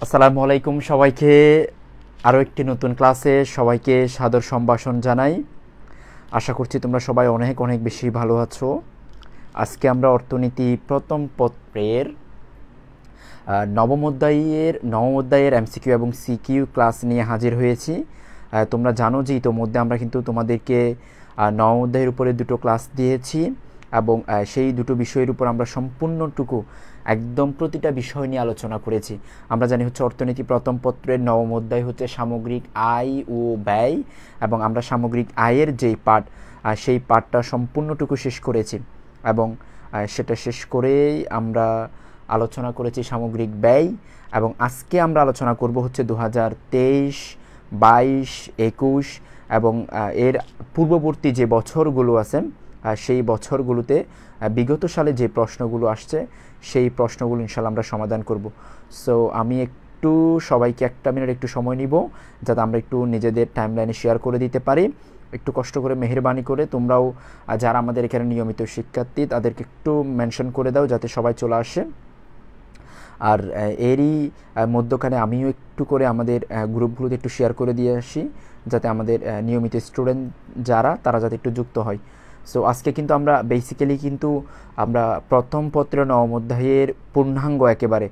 আসসালামু আলাইকুম সবাইকে। আরও একটি নতুন ক্লাসে সবাইকে সাদর সম্ভাষণ জানাই। আশা করছি তোমরা সবাই অনেক অনেক বেশি ভালো আছো। আজকে আমরা অর্থনীতি প্রথম পত্রের নবম অধ্যায়ের এমসিকিউ এবং সিকিউ ক্লাস নিয়ে হাজির হয়েছি। তোমরা জানো যে ইতোমধ্যে আমরা কিন্তু তোমাদেরকে নবম অধ্যায়ের উপরে দুটো ক্লাস দিয়েছি এবং সেই দুটো বিষয়ের উপর আমরা সম্পূর্ণটুকু একদম প্রতিটা বিষয় নিয়ে আলোচনা করেছি। আমরা জানি হচ্ছে অর্থনীতি প্রথম পত্রের নবম অধ্যায় হচ্ছে সামগ্রিক আয় ও ব্যয়, এবং আমরা সামগ্রিক আয়ের যেই পার্ট সেই পার্টটা সম্পূর্ণটুকু শেষ করেছি এবং সেটা শেষ করেই আমরা আলোচনা করেছি সামগ্রিক ব্যয়। এবং আজকে আমরা আলোচনা করব হচ্ছে 2023, 22, 21 এবং এর পূর্ববর্তী যে বছরগুলো আছে সেই বছরগুলোতে বিগত সালে যে প্রশ্নগুলো আসছে সেই প্রশ্নগুলো ইনশাল্লাহ আমরা সমাধান করব। সো আমি একটু সবাইকে 1 মিনিট একটু সময় নিব যাতে আমরা একটু নিজেদের টাইমলাইনে শেয়ার করে দিতে পারি। একটু কষ্ট করে মেহেরবানি করে তোমরাও যারা আমাদের এখানে নিয়মিত শিক্ষার্থী তাদেরকে একটু মেনশন করে দাও যাতে সবাই চলে আসে। আর এরই মধ্যখানে আমিও একটু করে আমাদের গ্রুপগুলোতে একটু শেয়ার করে দিয়ে আসি যাতে আমাদের নিয়মিত স্টুডেন্ট যারা তারা যাতে একটু যুক্ত হয়। সো আজকে কিন্তু আমরা বেসিক্যালি আমরা প্রথম পত্রের নবম অধ্যায়ের পূর্ণাঙ্গ একেবারে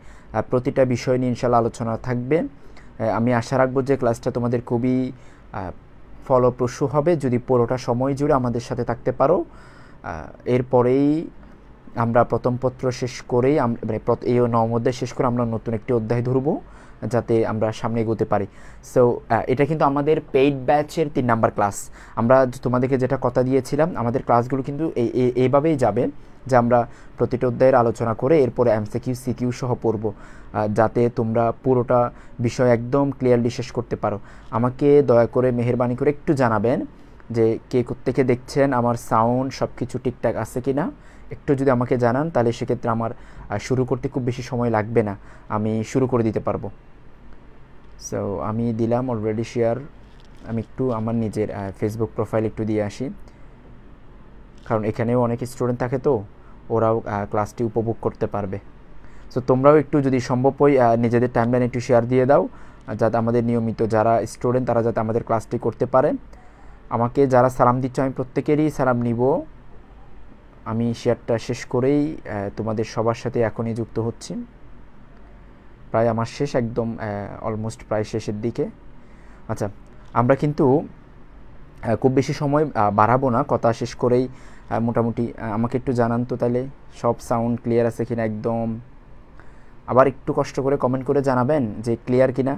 প্রতিটা বিষয় নিয়ে ইনশাল্লাহ আলোচনা থাকবে। আমি আশা রাখবো যে ক্লাসটা তোমাদের খুবই ফলপ্রসূ হবে যদি পুরোটা সময় জুড়ে আমাদের সাথে থাকতে পারো। এরপরেই আমরা প্রথম পত্র শেষ করেই এই নবম অধ্যায় শেষ করে আমরা নতুন একটি অধ্যায় ধরব যাতে আমরা সামনে এগোতে পারি। সো এটা কিন্তু আমাদের পেইড ব্যাচের 3 নাম্বার ক্লাস। আমরা তোমাদেরকে যেটা কথা দিয়েছিলাম আমাদের ক্লাসগুলো কিন্তু এইভাবেই যাবে যে আমরা প্রতিটা অধ্যায়ের আলোচনা করে এরপরে এমসিকিউ সিকিউ সহ পড়ব যাতে তোমরা পুরোটা বিষয় একদম ক্লিয়ারলি শেষ করতে পারো। আমাকে দয়া করে মেহেরবানি করে একটু জানাবেন যে কে কোত্থেকে দেখছেন, আমার সাউন্ড সব কিছু ঠিকঠাক আছে কি না। একটু যদি আমাকে জানান তাহলে সেক্ষেত্রে আমার শুরু করতে খুব বেশি সময় লাগবে না, আমি শুরু করে দিতে পারবো। সো আমি দিলাম অলরেডি শেয়ার। আমি একটু আমার নিজের ফেসবুক প্রোফাইল একটু দিয়ে আসি, কারণ এখানেও অনেক স্টুডেন্ট থাকে তো ওরাও ক্লাসটি উপভোগ করতে পারবে। সো তোমরাও একটু যদি সম্ভব হয় নিজেদের টাইমলাইনে একটু শেয়ার দিয়ে দাও যাতে আমাদের নিয়মিত যারা স্টুডেন্ট তারা যাতে আমাদের ক্লাসটি করতে পারে। আমাকে যারা সালাম দিচ্ছে আমি প্রত্যেকেরই সালাম নিব। আমি শেয়ারটা শেষ করেই তোমাদের সবার সাথে এখনই যুক্ত হচ্ছি। প্রায় আমার শেষ, একদম অলমোস্ট প্রায় শেষের দিকে। আচ্ছা, আমরা কিন্তু খুব বেশি সময় বাড়াবো না, কথা শেষ করেই মোটামুটি আমাকে একটু জানান তো তাহলে সব সাউন্ড ক্লিয়ার আছে কিনা একদম। আবার একটু কষ্ট করে কমেন্ট করে জানাবেন যে ক্লিয়ার কিনা।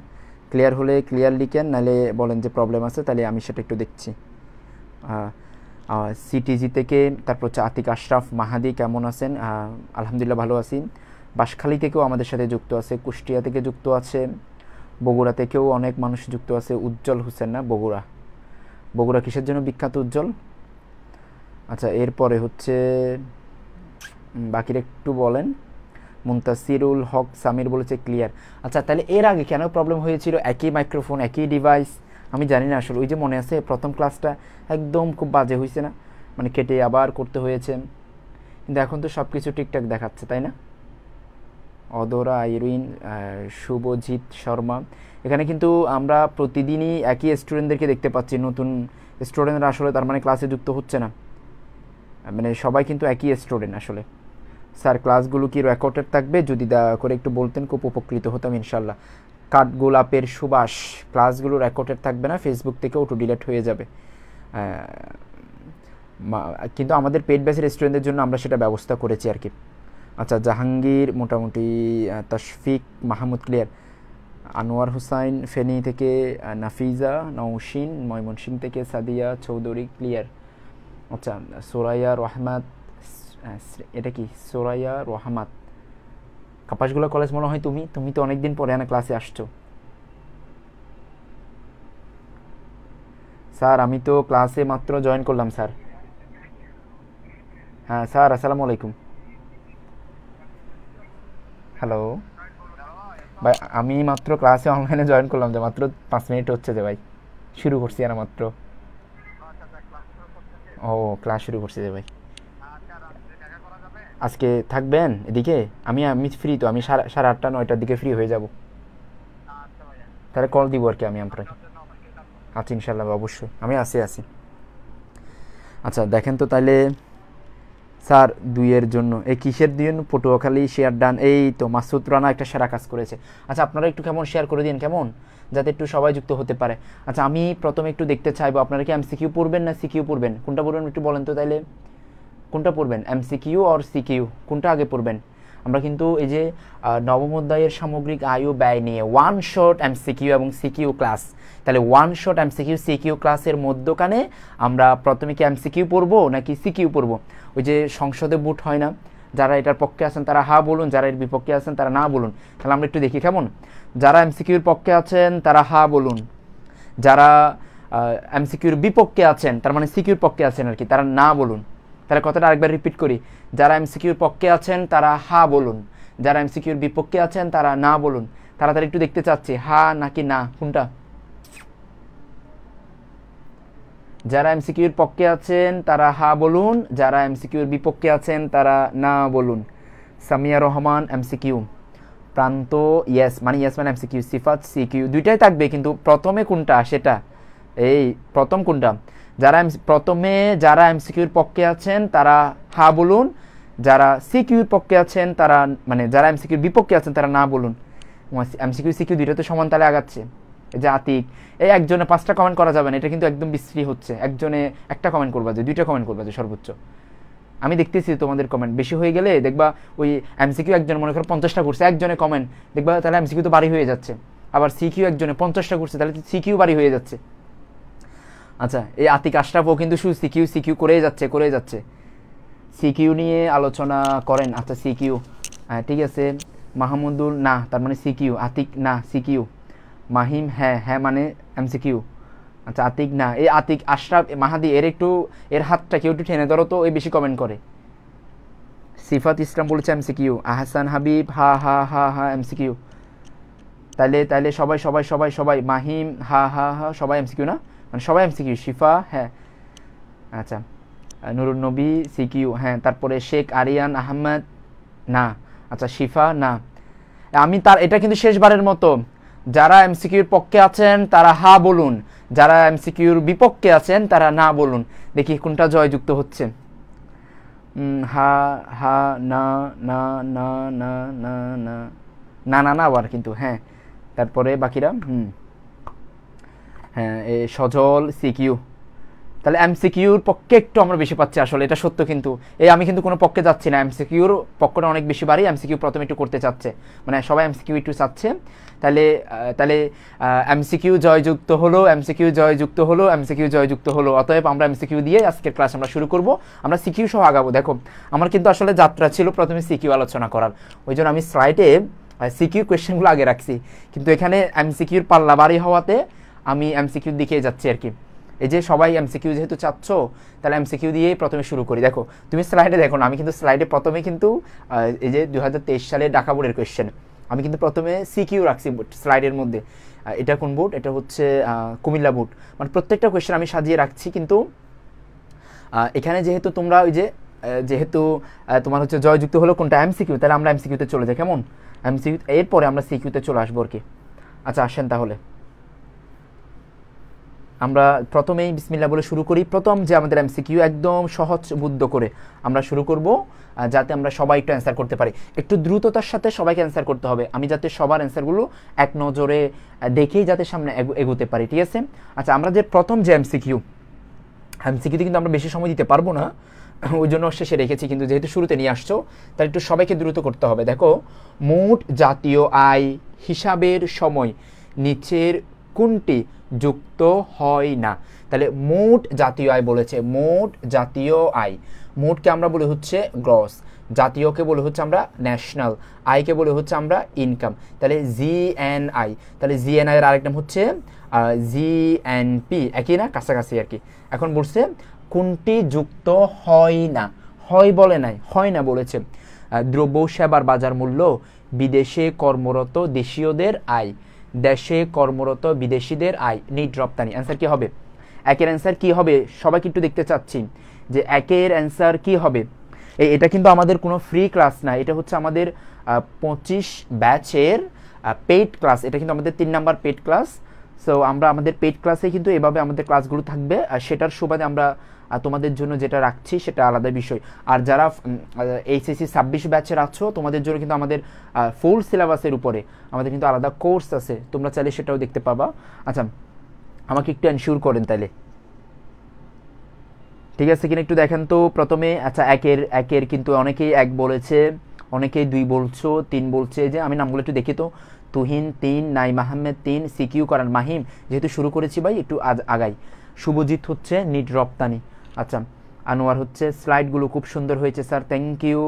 ক্লিয়ার হলে ক্লিয়ার লিখেন, নাহলে বলেন যে প্রবলেম আছে, তাহলে আমি সেটা একটু দেখছি। সিটিজি থেকে তারপর হচ্ছে আতিক আশরাফ মাহাদি, কেমন আছেন? আলহামদুলিল্লাহ ভালো আছি। বাঁশখালী থেকেও আমাদের সাথে যুক্ত আছে, কুষ্টিয়া থেকে যুক্ত আছে, বগুড়া থেকেও অনেক মানুষ যুক্ত আছে। উজ্জ্বল হোসেন, না বগুড়া কিসের জন্য বিখ্যাত উজ্জ্বল? আচ্ছা, এরপরে হচ্ছে বাকিরা একটু বলেন। মুন্তাসিরুল হক সামির বলেছে ক্লিয়ার। আচ্ছা, তাহলে এর আগে কেন প্রবলেম হয়েছিল? একই মাইক্রোফোন একই ডিভাইস, আমি জানি না আসলে। ওই যে মনে আছে প্রথম ক্লাসটা একদম খুব বাজে হয়েছে না, মানে কেটে আবার করতে হয়েছে, কিন্তু এখন তো সব কিছু ঠিকঠাক দেখাচ্ছে, তাই না? অদরা আইরিন, শুভজিৎ শর্মা, এখানে কিন্তু আমরা প্রতিদিনই একই স্টুডেন্টদেরকে দেখতে পাচ্ছি। নতুন স্টুডেন্টরা আসলে তার মানে ক্লাসে যুক্ত হচ্ছে না, মানে সবাই কিন্তু একই স্টুডেন্ট আসলে। স্যার ক্লাসগুলো কি রেকর্ডেড থাকবে? যদি দয়া করে একটু বলতেন খুব উপকৃত হতাম ইনশাল্লাহ। কাঠগোলাপের সুবাস, ক্লাসগুলো রেকর্ডেড থাকবে না, ফেসবুক থেকে অটো ডিলিট হয়ে যাবে, কিন্তু আমাদের পেড ব্যাচের স্টুডেন্টদের জন্য আমরা সেটা ব্যবস্থা করেছি আর কি। আচ্ছা, জাহাঙ্গীর মোটামুটি, তশফিক মাহমুদ ক্লিয়ার, আনোয়ার হুসাইন ফেনী থেকে, নাফিজা নৌশিন ময়মনসিংহ থেকে, সাদিয়া চৌধুরী ক্লিয়ার। আচ্ছা, সোরাইয়া রহমাত, এটা কি সোরাইয়া রহমাত, কাপাসগুলা কলেজ মনে হয় তুমি তো অনেকদিন পরে না ক্লাসে আসছো। স্যার আমি তো ক্লাসে মাত্র জয়েন করলাম স্যার। হ্যাঁ স্যার, আসসালামু আলাইকুম। হ্যালো ভাই, আমি মাত্র ক্লাসে অনলাইনে জয়েন করলাম, যে মাত্র 5 মিনিট হচ্ছে যে ভাই, শুরু করছি আর মাত্র। ও, ক্লাস শুরু করছি যে ভাই। আজকে থাকবেন এদিকে? আমি ফ্রি তো, আমি সাড়ে 8টা 9টার দিকে ফ্রি হয়ে যাব। তাহলে কল দিব আর কি আমি আপনাকে। আচ্ছা ইনশাল্লাহ অবশ্যই আমি আসি। আচ্ছা দেখেন তো তাহলে স্যার 2-এর জন্য এই কিসের দিয়ে পটুয়াখালী শেয়ার ডান, এই তো মাসুদ রানা একটা সেরা কাজ করেছে। আচ্ছা আপনারা একটু কেমন শেয়ার করে দিন কেমন, যাতে একটু সবাই যুক্ত হতে পারে। আচ্ছা আমি প্রথমে একটু দেখতে চাইবো আপনারা কি এমসিকিউ পড়বেন না সিকিউ পড়বেন, কোনটা পড়বেন একটু বলেন তো তাইলে, কোনটা পড়বেন এমসিকিউ আর সিকিউ কোনটা আগে পড়বেন? আমরা কিন্তু এই যে নবম অধ্যায়ের সামগ্রিক আয় ও ব্যয় নিয়ে ওয়ান শট এমসিকিউ এবং সিকিউ ক্লাস, তাহলে ওয়ান শট এমসিকিউ সিকিউ ক্লাসের মধ্যখানে আমরা প্রথমে কি এমসিকিউ পড়বো নাকি সিকিউ পড়বো? ওই যে সংসদে বুট হয় না, যারা এটার পক্ষে আছেন তারা হা বলুন, যারা এর বিপক্ষে আছেন তারা না বলুন। তাহলে আমরা একটু দেখি কেমন, যারা এমসিকিউর পক্ষে আছেন তারা হা বলুন, যারা এমসিকিউর বিপক্ষে আছেন তার মানে সিকিউর পক্ষে আছেন আর কি, তারা না বলুন। তাহলে কথাটা আরেকবার রিপিট করি, যারা এমসিকিউর পক্ষে আছেন তারা হা বলুন, যারা এমসিকিউর বিপক্ষে আছেন তারা না বলুন। তাড়াতাড়ি একটু দেখতে চাচ্ছি হা নাকি না কোনটা। যারা এমসিকিউর পক্ষে আছেন তারা হা বলুন, যারা এমসিকিউর বিপক্ষে আছেন তারা না বলুন। সামিয়া রহমান এমসিকিউ, প্রান্ত ইয়েস মানে এমসিকিউ, সিফাত সিকিউ দুইটাই থাকবে, কিন্তু প্রথমে কোনটা সেটা, এই প্রথম কোনটা, প্রথমে যারা এমসিকিউর পক্ষে আছেন তারা হা বলুন, যারা সিকিউর পক্ষে আছেন তারা মানে যারা এমসিকিউর বিপক্ষে আছেন তারা না বলুন। এমসিকিউ সিকিউ দুইটা তো সমান তালে আগাচ্ছে। এই যে আতিক, এই একজনে 5টা কমেন্ট করা যাবে না, এটা কিন্তু একদম বিশ্রী হচ্ছে। একজনে একটা কমেন্ট করবা যে, 2টা কমেন্ট করবা যে সর্বোচ্চ। আমি দেখতেছি তোমাদের কমেন্ট বেশি হয়ে গেলে দেখবা ওই এমসিকিউ একজন মনে করো 50টা করছে, একজনে কমেন্ট দেখবা তাহলে এমসিকিউ তো বাড়ি হয়ে যাচ্ছে। আবার সিকিউ একজনে 50টা করছে তাহলে সিকিউ বাড়ি হয়ে যাচ্ছে। আচ্ছা এই আতিক আশরাফও কিন্তু শুধু সিকিউ করেই যাচ্ছে। সিকিউ নিয়ে আলোচনা করেন। আচ্ছা সিকিউ ঠিক আছে। মাহমুদুল না, তার মানে সিকিউ। আতিক না সিকিউ। মাহিম হ্যাঁ মানে এমসিকিউ। আচ্ছা আতিক না, এই আতিক আশরাফ মাহাদি এর হাতটা কেউ একটু টেনে ধরো তো, এই বেশি কমেন্ট করে। সিফাত ইসলাম বলেছে এমসিকিউ। আহসান হাবিব হা এমসিকিউ। তাইলে সবাই মাহিম হা সবাই এমসিকিউ না, মানে সবাই এমসিকিউ। শিফা হ্যাঁ আচ্ছা। নুরুন নবী সিকিউ হ্যাঁ। তারপরে শেখ আরিয়ান আহমেদ না। আচ্ছা শিফা না। আমি এটা কিন্তু শেষবারের মতো, যারা এমসিকিউর পক্ষে আছেন তারা হা বলুন, যারা এমসিকিউর বিপক্ষে আছেন তারা না বলুন। দেখি কোনটা জয়যুক্ত হচ্ছে। হা না না না না না না না না না আবার কিন্তু হ্যাঁ। তারপরে বাকিরা হ্যাঁ সজল সিকিউ। তাহলে এমসিকিউর পক্ষে একটু আমরা বেশি পাচ্ছি আসলে, এটা সত্য। কিন্তু আমি কিন্তু কোনো পক্ষে যাচ্ছি না, এমসিকিউর পক্ষটা অনেক বেশি বাড়ি। এমসিকিউ প্রথমে একটু করতে চাচ্ছে, মানে সবাই এমসিকিউ একটু চাচ্ছে। তাহলে এমসিকিউ জয়যুক্ত হলো। অতএব আমরা এমসিকিউ দিয়ে আজকের ক্লাস আমরা শুরু করব। আমরা সিকিউ সহ আগাবো। দেখো আমার কিন্তু আসলে যাত্রা ছিল প্রথমে সিকিউ আলোচনা করার, ওই জন্য আমি স্লাইডে সিকিউ কোয়েশ্চেনগুলো আগে রাখছি, কিন্তু এখানে এমসিকিউর পাল্লা বাড়ি হওয়াতে আমি এমসিকিউ দিকে যাচ্ছি আর কি। এই যে সবাই এমসিকিউ যেহেতু চাচ্ছ, তাহলে এমসিকিউ দিয়েই প্রথমে শুরু করি। দেখো তুমি স্লাইডে দেখো না, আমি কিন্তু স্লাইডে প্রথমে কিন্তু এই যে 2023 সালে ঢাকা বোর্ডের কোয়েশ্চেন আমি কিন্তু প্রথমে সিকিউ রাখছি স্লাইডের মধ্যে। এটা কোন বোর্ড? এটা হচ্ছে কুমিল্লা বোর্ড। মানে প্রত্যেকটা কোয়েশ্চেন আমি সাজিয়ে রাখছি, কিন্তু এখানে যেহেতু তোমরা ওই যে তোমার হচ্ছে জয়যুক্ত হলো কোনটা এমসিকিউ, তাহলে আমরা এমসিকিউতে চলে যাই কেমন। এমসিকিউ এরপরে আমরা সিকিউতে চলে আসবো আর কি। আচ্ছা আসেন তাহলে আমরা প্রথমেই বিসমিল্লাহ বলে শুরু করি। প্রথম যে আমাদের এমসিকিউ একদম সহজ বুদ্ধ করে আমরা শুরু করব, যাতে আমরা সবাই একটু অ্যান্সার করতে পারি। একটু দ্রুততার সাথে সবাইকে অ্যান্সার করতে হবে, আমি যাতে সবার অ্যান্সারগুলো এক নজরে দেখেই যাতে সামনে এগোতে পারি, ঠিক আছে। আচ্ছা আমরা যে প্রথম যে এমসিকিউতে কিন্তু আমরা বেশি সময় দিতে পারবো না, ওই জন্য শেষে রেখেছি, কিন্তু যেহেতু শুরুতে নিয়ে আসছো তাহলে একটু সবাইকে দ্রুত করতে হবে। দেখো মোট জাতীয় আয় হিসাবের সময় নিচের কোনটি যুক্ত হয় না? তাহলে মোট জাতীয় আয় বলেছে, মোট জাতীয় আয়। মোটকে আমরা বলি হচ্ছে গ্রস, জাতীয়কে বলে হচ্ছে আমরা ন্যাশনাল, আয়কে বলে হচ্ছে আমরা ইনকাম। তাহলে জিএনআই, তাহলে জিএনআই এর আরেক নাম হচ্ছে জিএনপি, একই না, কাছাকাছি আর কি। এখন বলছে কোনটি যুক্ত হয় না, হয় বলে নাই, হয় না বলেছে। দ্রব্য সেবার বাজার মূল্য, বিদেশে কর্মরত দেশীয়দের আয়, দেশে কর্মরত বিদেশিদের আয়, নিট রপ্তানি। অ্যান্সার কি হবে? একের অ্যান্সার কি হবে সবাইকে একটু দেখতে চাচ্ছি যে একের অ্যান্সার কি হবে। এটা কিন্তু আমাদের কোনো ফ্রি ক্লাস না, এটা হচ্ছে আমাদের 25 ব্যাচের পেইড ক্লাস, এটা কিন্তু আমাদের 3 নাম্বার পেইড ক্লাস। সো আমরা আমাদের পেইড ক্লাসে কিন্তু এভাবে আমাদের ক্লাসগুলো থাকবে, আর সেটার সুবাদে আমরা তোমাদের জন্য যেটা রাখছি সেটা আলাদা বিষয়। আর যারা এইচএসসি 26 ব্যাচের আছো তোমাদের জন্য কিন্তু আমাদের ফুল সিলেবাসের উপরে আমাদের কিন্তু আলাদা কোর্স আছে, তোমরা চাইলে সেটাও দেখতে পাবা। আচ্ছা আমাকে একটু এনশিওর করেন তাইলে, ঠিক আছে কিনা একটু দেখেন তো প্রথমে। আচ্ছা একের কিন্তু অনেকেই 1 বলেছে, অনেকেই 2 বলছো, 3 বলছে। যে আমি নামগুলো একটু দেখি তো, তুহিন 3, নাইম আহমেদ 3, সিকিউ করান, মাহিম যেহেতু শুরু করেছি ভাই একটু আগাই, শুভজিৎ হচ্ছে নিট রপ্তানি। আচ্ছা আনোয়ার হচ্ছে স্লাইডগুলো খুব সুন্দর হয়েছে স্যার, থ্যাংক ইউ।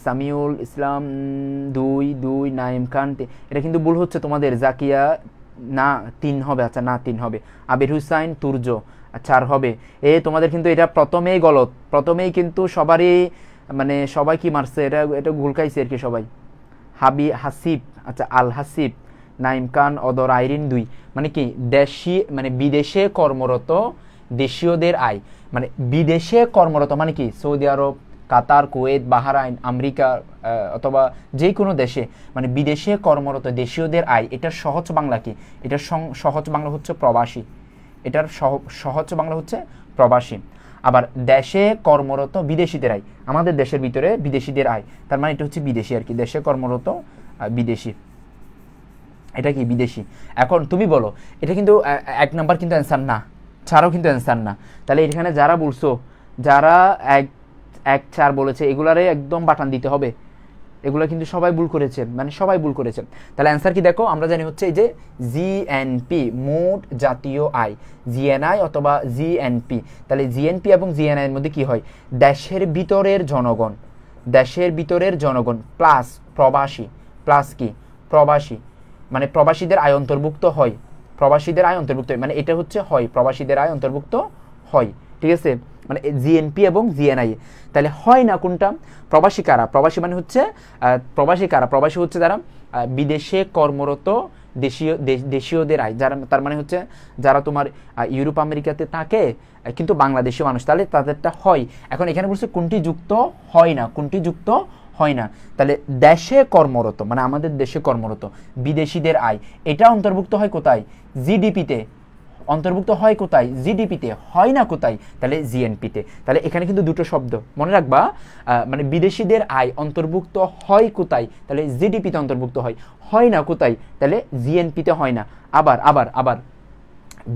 সামিউল ইসলাম 2, নাইম খান, এটা কিন্তু ভুল হচ্ছে তোমাদের, জাকিয়া না 3 হবে, আচ্ছা না 3 হবে। আবির হুসাইন তুর্য 4 হবে। তোমাদের কিন্তু এটা প্রথমেই গলত, প্রথমেই কিন্তু সবারই মানে সবাই কি মারছে, এটা ভুল খাইছে আর কি সবাই। হাসিব, আচ্ছা আল হাসিব, নাইম খান, অদর আইরিন 2, মানে কি দেশি মানে বিদেশে কর্মরত দেশীয়দের আয়, মানে বিদেশে কর্মরত মানে কি সৌদি আরব, কাতার, কুয়েত, বাহরাইন, আমেরিকা অথবা যে কোনো দেশে মানে বিদেশে কর্মরত দেশীয়দের আয়, এটার সহজ বাংলা কি? এটার সহজ বাংলা হচ্ছে প্রবাসী, এটার সহজ বাংলা হচ্ছে প্রবাসী। আবার দেশে কর্মরত বিদেশিদের আয়, আমাদের দেশের ভিতরে বিদেশিদের আয়, তার মানে এটা হচ্ছে বিদেশি আর কি, দেশে কর্মরত বিদেশি, এটা কি বিদেশি। এখন তুমি বলো এটা কিন্তু 1 নাম্বার কিন্তু অ্যান্সার না, ছাড়াও কিন্তু অ্যান্সার না। তাহলে এখানে যারা বলছো, যারা 1, 4 বলেছে এগুলারে একদম বাটান দিতে হবে, এগুলো কিন্তু সবাই ভুল করেছেন, মানে সবাই ভুল করেছেন। তাহলে অ্যান্সার কি দেখো, আমরা জানি হচ্ছে এই যে জিএনপি মোট জাতীয় আয়, জিএনআই অথবা জিএনপি। তাহলে জিএনপি এবং জিএনআই এর মধ্যে কি হয়, দেশের ভিতরের জনগণ, দেশের ভিতরের জনগণ প্লাস প্রবাসী, প্লাস কি প্রবাসী, মানে প্রবাসীদের আয় অন্তর্ভুক্ত হয়, প্রবাসীদের আয় অন্তর্ভুক্ত হয়, মানে এটা হচ্ছে হয় প্রবাসীদের আয় অন্তর্ভুক্ত হয়, ঠিক আছে, মানে জিএনপি এবং জিএনআই। তাহলে হয় না কোনটা, প্রবাসী কারা, প্রবাসী মানে হচ্ছে প্রবাসী কারা, প্রবাসী হচ্ছে যারা বিদেশে কর্মরত দেশীয়দের আয়, যারা তার মানে হচ্ছে যারা তোমার ইউরোপ আমেরিকাতে থাকে কিন্তু বাংলাদেশি মানুষ, তাহলে তাদেরটা হয়। এখন এখানে বলছে কোনটি যুক্ত হয় না, কোনটি যুক্ত হয় না। তাহলে দেশে কর্মরত মানে আমাদের দেশে কর্মরত বিদেশিদের আয়, এটা অন্তর্ভুক্ত হয় কোথায়, জিডিপিতে, অন্তর্ভুক্ত হয় কোথায়, জিডিপিতে, হয় না কোথায়, তাহলে জিএনপিতে। তাহলে এখানে কিন্তু দুটো শব্দ মনে রাখবা, মানে বিদেশিদের আয় অন্তর্ভুক্ত হয় কোথায়, তাহলে জিডিপিতে অন্তর্ভুক্ত হয় না কোথায়, তাহলে জিএনপিতে হয় না। আবার আবার আবার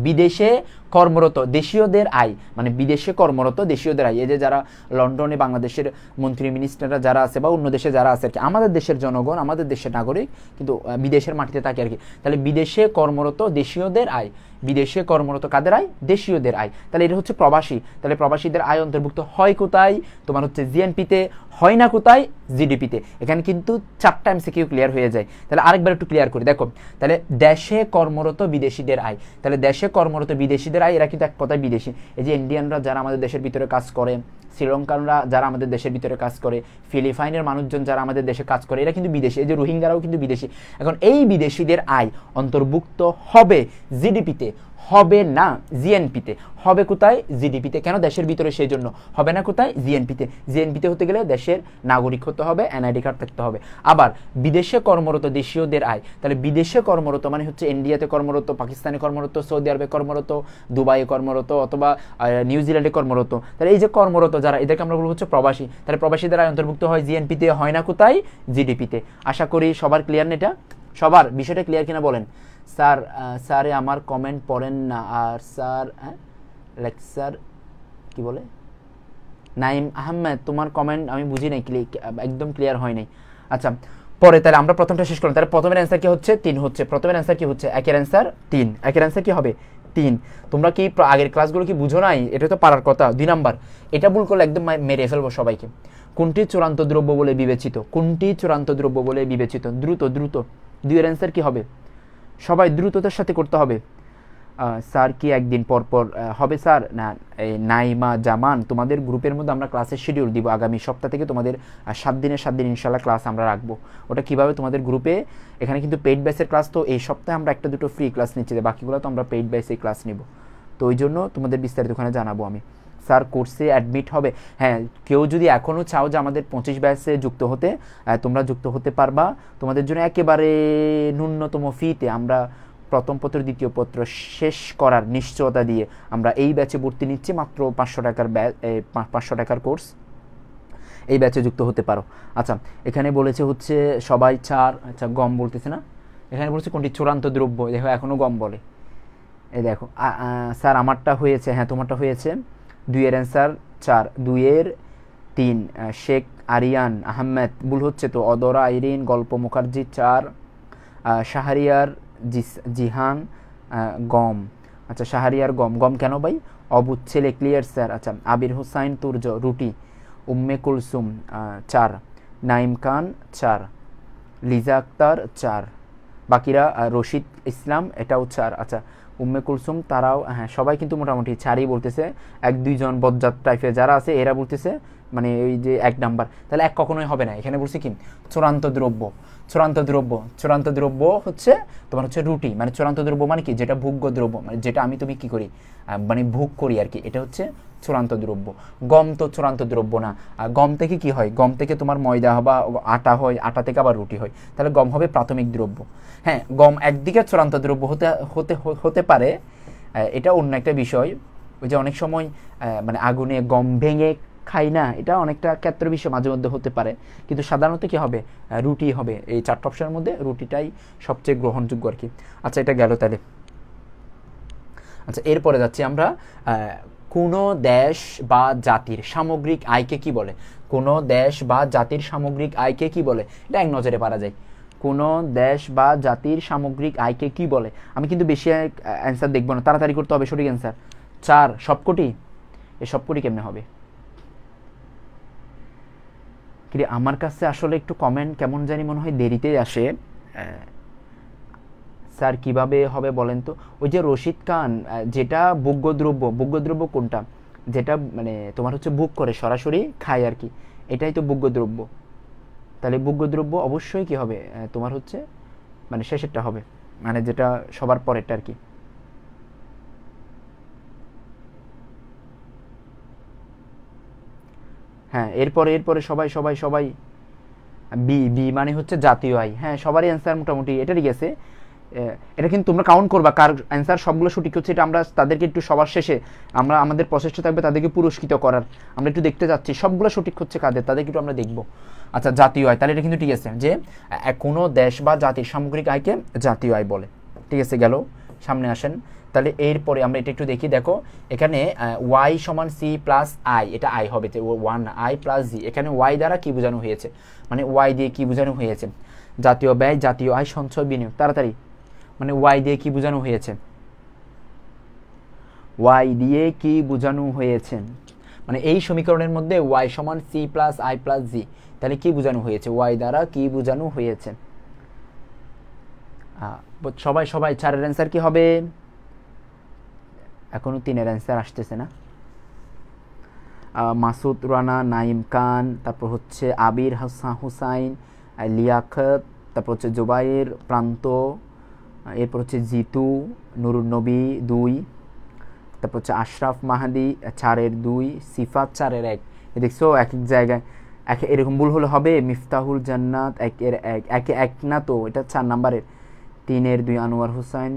বিদেশে কর্মরত দেশীয়দের আয়, মানে বিদেশে কর্মরত দেশীয়দের আয়, এই যে যারা লন্ডনে বাংলাদেশের মন্ত্রী মিনিস্টাররা যারা আছে বা অন্য দেশে যারা আছে আর কি, আমাদের দেশের জনগণ, আমাদের দেশের নাগরিক কিন্তু বিদেশের মাটিতে থাকে আর কি। তাহলে বিদেশে কর্মরত দেশীয়দের আয়, বিদেশে কর্মরত কাদের আয়, দেশীয়দের আয়। তাহলে এটা হচ্ছে প্রবাসী, তাহলে প্রবাসীদের আয় অন্তর্ভুক্ত হয় কোথায়, তোমার হচ্ছে জিএনপিতে, হয় না কোথায়, জিডিপিতে। এখানে কিন্তু 4টা এমসিকিউ ক্লিয়ার হয়ে যায়। তাহলে আরেকবার একটু ক্লিয়ার করি দেখো, তাহলে দেশে কর্মরত বিদেশিদের আয়, তাহলে দেশে কর্মরত বিদেশিদের আয়, এরা কিন্তু এক কথায় বিদেশি। এই যে ইন্ডিয়ানরা যারা আমাদের দেশের ভিতরে কাজ করে, শ্রীলঙ্কানরা যারা আমাদের দেশের ভিতরে কাজ করে, ফিলিপাইনের মানুষজন যারা আমাদের দেশে কাজ করে, এরা কিন্তু বিদেশি। এই যে রোহিঙ্গারাও কিন্তু বিদেশি। এখন এই বিদেশিদের আয় অন্তর্ভুক্ত হবে জিডিপিতে, হবে না জিএনপিতে। হবে কোথায়, জিডিপিতে। কেন, দেশের ভিতরে, সেই জন্য। হবে না কোথায়, জিএনপিতে। জিএনপিতে হতে গেলে দেশের নাগরিক হতে হবে, এনআইডি কার্ড থাকতে হবে। আবার বিদেশে কর্মরত দেশীয়দের আয়, তাহলে বিদেশে কর্মরত মানে হচ্ছে ইন্ডিয়াতে কর্মরত, পাকিস্তানে কর্মরত, সৌদি আরবে কর্মরত, দুবাইয়ে কর্মরত অথবা নিউজিল্যান্ডে কর্মরত। তাহলে এই যে কর্মরত যারা, এদেরকে আমরা বলবো হচ্ছে প্রবাসী। তাহলে প্রবাসীদের আয় অন্তর্ভুক্ত হয় জিএনপিতে, হয় না কোথায়, জিডিপিতে। আশা করি সবার ক্লিয়ার না এটা, সবার বিষয়টা ক্লিয়ার কিনা বলেন। স্যার স্যারে আমার কমেন্ট পড়েন না, আর স্যার লেকচার কি বলে, নাইম আহমেদ তোমার কমেন্ট আমি বুঝি নাই, একদম ক্লিয়ার হয় নাই। আচ্ছা পরে তাহলে আমরা প্রথমটা শেষ করলাম। তাহলে প্রথমের অ্যান্সার কি হচ্ছে, 3 হচ্ছে। প্রথমের অ্যান্সার কি হচ্ছে, একের অ্যান্সার 3, একের অ্যান্সার কি হবে 3। তোমরা কি আগের ক্লাসগুলো কি বুঝো নাই, এটা তো পারার কথা। 2 নাম্বার, এটা ভুল করলে একদম মেরে ফেলবো সবাইকে। কোনটি চূড়ান্ত দ্রব্য বলে বিবেচিত, কোনটি চূড়ান্ত দ্রব্য বলে বিবেচিত, দ্রুত দ্রুত। 2 এর অ্যান্সার কি হবে, সবাই দ্রুততার সাথে করতে হবে। স্যার কি একদিন পর পর হবে স্যার, না নাইমা জামান, তোমাদের গ্রুপের মধ্যে আমরা ক্লাসের শিডিউল দিব আগামী সপ্তাহ থেকে, তোমাদের 7 দিনের 7 দিন ইনশাল্লাহ ক্লাস আমরা রাখবো। ওটা কিভাবে তোমাদের গ্রুপে, এখানে কিন্তু পেইড ব্যাচের ক্লাস, তো এই সপ্তাহে আমরা 1-2 ফ্রি ক্লাস নিচ্ছি, বাকিগুলো তো আমরা পেইড ব্যাচে ক্লাস নিব। তো ওই জন্য তোমাদের বিস্তারিত ওখানে জানাবো আমি। স্যার কোর্সে অ্যাডমিট হবে। হ্যাঁ, কেউ যদি এখনও চাও যে আমাদের 25 ব্যাচে যুক্ত হতে, তোমরা যুক্ত হতে পারবা। তোমাদের জন্য একেবারে ন্যূনতম ফিতে আমরা প্রথম পত্র দ্বিতীয় পত্র শেষ করার নিশ্চয়তা দিয়ে আমরা এই ব্যাচে ভর্তি নিচ্ছি। মাত্র 500 টাকার 500 টাকার কোর্স, এই ব্যাচে যুক্ত হতে পারো। আচ্ছা, এখানে বলেছে হচ্ছে সবাই 4, আচ্ছা গম বলতেছে না, এখানে বলছে কোনটি চূড়ান্ত দ্রব্য, দেখো এখনও গম বলে। এই দেখো স্যার আমারটা হয়েছে, হ্যাঁ তোমারটা হয়েছে। 2 এর অ্যান্সার 4, 2 এর 3 শেখ আরিয়ান আহমেদ, ভুল হচ্ছে তো। অদরা আইরিন, গল্প মুখার্জি 4, শাহরিয়ার জিহান গম, আচ্ছা শাহরিয়ার গম, গম কেন ভাই? অবুজ ছেলে, ক্লিয়ার স্যার। আচ্ছা, আবির হুসাইন তুর্য রুটি, উম্মে কুলসুম 4, নাইম খান 4, লিজা আক্তার 4, বাকিরা রশিদ ইসলাম এটাও 4। আচ্ছা, উম্মে কুলসুম তারাও, হ্যাঁ সবাই কিন্তু মোটামুটি 4ই বলতেছে। 1-2 জন বজ্জাত টাইপের যারা আছে এরা বলতেছে মানে ওই যে 1 নাম্বার, তাহলে 1 কখনোই হবে না। এখানে বলছি কি চূড়ান্ত দ্রব্য, চূড়ান্ত দ্রব্য, চূড়ান্ত দ্রব্য হচ্ছে তোমার হচ্ছে রুটি, মানে চূড়ান্ত দ্রব্য মানে কি যেটা ভোগ্য দ্রব্য, মানে যেটা আমি তুমি কি করি মানে ভোগ করি আর কি, এটা হচ্ছে চূড়ান্ত দ্রব্য। গম তো চূড়ান্ত দ্রব্য না। গম থেকে কি হয়? গম থেকে তোমার ময়দা বা আটা হয়, আটা থেকে আবার রুটি হয়, তাহলে গম হবে প্রাথমিক দ্রব্য। হ্যাঁ, গম একদিকে চূড়ান্ত দ্রব্য হতে পারে, এটা অন্য একটা বিষয়। ওই যে অনেক সময় মানে আগুনে গম ভেঙে খাই না, এটা অনেকটা ক্ষেত্র বিষয় মাঝে মধ্যে হতে পারে, কিন্তু সাধারণত কি হবে? রুটি হবে। এই 4টা অপশনের মধ্যে রুটিটাই সবচেয়ে গ্রহণযোগ্য আর কি। আচ্ছা, এটা গেল তাহলে। আচ্ছা, এরপরে যাচ্ছি আমরা, কোনো দেশ বা জাতির সামগ্রিক আয়কে কি বলে? কোনো দেশ বা জাতির সামগ্রিক আয়কে কি বলে? এটা এক নজরে পারা যায়। কোনো দেশ বা জাতির সামগ্রিক আয়কে কি বলে? আমি কিন্তু বেশি অ্যান্সার দেখবো না, তাড়াতাড়ি করতে হবে। সঠিক অ্যান্সার 4 সবকটি। এই সবকটি কেমনে হবে? কিন্তু আমার কাছে আসলে একটু কমেন্ট কেমন জানি মনে হয় দেরিতে আসে। স্যার কিভাবে হবে বলেন তো? ওই যে রশিদ খান, যেটা ভোগ্যদ্রব্য, ভোগ্যদ্রব্য কোনটা? যেটা মানে তোমার হচ্ছে ভোগ করে সরাসরি খায় আর কি, এটাই তো ভোগ্যদ্রব্য। তাহলে ভোগ্যদ্রব্য অবশ্যই কি হবে? তোমার হচ্ছে মানে শেষেরটা হবে, মানে যেটা সবার পরেরটা আর কি। হ্যাঁ, এরপরে সবাই সবাই সবাই বি বি মানে হচ্ছে জাতীয় আয়। হ্যাঁ, সবারই অ্যান্সার মোটামুটি এটা ঠিক আছে। এটা কিন্তু তোমরা কাউন্ট করবা কার অ্যান্সার সবগুলো সঠিক হচ্ছে, এটা আমরা তাদেরকে একটু সবার শেষে আমরা আমাদের প্রচেষ্টা থাকবে তাদেরকে পুরস্কৃত করার। আমরা একটু দেখতে যাচ্ছি সবগুলো সঠিক হচ্ছে কাদের, তাদেরকে একটু আমরা দেখবো। আচ্ছা, জাতীয় আয়, তাহলে এটা কিন্তু ঠিক আছে যে কোনো দেশ বা জাতির সামগ্রিক আয়কে জাতীয় আয় বলে। ঠিক আছে, গেল। সামনে আসেন। তাহলে এরপরে আমরা এটা একটু দেখি। দেখো এখানে ওয়াই সমান সি প্লাস আই, এটা আই হবে 1i প্লাস জি। এখানে ওয়াই দ্বারা কি বোঝানো হয়েছে, মানে ওয়াই দিয়ে কি বোঝানো হয়েছে? জাতীয় ব্যয়, জাতীয় আয়, সঞ্চয়, বিনিয়োগ। তাড়াতাড়ি, মানে ওয়াই দিয়ে কি বোঝানো হয়েছে? ওয়াই দিয়ে কি বোঝানো হয়েছে? মানে এই সমীকরণের মধ্যে ওয়াই সমান সি প্লাস আই প্লাস জি, তাহলে কি বোঝানো হয়েছে? ওয়াই দ্বারা কি বোঝানো হয়েছে? সবাই সবাই 4-এর অ্যান্সার কি হবে? এখনো 3-এর অ্যান্সার আসতেছে না। মাসুদ রানা, নাইম খান, তারপর হচ্ছে আবির হুসাইন, লিয়াকত, তারপর হচ্ছে জুবাইর, প্রান্ত, এরপর হচ্ছে জিতু, নুরুন নবী 2, তারপর হচ্ছে আশরাফ মাহাদি 4-এর 2, সিফাত 4-এর 1। দেখছো এক এক জায়গায় এরকম ভুল হলে হবে। মিফতাহুল জান্নাত 1-এর 1, 1 না তো, এটা 4 নাম্বারের। 3-এর 2 আনোয়ার হোসেন,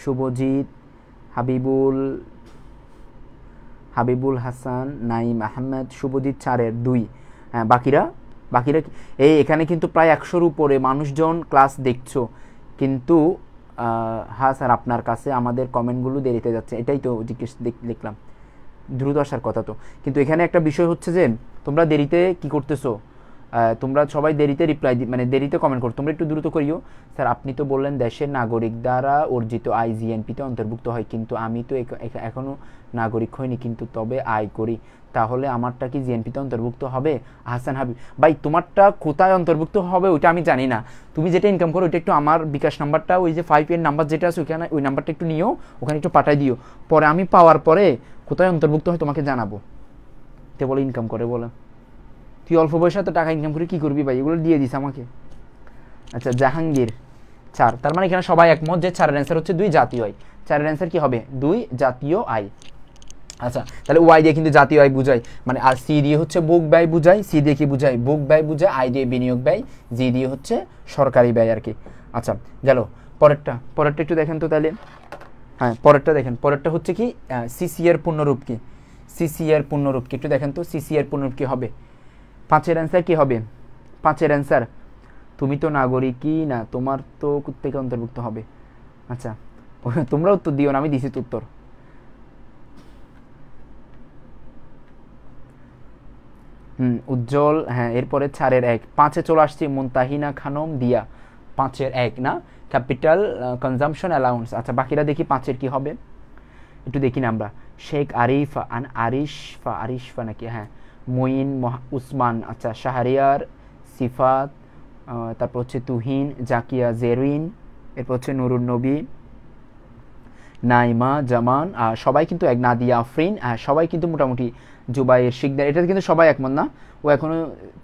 শুভজিৎ, হাবিবুল হাসান, নাইম আহমেদ, শুভজিৎ 4-এর 2। হ্যাঁ, বাকিরা এখানে কিন্তু প্রায় 100-র উপরে মানুষজন ক্লাস দেখছো, কিন্তু হ্যাঁ স্যার আপনার কাছে আমাদের কমেন্টগুলো দেরিতে যাচ্ছে, এটাই তো জিজ্ঞেস দেখলাম। দ্রুত আসার কথা তো, কিন্তু এখানে একটা বিষয় হচ্ছে যে তোমরা দেরিতে কি করতেছো, তোমরা সবাই দেরিতে রিপ্লাই মানে দেরিতে কমেন্ট করো, তোমরা একটু দ্রুত করিও। স্যার আপনি তো বললেন দেশের নাগরিক দ্বারা অর্জিত আয় জিএনপিতে অন্তর্ভুক্ত হয়, কিন্তু আমি তো এখনও নাগরিক হইনি, কিন্তু তবে আয় করি, তাহলে আমারটা কি জিএনপিতে অন্তর্ভুক্ত হবে? হাসান হাবিব ভাই, তোমারটা কোথায় অন্তর্ভুক্ত হবে ওইটা আমি জানি না, তুমি যেটা ইনকাম করো ওইটা একটু আমার বিকাশ নাম্বারটা, ওই যে 5-এর নাম্বার যেটা আছে ওইখানে, ওই নাম্বারটা একটু নিও, ওখানে একটু পাঠাই দিও, পরে আমি পাওয়ার পরে কোথায় অন্তর্ভুক্ত হয় তোমাকে জানাবো। তে বলে ইনকাম করে বলে, তুই অল্প বয়সে তো টাকা ইনকাম করে কী করবি ভাই, এগুলো দিয়ে দিস আমাকে। আচ্ছা, জাহাঙ্গীর 4, তার মানে এখানে সবাই একমত যে 4-এর অ্যান্সার হচ্ছে 2 জাতীয় আয়। 4-এর অ্যান্সার কি হবে? 2 জাতীয় আয়। আচ্ছা, তাহলে ওয়াই দিয়ে কিন্তু জাতীয় আয় বুঝায়, মানে আর সি দিয়ে হচ্ছে বুক ব্যয় বুঝায়, সি দিয়ে কি বুঝায় বুক ব্যয় বুঝায়, আই দিয়ে বিনিয়োগ ব্যয়, জি দিয়ে হচ্ছে সরকারি ব্যয় আর কি। আচ্ছা গেল, পরেরটা একটু দেখেন তো তাহলে। হ্যাঁ পরেরটা দেখেন, পরেরটা হচ্ছে কি সিসি এর পূর্ণরূপ কি, সিসি এর পূর্ণরূপ কি একটু দেখেন তো, সিসি এর পূর্ণরূপ কি হবে? 5-এর অ্যান্সার কি হবে? 5-এর অ্যান্সার, তুমি তো নাগরিকই না, তোমার তো থেকে অন্তর্ভুক্ত হবে। আচ্ছা তোমরা উত্তর দিও না, আমি দিছি তো উত্তর। উজ্জ্বল, হ্যাঁ এরপরে 4-এর 1, 5-এ চলে আসছি মুনতাহিনা খানম দিয়া, 5-এর 1 না, ক্যাপিটাল কনজামশন অ্যালাউন্স। আচ্ছা বাকিরা দেখি 5-এর কি হবে একটু দেখি না আমরা। শেখ আরিফা আরিশফা নাকি, হ্যাঁ মঈন উসমান, আচ্ছা শাহরিয়ার, সিফাত, তারপর হচ্ছে তুহিন, জাকিয়া জেরিন, এরপর হচ্ছে নুরুন নবী, নাইমা জামান, সবাই কিন্তু এক, নাদিয়া আফরিন, সবাই কিন্তু মোটামুটি, জুবাইর শিকদার, এটাতে কিন্তু সবাই একমত না, ও এখনো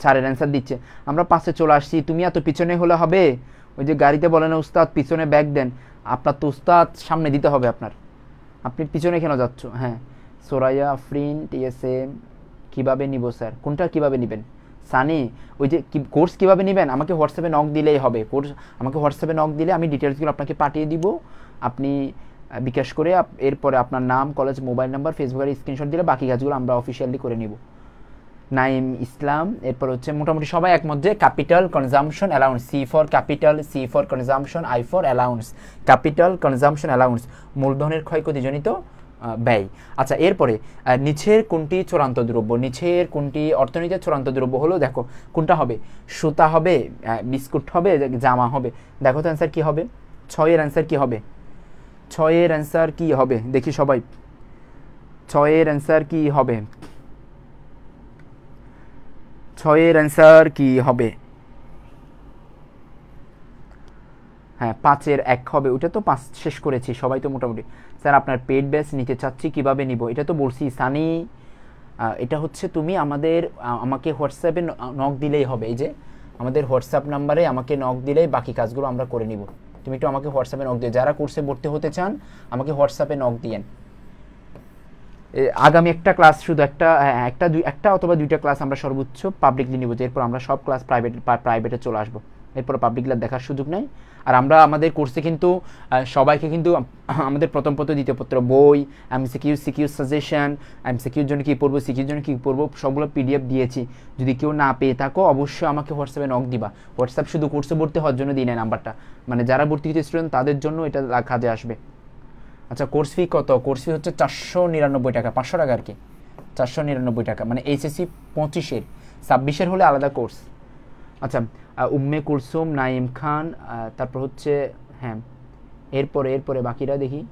4-এর অ্যান্সার দিচ্ছে। আমরা 5-এ চলে আসছি, তুমি এত পিছনে হলে হবে? ওই যে গাড়িতে বলে না উস্তাদ পিছনে ব্যাগ দেন, আপনার তো উস্তাদ সামনে দিতে হবে আপনার, আপনি পিছনে কেন যাচ্ছ? হ্যাঁ সোরাইয়া আফরিন টিএসএম, কীভাবে নিব স্যার, কোনটা কীভাবে নেবেন? সানি, ওই যে কোর্স কীভাবে নেবেন আমাকে হোয়াটসঅ্যাপে নক দিলেই হবে, কোর্স আমাকে হোয়াটসঅ্যাপে নক দিলে আমি ডিটেলসগুলো আপনাকে পাঠিয়ে দিব, আপনি বিকাশ করে এরপরে আপনার নাম, কলেজ, মোবাইল নাম্বার, ফেসবুকের স্ক্রিনশট দিলে বাকি কাজগুলো আমরা অফিসিয়ালি করে নিব। নাইম ইসলাম, এরপর হচ্ছে মোটামুটি সবাই একমত যে capital consumption allowance, C for capital, C for consumption, I for allowance, capital consumption allowance, মূলধনের ক্ষয়ক্ষতিজনিত ব্যয়। আচ্ছা এরপরে নিচের কোনটি চূড়ান্ত দ্রব্য, নিচের কোনটি অর্থনীতির চূড়ান্ত দ্রব্য হলো, দেখো কোনটা হবে? সুতা হবে, বিস্কুট হবে, জামা হবে? দেখো তো অ্যান্সার কী হবে? 6-এর অ্যান্সার কী হবে? 6-এর অ্যান্সার কী হবে দেখি সবাই, 6-এর অ্যান্সার কী হবে? 6-এর অ্যান্সার কী হবে? হ্যাঁ 5-এর 1 হবে, ওটা তো 5 শেষ করেছি সবাই তো মোটামুটি। স্যার আপনার পেড ব্যাচ নিতে চাচ্ছি, কিভাবে নিব? এটা তো বলছি সানি, এটা হচ্ছে তুমি আমাকে হোয়াটসঅ্যাপে নক দিলেই হবে, এই যে আমাদের হোয়াটসঅ্যাপ নাম্বারে আমাকে নক দিলেই বাকি কাজগুলো আমরা করে নিব। তুমি একটু আমাকে হোয়াটসঅ্যাপে নক দিও, যারা কোর্সে ভর্তি হতে চান আমাকে হোয়াটসঅ্যাপে নক দিয়েন। আগামী একটা ক্লাস, শুধু একটা অথবা 2টা ক্লাস আমরা সর্বোচ্চ পাবলিকলি নিব, এরপর আমরা সব ক্লাস প্রাইভেটে চলে আসবো, এরপর পাবলিকলি দেখার সুযোগ নেই। আর আমরা আমাদের কোর্সে কিন্তু সবাইকে কিন্তু আমাদের প্রথম পত্র, দ্বিতীয় পত্র, বই, সিকিউ সাজেশন, সিকিউর জন্য কী পড়বো, সিকিউর জন্য কী পড়বো, সবগুলো পিডিএফ দিয়েছি। যদি কেউ না পেয়ে থাকো অবশ্যই আমাকে হোয়াটসঅ্যাপে নক দিবা। হোয়াটসঅ্যাপ শুধু কোর্সে ভর্তি হওয়ার জন্য দিই না নাম্বারটা, মানে যারা ভর্তি হচ্ছে স্টুডেন্ট তাদের জন্য এটা কাজে আসবে। আচ্ছা কোর্স ফি কত? কোর্স ফি হচ্ছে 499 টাকা, 500 টাকা আর কি, 499 টাকা, মানে এইচএসসি 25-এর, 26-এর হলে আলাদা কোর্স। আচ্ছা উম্মে কুলসুম, নাইম খান, তারপর হচ্ছে হ্যাঁ এরপরে বাকিরা দেখি।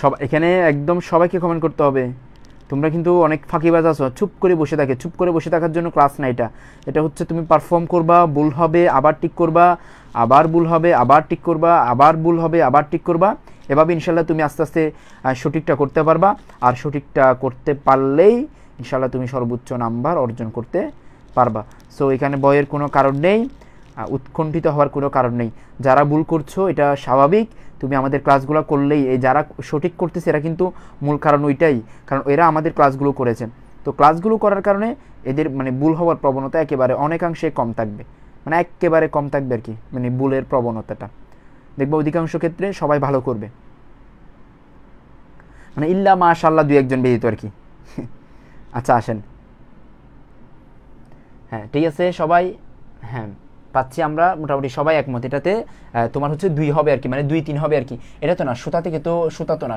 সব এখানে একদম সবাইকে কমেন্ট করতে হবে, তোমরা কিন্তু অনেক ফাঁকিবাজ আছো, চুপ করে বসে থাকার জন্য ক্লাস না এটা হচ্ছে তুমি পারফর্ম করবা, ভুল হবে আবার ঠিক করবা, আবার ভুল হবে আবার ঠিক করবা, আবার ভুল হবে আবার ঠিক করবা, এভাবে ইনশাল্লাহ তুমি আস্তে আস্তে সঠিকটা করতে পারবা। আর সঠিকটা করতে পারলেই ইনশাল্লাহ তুমি সর্বোচ্চ নাম্বার অর্জন করতে পারবা। সো এখানে ভয়ের কোনো কারণ নেই, উৎকণ্ঠিত হওয়ার কোনো কারণ নেই। যারা ভুল করছো এটা স্বাভাবিক, তুমি আমাদের ক্লাসগুলো করলেই, এই যারা সঠিক করতেছে এরা কিন্তু মূল কারণ ওইটাই, কারণ এরা আমাদের ক্লাসগুলো করেছেন। তো ক্লাসগুলো করার কারণে এদের মানে ভুল হওয়ার প্রবণতা একেবারে অনেকাংশে কম থাকবে, মানে একেবারে কম থাকবে আর কি, মানে ভুলের প্রবণতাটা দেখবো অধিকাংশ ক্ষেত্রে সবাই ভালো করবে, মানে ইল্লা মাশাআল্লাহ 2-1 জন ব্যতীত আর কি। আচ্ছা আসেন, হ্যাঁ ঠিক আছে সবাই, হ্যাঁ পাচ্ছি আমরা মোটামুটি সবাই একমত এটাতে। তোমার হচ্ছে 2 হবে আর কি, মানে 2-3 হবে আর কি, এটা তো না সুতা থেকে, তো সুতা তো না,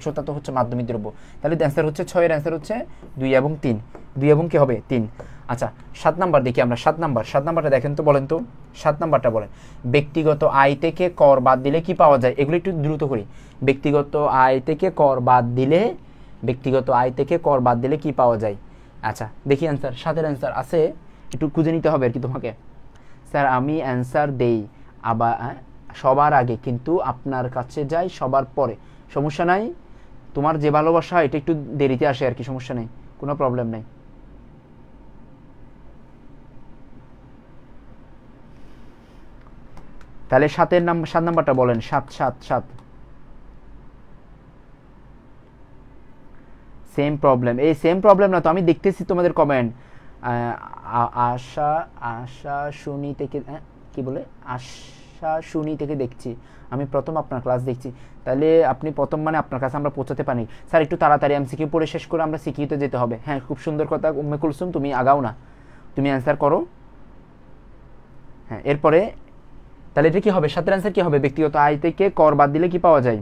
সুতা তো হচ্ছে মাধ্যমিক দ্রব্য, তাহলে অ্যান্সার হচ্ছে 6-এর অ্যান্সার হচ্ছে 2 এবং 3, 2 এবং কি হবে 3। আচ্ছা 7 নাম্বার দেখি আমরা, 7 নাম্বারটা দেখেন তো, বলেন তো 7 নাম্বারটা বলেন। ব্যক্তিগত আয় থেকে কর বাদ দিলে কি পাওয়া যায়? এগুলো একটু দ্রুত করি। ব্যক্তিগত আয় থেকে কর বাদ দিলে কি পাওয়া যায়? আচ্ছা দেখি অ্যান্সার, 7-এর অ্যান্সার আছে, একটু খুঁজে নিতে হবে আর কি তোমাকে। স্যার আমি অ্যান্সার দেই আবার সবার আগে, কিন্তু আপনার কাছে যাই সবার পরে। সমস্যা নাই, তোমার যে ভালোবাসা এটা একটু দেরিতে আসে আর কি, সমস্যা নেই, কোনো প্রবলেম নাই। তাহলে 7 নাম্বারটা বলেন। 7 7 7 সেম প্রবলেম। এই সেম প্রবলেম না তো, আমি দেখতেছি তোমাদের কমেন্ট। আশা আশা শুনি থেকে কি বলে, আশা শুনি থেকে দেখছি, আমি প্রথম আপনার ক্লাস দেখছি। তাহলে আপনি প্রথম মানে আপনার কাছে আমরা পৌঁছাতে পারি। স্যার একটু তাড়াতাড়ি এমসিকিউ পড়ে শেষ করে আমরা সিকিউতে যেতে হবে। হ্যাঁ, খুব সুন্দর কথা উম্মে কুলসুম, তুমি আগাও না, তুমি অ্যান্সার করো। হ্যাঁ, এরপরে তাহলে এটা কি হবে, 7 এর অ্যান্সার কি হবে? ব্যক্তিগত আয় থেকে কর বাদ দিলে কি পাওয়া যায়?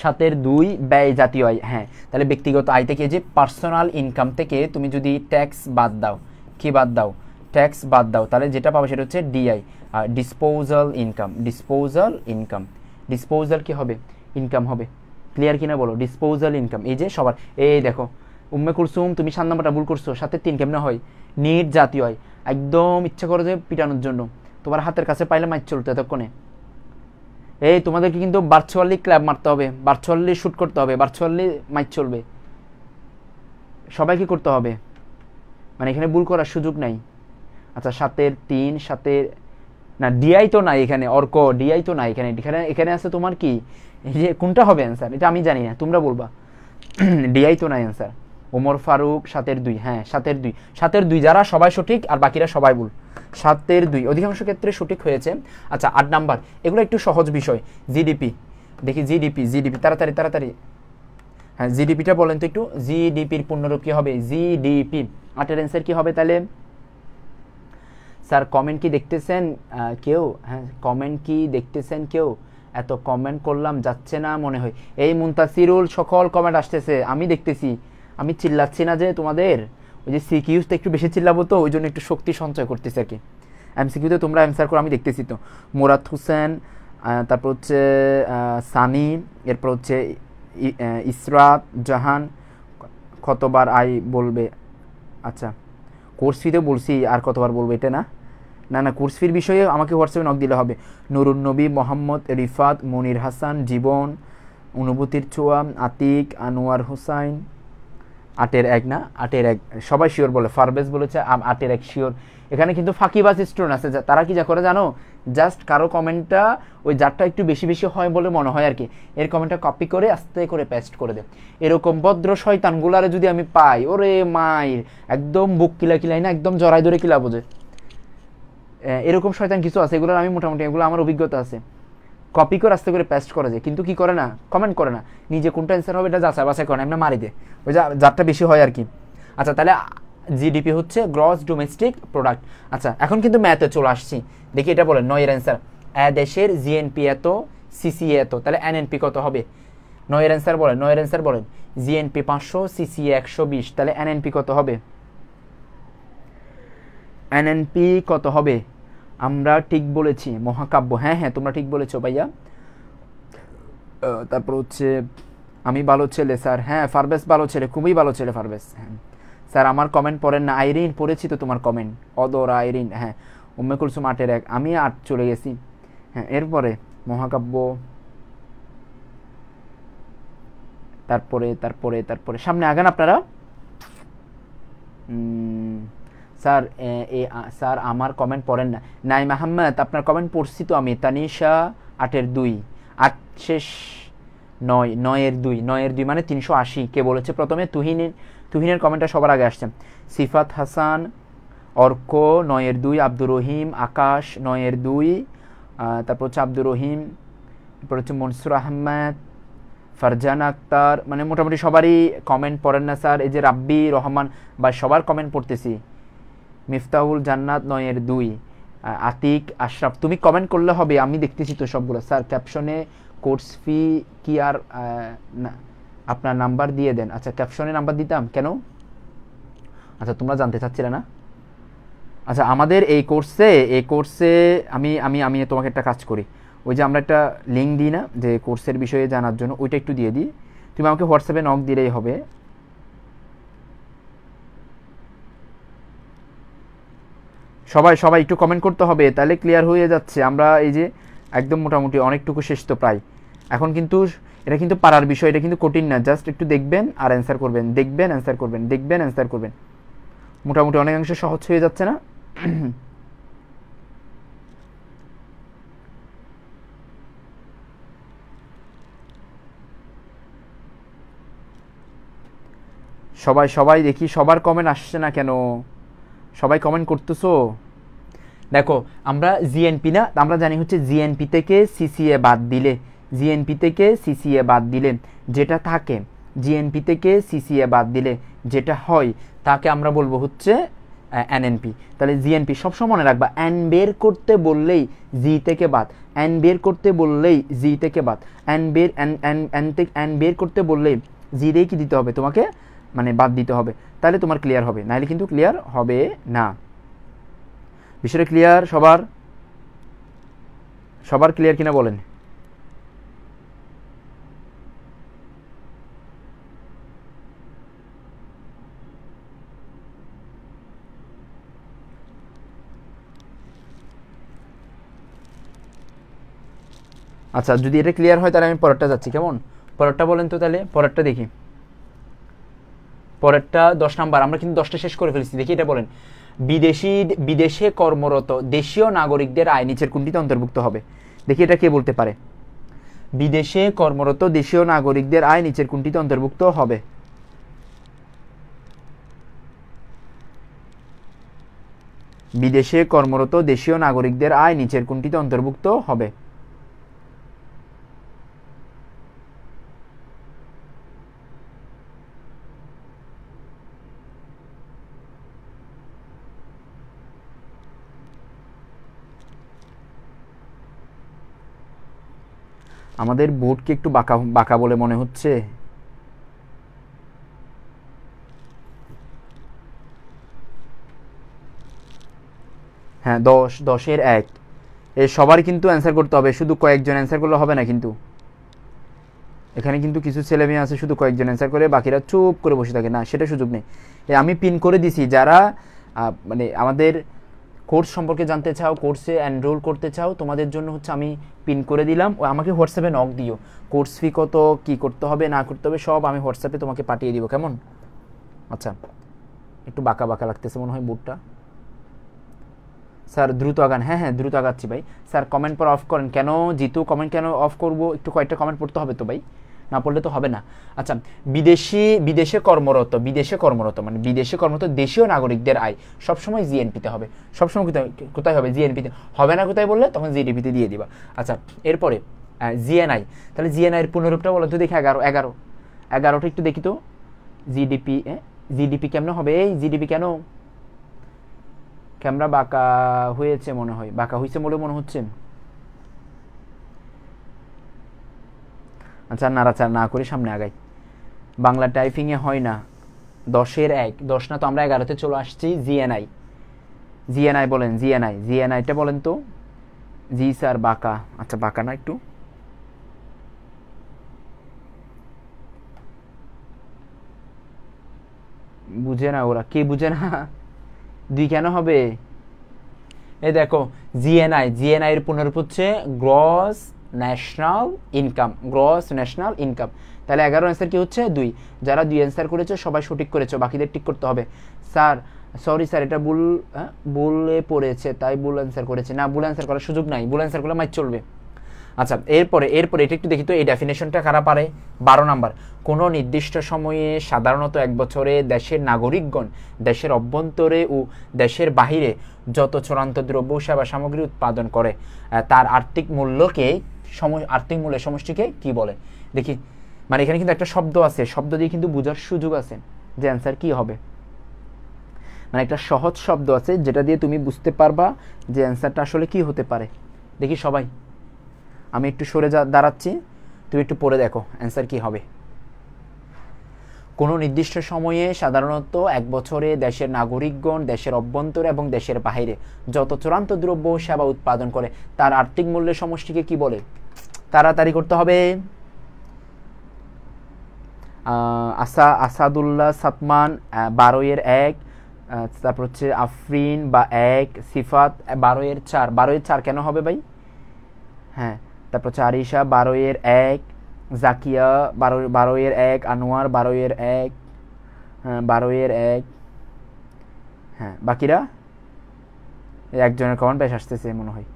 7 এর 2 ব্যয় জাতীয় আয়। হ্যাঁ, তাহলে ব্যক্তিগত আয় থেকে যে পার্সোনাল ইনকাম থেকে তুমি যদি ট্যাক্স বাদ দাও, কি বাদ দাও? ট্যাক্স বাদ দাও, তাহলে যেটা পাবে সেটা হচ্ছে DI, disposal income. Disposal income, disposal কি হবে? ইনকাম হবে। ক্লিয়ার কিনা বলো? Disposal income. এই যে সবার, এই দেখো উম্মে কুলসুম তুমি 7 নাম্বারটা ভুল করছো। 7 এর 3 কেমনে হয়? নিট জাতীয় আয়। একদম ইচ্ছা করে যে পিটানোর জন্য, তোমার হাতের কাছে পাইলে মাইক চলতো এতক্ষণে। এই তোমাদেরকে কিন্তু ভার্চুয়ালি ক্ল্যাব মারতে হবে, ভার্চুয়ালি শ্যুট করতে হবে, ভার্চুয়ালি মাইক চলবে, সবাইকে করতে হবে, মানে এখানে ভুল করার সুযোগ নাই। আচ্ছা 7 এর 3, 7 এর না, ডিআই তো নাই এখানে, অর্ক ডিআই তো নাই এখানে। এখানে আছে তোমার কি, এই যে কোনটা হবে অ্যান্সার এটা আমি জানি না, তোমরা বলবা। ডিআই তো নাই অ্যান্সার। ওমর ফারুক 7 এর 2, হ্যাঁ 7 এর 2, 7 এর 2 যারা সবাই সঠিক আর বাকিরা সবাই ভুল। 7 এর 2 অধিকাংশ ক্ষেত্রে সঠিক হয়েছে। আচ্ছা 8 নাম্বার, এগুলো একটু সহজ বিষয়। জিডিপি দেখি, জিডিপি তাড়াতাড়ি তাড়াতাড়ি। হ্যাঁ জিডিপিটা বলেন তো একটু, জিডিপির পূর্ণরূপ কি হবে? জিডিপি। 8 এর অ্যান্সার কি হবে তাহলে? স্যার কমেন্ট কি দেখতেছেন কেউ? হ্যাঁ কমেন্ট কি দেখতেছেন কেউ? এত কমেন্ট করলাম যাচ্ছে না মনে হয়। এই মুনতাসিরুল, সকল কমেন্ট আসতেছে, আমি দেখতেছি, আমি চিল্লাচ্ছি না যে তোমাদের ওই যে সিকিউতে একটু বেশি চিল্লাবো তো ওই জন্য একটু শক্তি সঞ্চয় করতেছে আর কি। এমসিকিউতে তোমরা অ্যান্সার করো, আমি দেখতেছি তো। মুরাদ হোসেন, তারপর হচ্ছে সানি, এরপর হচ্ছে ইসরাত জাহান। কতবার আই বলবে? আচ্ছা কোর্স ফিতেও বলছি, আর কতবার বলবো এটা না? না না, কোর্স ফির বিষয়ে আমাকে হোয়াটসঅ্যাপে নক দিলে হবে। নুরুন নবী, মোহাম্মদ রিফাত, মনির হাসান, জীবন, অনুভূতির ছোঁয়া, আতিক, আনোয়ার হোসাইন। 8 এর 1 না, 8 এর 1 সবাই শিওর বলে। ফারবেজ বলেছে 8 এর 1 শিওর। এখানে কিন্তু ফাঁকিবাজ স্টুডেন্ট আছে, তারা কি যা করে জানো? জাস্ট কারো কমেন্টটা ওই যারটা একটু বেশি বেশি হয় বলে মনে হয় আর কি, এর কমেন্টটা কপি করে আস্তে করে পেস্ট করে দেয়। এরকম ভদ্র শয়তানগুলারে যদি আমি পাই, ওরে মাইর একদম বুক কিলা কিলাই না, একদম জড়াই ধরে কিলা বোঝে। এরকম শয়তান কিছু আছে, এগুলো আমি মোটামুটি, এগুলো আমার অভিজ্ঞতা আছে। কপি করে আস্তে করে পেস্ট করে যায়, কিন্তু কি করে না, কমেন্ট করে না, নিজে কোনটা অ্যান্সার হবে এটা যাচাই বাছাই করে না, এমনি মারি দেয়, ওই যারটা বেশি হয় আর কি। আচ্ছা তাহলে জিডিপি হচ্ছে গ্রস ডোমেস্টিক প্রোডাক্ট। আচ্ছা এখন কিন্তু ম্যাথে চলে আসছি, দেখি এটা বলেন 9 এর অ্যান্সার। দেশের জিএনপি এত, সিসিএ এত, তাহলে এনএনপি কত হবে? 9 এর অ্যান্সার বলেন, 9 এর অ্যান্সার বলেন। জিএনপি 500, সিসিএ 120, তাহলে এনএনপি কত হবে? এনএনপি কত হবে? আমরা ঠিক বলেছি মহাকাব্য, হ্যাঁ হ্যাঁ তোমরা ঠিক বলেছো ভাইয়া। তারপর হচ্ছে আমি ভালো ছেলে স্যার, হ্যাঁ ফারবেস ভালো ছেলে, খুবই ভালো ছেলে ফারবেস। হ্যাঁ স্যার আমার কমেন্ট পড়েন না। আইরিন পড়েছি তো তোমার কমেন্ট, অদর আইরিন। হ্যাঁ উম্মে কুলসুম 8 এর 1, আমি 8 চলে গেছি। হ্যাঁ এরপরে মহাকাব্য, তারপরে তারপরে তারপরে সামনে আগান আপনারা। স্যার স্যার আমার কমেন্ট পড়েন না। নাইম আহমেদ আপনার কমেন্ট পড়ছি তো আমি। তানিশা 8 এর 2, 8 শেষ 9, 9 এর 2, 9 এর 2 মানে 380। কে বলেছে প্রথমে? তুহিনের কমেন্টটা সবার আগে আসছে। সিফাত হাসান, অর্ক 9 এর 2, আব্দুর রহিম, আকাশ 9 এর 2, তারপর হচ্ছে আব্দুর রহিম, তারপর হচ্ছে মনসুর আহমেদ, ফারজানা আক্তার, মানে মোটামুটি সবারই কমেন্ট পড়েন না স্যার। এই যে রাব্বি রহমান বা সবার কমেন্ট পড়তেছি। মিফতাহুল জান্নাত 9 এর 2, আতিক আশরাফ, তুমি কমেন্ট করলে হবে, আমি দেখতেছি তো সবগুলো। স্যার ক্যাপশনে কোর্স ফি কি আর না, আপনার নাম্বার দিয়ে দেন। আচ্ছা ক্যাপশনে নাম্বার দিতাম কেন? আচ্ছা তোমরা জানতে চাচ্ছিলে না? আচ্ছা আমাদের এই কোর্সে আমি আমি আমি তোমাকে একটা কাজ করি, ওই যে আমরা একটা লিঙ্ক দিই না যে কোর্সের বিষয়ে জানার জন্য, ওইটা একটু দিয়ে দিই, তুমি আমাকে হোয়াটসঅ্যাপে নক দিলেই হবে। সবাই একটু কমেন্ট করতে হবে, তাহলে ক্লিয়ার হয়ে যাচ্ছে। আমরা এই যে একদম মোটামুটি অনেকটুকু শেষ তো প্রায়, এখন কিন্তু এটা কিন্তু পারার বিষয়, এটা কিন্তু কঠিন না, জাস্ট একটু দেখবেন আর অ্যান্সার করবেন, দেখবেন অ্যান্সার করবেন, দেখবেন অ্যান্সার করবেন, মোটামুটি অনেকাংশে সহজ হয়ে যাচ্ছে না? সবাই সবাই দেখি সবার কমেন্ট আসছে না কেন? সবাই কমেন্ট করতেছো? দেখো আমরা জিএনপি না, আমরা জানি হচ্ছে জিএনপি থেকে সিসিএ বাদ দিলে, জিএনপি থেকে সিসিএ বাদ দিলে যেটা থাকে, জিএনপি থেকে সিসিএ বাদ দিলে যেটা হয় তাকে আমরা বলবো হচ্ছে এনএনপি। তাহলে জিএনপি সবসময় মনে রাখবা, এন বের করতে বললেই জি থেকে বাদ, এন বের করতে বললেই জি থেকে বাদ, এন বের করতে বললেই জি দিয়ে কি দিতে হবে তোমাকে, মানে বাদ দিতে হবে, তাহলে তোমার ক্লিয়ার হবে, নাহলে কিন্তু ক্লিয়ার হবে না। বিষয়টা ক্লিয়ার সবার? সবার ক্লিয়ার কিনা বলেন? আচ্ছা যদি এটা ক্লিয়ার হয় তাহলে আমি পরেরটা যাচ্ছি, কেমন? পরেরটা বলেন তো, তাহলে পরেরটা দেখি। পরেরটা 10 নাম্বার, আমরা কিন্তু 10টা শেষ করে ফেলেছি। দেখি এটা বলেন, বিদেশে কর্মরত দেশীয় নাগরিকদের আয় নিচের কোনটিতে অন্তর্ভুক্ত হবে? দেখি এটা কে বলতে পারে। বিদেশে কর্মরত দেশীয় নাগরিকদের আয় নিচের কোনটিতে অন্তর্ভুক্ত হবে? বিদেশে কর্মরত দেশীয় নাগরিকদের আয় নিচের কোনটিতে অন্তর্ভুক্ত হবে? আমাদের বোর্ড কি একটু বাঁকা বাঁকা বলে মনে হচ্ছে? হ্যাঁ 10-10-এর 1, এ সবার কিন্তু অ্যান্সার করতে হবে, শুধু কয়েকজন অ্যান্সার করলে হবে না কিন্তু। এখানে কিন্তু কিছু ছেলে মেয়ে আছে শুধু কয়েকজন অ্যান্সার করে, বাকিরা চুপ করে বসে থাকে, না সেটা সুযোগ নেই। আমি পিন করে দিছি, যারা মানে আমাদের কোর্স সম্পর্কে জানতে চাও, কোর্সে এনরোল করতে চাও, তোমাদের জন্য হচ্ছে আমি পিন করে দিলাম, ও আমাকে হোয়াটসঅ্যাপে নক দিও, কোর্স ফি কত, কী করতে হবে না করতে হবে সব আমি হোয়াটসঅ্যাপে তোমাকে পাঠিয়ে দিব, কেমন? আচ্ছা একটু বাঁকা বাঁকা লাগতেছে মনে হয় বোর্ডটা। স্যার দ্রুত আগান, হ্যাঁ হ্যাঁ দ্রুত আগাচ্ছি ভাই। স্যার কমেন্ট পর অফ করেন কেন? জিতু কমেন্ট কেন অফ করবো? একটু কয়েকটা কমেন্ট পড়তে হবে তো ভাই, না পড়লে তো হবে না। আচ্ছা বিদেশে কর্মরত মানে বিদেশে কর্মরত দেশীয় নাগরিকদের আয় সবসময় জিএনপিতে হবে, সবসময় কোথায় হবে? জিএনপিতে হবে না, কোথায় বললে তখন জিডিপিতে দিয়ে দিবা। আচ্ছা এরপরে জিএনআই, তাহলে জিএনআই এর পুনরূপটা বলো তো দেখি। 11টা একটু দেখি তো। জিডিপি কেমন হবে? এই জিডিপি কেন ক্যামেরা বাঁকা হয়েছে মনে হয়, বাঁকা হয়েছে বলে মনে হচ্ছে। আচ্ছা নাড়াচাড়া না করে সামনে আগাই, বাংলা টাইপিংয়ে হয় না। 10-এর 1, 10 না তো আমরা 11তে চলে আসছি। জিএনআই বলেন, জিএনআইটা বলেন তো। জি স্যার বাঁকা, আচ্ছা বাঁকা না একটু, বুঝে না ওরা, কে বুঝে না? 2 কেন হবে? এই দেখো জিএনআই এর পুনরূপ হচ্ছে গ্রস ন্যাশনাল ইনকাম। তাহলে 11 অ্যান্সার কি হচ্ছে? 2। যারা 2 অ্যান্সার করেছো সবাই সঠিক করেছো, বাকিদের ঠিক করতে হবে। স্যার সরি স্যার এটা বলে পড়েছে তাই ভুল অ্যান্সার করেছে, না ভুল অ্যান্সার করার সুযোগ নাই, ভুল অ্যান্সার করলে মাইক চলবে। আচ্ছা এরপরে এটা একটু দেখি তো, এই ডেফিনেশনটা কারা পারে। 12 নাম্বার, কোনো নির্দিষ্ট সময়ে সাধারণত 1 বছরে দেশের নাগরিকগণ দেশের অভ্যন্তরে ও দেশের বাহিরে যত চূড়ান্ত দ্রব্য সেবা সামগ্রী উৎপাদন করে তার আর্থিক মূল্যের সমষ্টিকে কি বলে? দেখি, মানে এখানে কিন্তু একটা শব্দ আছে, শব্দ দিয়ে কিন্তু বোঝার সুযোগ আছে যে অ্যান্সার কি হবে, মানে একটা সহজ শব্দ আছে যেটা দিয়ে তুমি বুঝতে পারবা যে অ্যান্সারটা আসলে কি হতে পারে। দেখি সবাই, আমি একটু সরে দাঁড়াচ্ছি, তুমি একটু পড়ে দেখো অ্যান্সার কি হবে। কোনো নির্দিষ্ট সময়ে সাধারণত 1 বছরে দেশের নাগরিকগণ দেশের অভ্যন্তরে এবং দেশের বাইরে যত চূড়ান্ত দ্রব্য সেবা উৎপাদন করে তার আর্থিক মূল্যের সমষ্টিকে কি বলে? তাড়াতাড়ি করতে হবে। আসাদুল্লাহ সাতমান 12-এর 1, তারপর হচ্ছে আফরিন বা 1, সিফাত 12-এর 4 কেন হবে ভাই? হ্যাঁ তারপর হচ্ছে আরিশা 12-এর 1, জাকিয়া 12-এর 1, আনোয়ার 12-এর 1, হ্যাঁ 12-এর 1, হ্যাঁ বাকিরা একজনের কমেন্ট বেশ আসতেছে মনে হয়।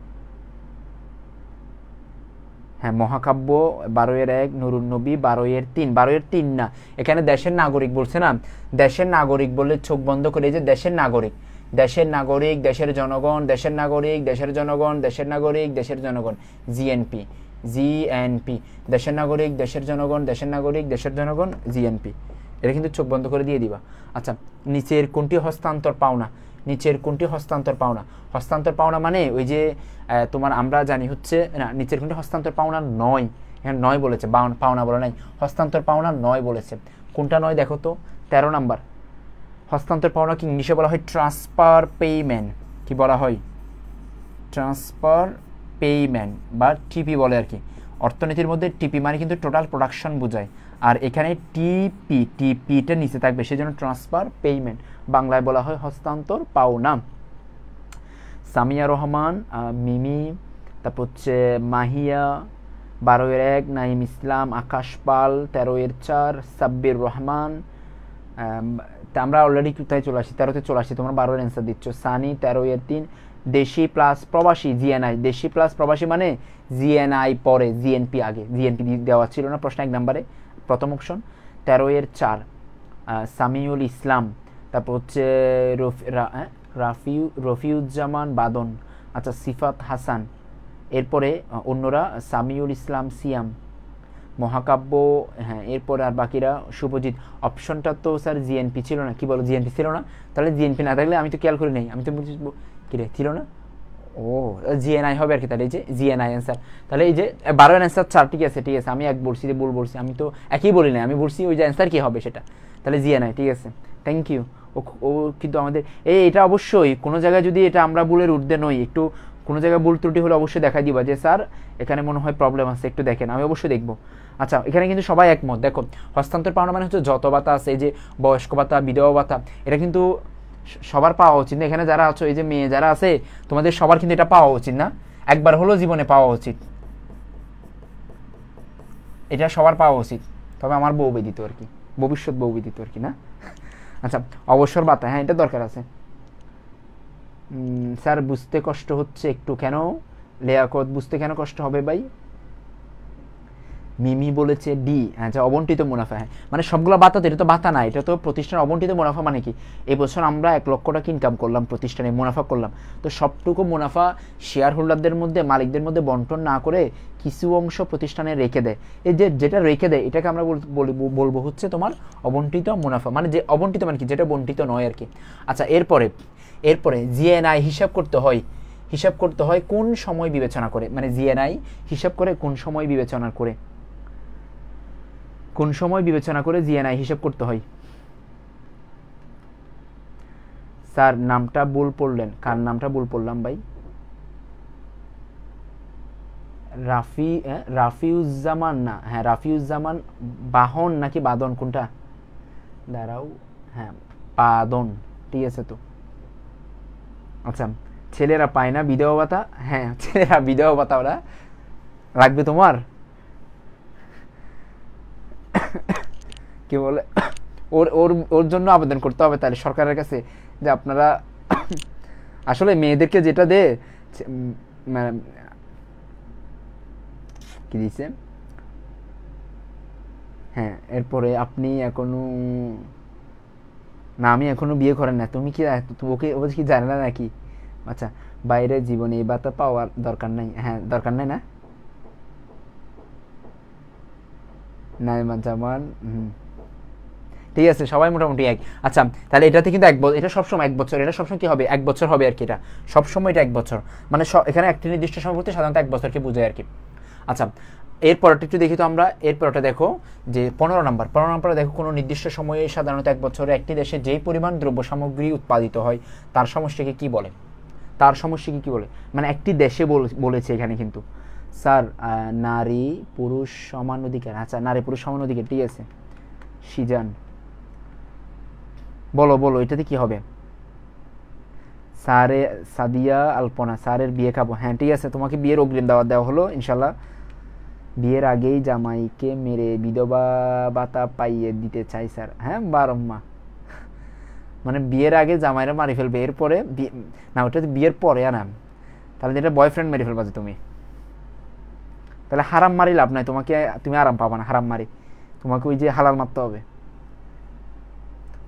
হ্যাঁ মহাকাব্য 12-এর 1, নুরুন নবী 12-এর 3, 12-এর 3 না, এখানে দেশের নাগরিক বলছে না, দেশের নাগরিক বললে চোখ বন্ধ করে, যে দেশের নাগরিক, দেশের নাগরিক, দেশের জনগণ, দেশের নাগরিক, দেশের জনগণ, দেশের নাগরিক, দেশের জনগণ, জিএনপি, জিএনপি, দেশের নাগরিক, দেশের জনগণ, দেশের নাগরিক, দেশের জনগণ, জিএনপি, এটা কিন্তু চোখ বন্ধ করে দিয়ে দিবা। আচ্ছা, নিচের কোনটি হস্তান্তর পাওনা? নিচের কোনটি হস্তান্তর পাওনা? হস্তান্তর পাওনা মানে ওই যে তোমার আমরা জানি হচ্ছে না, নিচের কোনটি হস্তান্তর পাওনা নয়, এখানে নয় বলেছে, পাওনা বলে নাই, হস্তান্তর পাওনা নয় বলেছে। কোনটা নয় দেখো তো, 13 নাম্বার। হস্তান্তর পাওনা কি ইংলিশে বলা হয় ট্রান্সফার পেমেন্ট, কি বলা হয়? ট্রান্সফার পেমেন্ট বা টিপি বলে আর কি। অর্থনীতির মধ্যে টিপি মানে কিন্তু টোটাল প্রোডাকশন বোঝায়, আর এখানে টিপিটা নিচে থাকবে, সেই জন্য ট্রান্সফার পেমেন্ট, বাংলায় বলা হয় হস্তান্তর পাওনা। সামিয়া রহমান, মিমি, তারপর হচ্ছে মাহিয়া 12-এর 1, নাইম ইসলাম, আকাশ পাল 13-এর 4, সাব্বির রহমান, আমরা অলরেডি কোথায় চলে আসি, 13-তে চলে আসি, তোমরা 12-এর অ্যান্সার দিচ্ছ। সানি 13-এর 3, দেশি প্লাস প্রবাসী, জিএনআই, দেশি প্লাস প্রবাসী মানে জিএনআই পরে, জিএনপি আগে, জিএনপি দেওয়া ছিল না প্রশ্ন 1 নম্বরে, প্রথম অপশন। 13-এর 4, সামিউল ইসলাম, তারপর হচ্ছে রফিউজ্জামান বাদন, আচ্ছা সিফাত হাসান, এরপরে অন্যরা সামিউল ইসলাম সিয়াম, মহাকাব্য, হ্যাঁ এরপরে আর বাকিরা শুভজিৎ। অপশনটা তো স্যার জিএনপি ছিল না, কি বলো জিএনপি ছিল না? তাহলে জিএনপি না থাকলে আমি তো খেয়াল করি নাই, আমি তো কি রে ছিল না, ও জিএনআই হবে আর কি, তাহলে এই যে জিএনআই অ্যান্সার। তাহলে এই যে 12-এর অ্যান্সার 4, ঠিক আছে ঠিক আছে, আমি এক বলছি যে ভুল বলছি, আমি তো একই বলি না, আমি বলছি ওই যে অ্যান্সার কি হবে সেটা, তাহলে জিএনআই, ঠিক আছে থ্যাংক ইউ। ও কিন্তু আমাদের এটা অবশ্যই কোনো জায়গায় যদি এটা আমরা ভুলের ঊর্ধ্বে নই, একটু কোনো জায়গায় ভুল ত্রুটি হলে অবশ্যই দেখাই দিবা যে স্যার এখানে মনে হয় প্রবলেম আছে, একটু দেখেন, আমি অবশ্যই দেখবো। আচ্ছা, এখানে কিন্তু সবাই একমত। দেখো হস্তান্তর পাওনা মানে হচ্ছে যত ভাতা আছে, এই যে বয়স্ক ভাতা, বিধবা ভাতা, এটা কিন্তু সবার পাওয়া উচিত না। এখানে যারা আছো, এই যে মেয়ে যারা আছে, তোমাদের সবার কিন্তু এটা পাওয়া উচিত না, একবার হলো জীবনে পাওয়া উচিত, এটা সবার পাওয়া উচিত। তবে আমার বউ ব্যতীত আর কি, ভবিষ্যৎ বউ ব্যতীত আর কি, না? আচ্ছা, অবসর ভাতা, হ্যাঁ এটা দরকার আছে। স্যার বুঝতে কষ্ট হচ্ছে একটু, কেন লিয়াকত বুঝতে কেন কষ্ট হবে ভাই? মিমি বলেছে ডি, আচ্ছা অবন্টিত মুনাফা, হ্যাঁ মানে সবগুলো বাতা, এটা তো বাতা না, এটা তো প্রতিষ্ঠান অবন্টিত মুনাফা। মানে কি এবছর আমরা 1 লক্ষ টাকা ইনকাম করলাম, প্রতিষ্ঠানে মুনাফা করলাম, তো সবটুকু মুনাফা শেয়ার হোল্ডারদের মধ্যে, মালিকদের মধ্যে বন্টন না করে কিছু অংশ প্রতিষ্ঠানে রেখে দেয়। এই যে যেটা রেখে দেয় এটাকে আমরা বলবো হচ্ছে তোমার অবন্টিত মুনাফা, মানে যে অবন্টিত মানে কি, যেটা বন্টিত নয় আর কি। আচ্ছা, এরপরে জিএনআই হিসাব করতে হয় কোন সময় বিবেচনা করে, মানে জিএনআই হিসাব করে কোন সময় বিবেচনা করে, কোন সময় বিবেচনা করে জিএনআই হিসাব করতে হয়? স্যার নামটা ভুল পড়লেন, কার নামটা ভুল পড়লাম ভাই? রাফিউজ্জামান না, হ্যাঁ রাফিউজ্জামান বাহন নাকি বাদন, কোনটা দাঁড়াও, হ্যাঁ বাদন, ঠিক আছে তো। আচ্ছা, ছেলেরা পায় না বিধবা ভাতা, হ্যাঁ ছেলেরা বিধবা ভাতা ওরা লাগবে তোমার, কি বলে ওর ওর ওর জন্য আবেদন করতে হবে তাহলে সরকারের কাছে, যে আপনারা আসলে মেয়েদেরকে যেটা দেয় কি দিছে, হ্যাঁ এরপরে আপনি এখনো না, আমি এখনো বিয়ে করেন না, তুমি কি ওকে কি জানে না নাকি? আচ্ছা, বাইরে জীবনে এই ভাতা পাওয়ার দরকার নাই, হ্যাঁ দরকার নাই না, নাইমা জামান, ঠিক আছে সবাই মোটামুটি এক। আচ্ছা, তাহলে এটাতে কিন্তু এটা সবসময় 1 বছর, এটা সবসময় কি হবে 1 বছর হবে আর কি, এটা সবসময় এটা 1 বছর, মানে এখানে একটি নির্দিষ্ট সময় বলতে সাধারণত 1 বছরকে বোঝায় আর কি। আচ্ছা, এরপরটা একটু দেখি তো আমরা, এরপরটা দেখো যে 15 নম্বরে দেখো, কোনো নির্দিষ্ট সময়ে সাধারণত 1 বছরে একটি দেশে যেই পরিমাণ দ্রব্য সামগ্রী উৎপাদিত হয় তার সমষ্টিকে কি বলে? তার সমষ্টিকে কি বলে, মানে একটি দেশে বলেছে এখানে কিন্তু। স্যার নারী পুরুষ সমান অধিকার, আচ্ছা নারী পুরুষ সমান অধিকার, ঠিক আছে সিজান বলো এটাতে কি হবে? স্যারে সাদিয়া আলপনা, স্যারের বিয়ে খাবো, হ্যাঁ ঠিক আছে, তোমাকে বিয়ের অগ্রিম দাওয়াত দেওয়া হলো ইনশাল্লাহ। বিয়ের আগেই জামাইকে মেরে বিধবা ভাতা পাইয়ে দিতে চাই স্যার। হ্যাঁ বারম্মা, মানে বিয়ের আগে জামাইরা মারি ফেলবে, এরপরে না ওটা বিয়ের পরে আনাম, তাহলে যেটা বয়ফ্রেন্ড মেরে ফেলবা যে তুমি, তাহলে হারাম মারি লাভ নাই, তোমাকে তুমি আরাম পাবা না, হারাম মারি তোমাকে ওই যে হালাল মারতে হবে।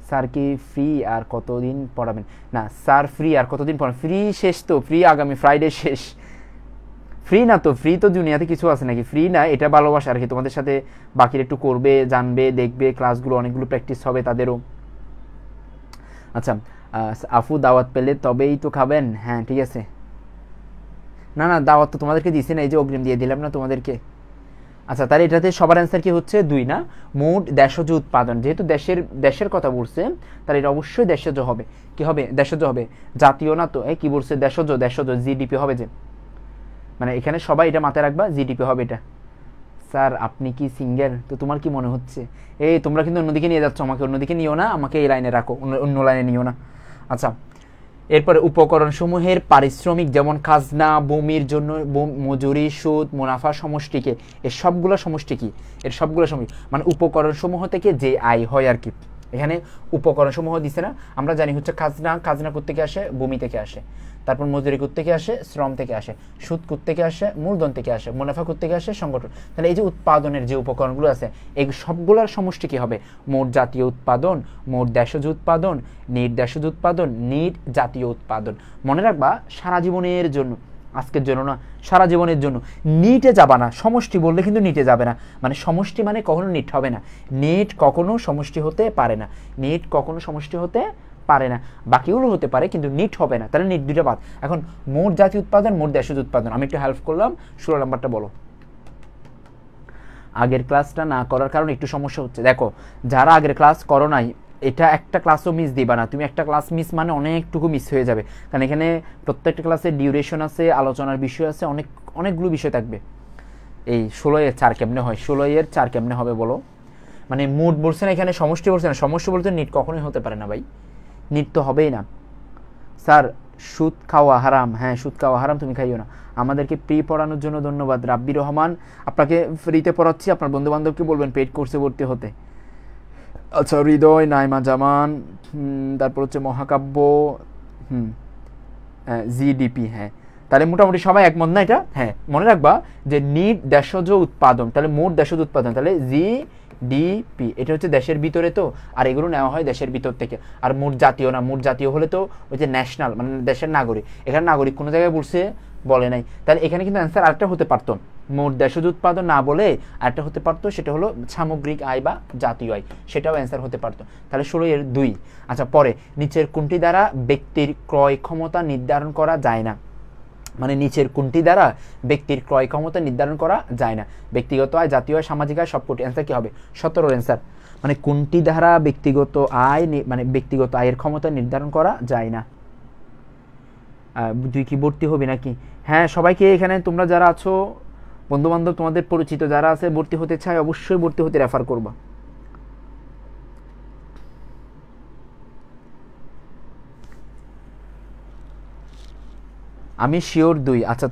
স্যার কি ফ্রি আর কতদিন পড়াবেন? না স্যার ফ্রি আর কতদিন পড়াবেন, ফ্রি শেষ তো, ফ্রি আগামী ফ্রাইডে শেষ। ফ্রি না তো, ফ্রি তো দুনিয়াতে কিছু আছে নাকি, ফ্রি না, এটা ভালোবাসা আর কি, তোমাদের সাথে বাকির একটু করবে, জানবে, দেখবে, ক্লাসগুলো অনেকগুলো প্র্যাকটিস হবে তাদেরও। আচ্ছা আফু দাওয়াত পেলে তবেই তো খাবেন? হ্যাঁ ঠিক আছে। না না দাওয়াত তো তোমাদেরকে দিছি না, এই যে অগ্রিম দিয়ে দিলাম না তোমাদেরকে। আচ্ছা তাহলে এটাতে সবার অ্যান্সার কি হচ্ছে 2 না? মোট দেশজ উৎপাদন, যেহেতু দেশের কথা বলছে তাহলে এটা অবশ্যই দেশজ হবে। কি হবে? দেশজ হবে, জাতীয় না তো। কি বলছে? দেশজ, দেশজ জিডিপি হবে যে, মানে এখানে সবাই এটা মাথায় রাখবা, জিডিপি হবে এটা। স্যার আপনি কি সিঙ্গেল? তো তোমার কি মনে হচ্ছে? তোমরা কিন্তু অন্যদিকে নিয়ে যাচ্ছ, আমাকে অন্যদিকে নিও না, আমাকে এই লাইনে রাখো, অন্য লাইনে নিও না। আচ্ছা এরপরে উপকরণ সমূহের পারিশ্রমিক, যেমন খাজনা, ভূমির জন্য মজুরি, সুদ, মুনাফা সমষ্টিকে, এর সবগুলো সমষ্টি কি? এর সবগুলো সমষ্টি মানে উপকরণ সমূহ থেকে যে আয় হয় আর কি। এখানে উপকরণ সমূহ দিছে না, আমরা জানি হচ্ছে খাজনা, খাজনা কোত্থেকে আসে? ভূমি থেকে আসে। তারপর মজুরি কোত্থেকে আসে? শ্রম থেকে আসে। সুদ কোত্থেকে আসে? মূলধন থেকে আসে। মুনাফা কোত্থেকে আসে? সংগঠন। তাহলে এই যে উৎপাদনের যে উপকরণগুলো আছে, এই সবগুলোর সমষ্টি কি হবে? মোট জাতীয় উৎপাদন, মোট দেশজ উৎপাদন, নিট দেশজ উৎপাদন, নিট জাতীয় উৎপাদন। মনে রাখবা সারা জীবনের জন্য, আজকের জন্য না, সারা জীবনের জন্য। নিটে যাবা না, সমষ্টি বললে কিন্তু নিটে যাবে না, মানে সমষ্টি মানে কখনো নিট হবে না, নিট কখনো সমষ্টি হতে পারে না, নিট কখনো সমষ্টি হতে পারে না, বাকিগুলো হতে পারে কিন্তু নিট হবে না, তাহলে নিট দুটো বাদ। এখন মোট জাতীয় উৎপাদন, মোট দেশজ উৎপাদন, আমি একটু হেল্প করলাম, 16 নম্বরটা বলো। আগের ক্লাসটা না করার কারণে একটু সমস্যা হচ্ছে। দেখো যারা আগের ক্লাস করো নাই, এটা একটা ক্লাসও মিস দিবা না তুমি, একটা ক্লাস মিস মানে অনেকটুকু মিস হয়ে যাবে, কারণ এখানে প্রত্যেকটা ক্লাসে ডিউরেশন আছে, আলোচনার বিষয় আছে, অনেকগুলো বিষয় থাকবে। এই 16-4 কেমনে হয়? 16-4 কেমনে হবে বলো? মানে মুড বলছে না এখানে, সমষ্টি বলছে না, সমষ্টি বলতে নিট কখনোই হতে পারে না ভাই, নিট তো হবেই না। স্যার সুদ খাওয়া হারাম? হ্যাঁ সুদ খাওয়া হারাম, তুমি খাইও না। আমাদেরকে প্রি পড়ানোর জন্য ধন্যবাদ রাব্বির রহমান, আপনাকে ফ্রিতে পড়াচ্ছি, আপনার বন্ধু বান্ধবকে বলবেন পেইড কোর্সে ভর্তি হতে। আচ্ছা হৃদয়, নাইমা জামান, তারপর হচ্ছে মহাকাব্য, জিডিপি। হ্যাঁ তাহলে মোটামুটি সবাই একমত না এটা? হ্যাঁ মনে রাখবা যে নিট দেশজ উৎপাদন, তাহলে মোট দেশজ উৎপাদন, তাহলে জিডিপি এটা হচ্ছে দেশের ভিতরে তো, আর এগুলো নেওয়া হয় দেশের ভিতর থেকে। আর মোট জাতীয় না, মোট জাতীয় হলে তো ওই যে ন্যাশনাল মানে দেশের নাগরিক, এখানে নাগরিক কোনো জায়গায় বলছে? বলে নাই। তাহলে এখানে কিন্তু অ্যান্সার আরেকটা হতে পারতো, মোট দেশজ উৎপাদন না বলে আরেকটা হতে পারতো, সেটা হলো সামগ্রিক আয় বা জাতীয় আয়, সেটাও অ্যান্সার হতে পারতো। তাহলে 16-2। আচ্ছা পরে নিচের কোনটি দ্বারা ব্যক্তির ক্রয় ক্ষমতা নির্ধারণ করা যায় না? মানে নিচের কোনটি দ্বারা ব্যক্তির ক্রয় ক্ষমতা নির্ধারণ করা যায় না? ব্যক্তিগত আয়, জাতীয় আয়, সামাজিক আয়, সবকটি। অ্যান্সার কি হবে? 17 অ্যান্সার। মানে কোনটি দ্বারা ব্যক্তিগত আয়, মানে ব্যক্তিগত আয়ের ক্ষমতা নির্ধারণ করা যায় না। তুই কি ভর্তি হবি নাকি? হ্যাঁ সবাইকে এখানে তোমরা যারা আছো, বন্ধু বান্ধব তোমাদের পরিচিত যারা আছে ভর্তি হতে চায়, অবশ্যই ভর্তি হতে রেফার করবা। আমি শিওর 2। আচ্ছা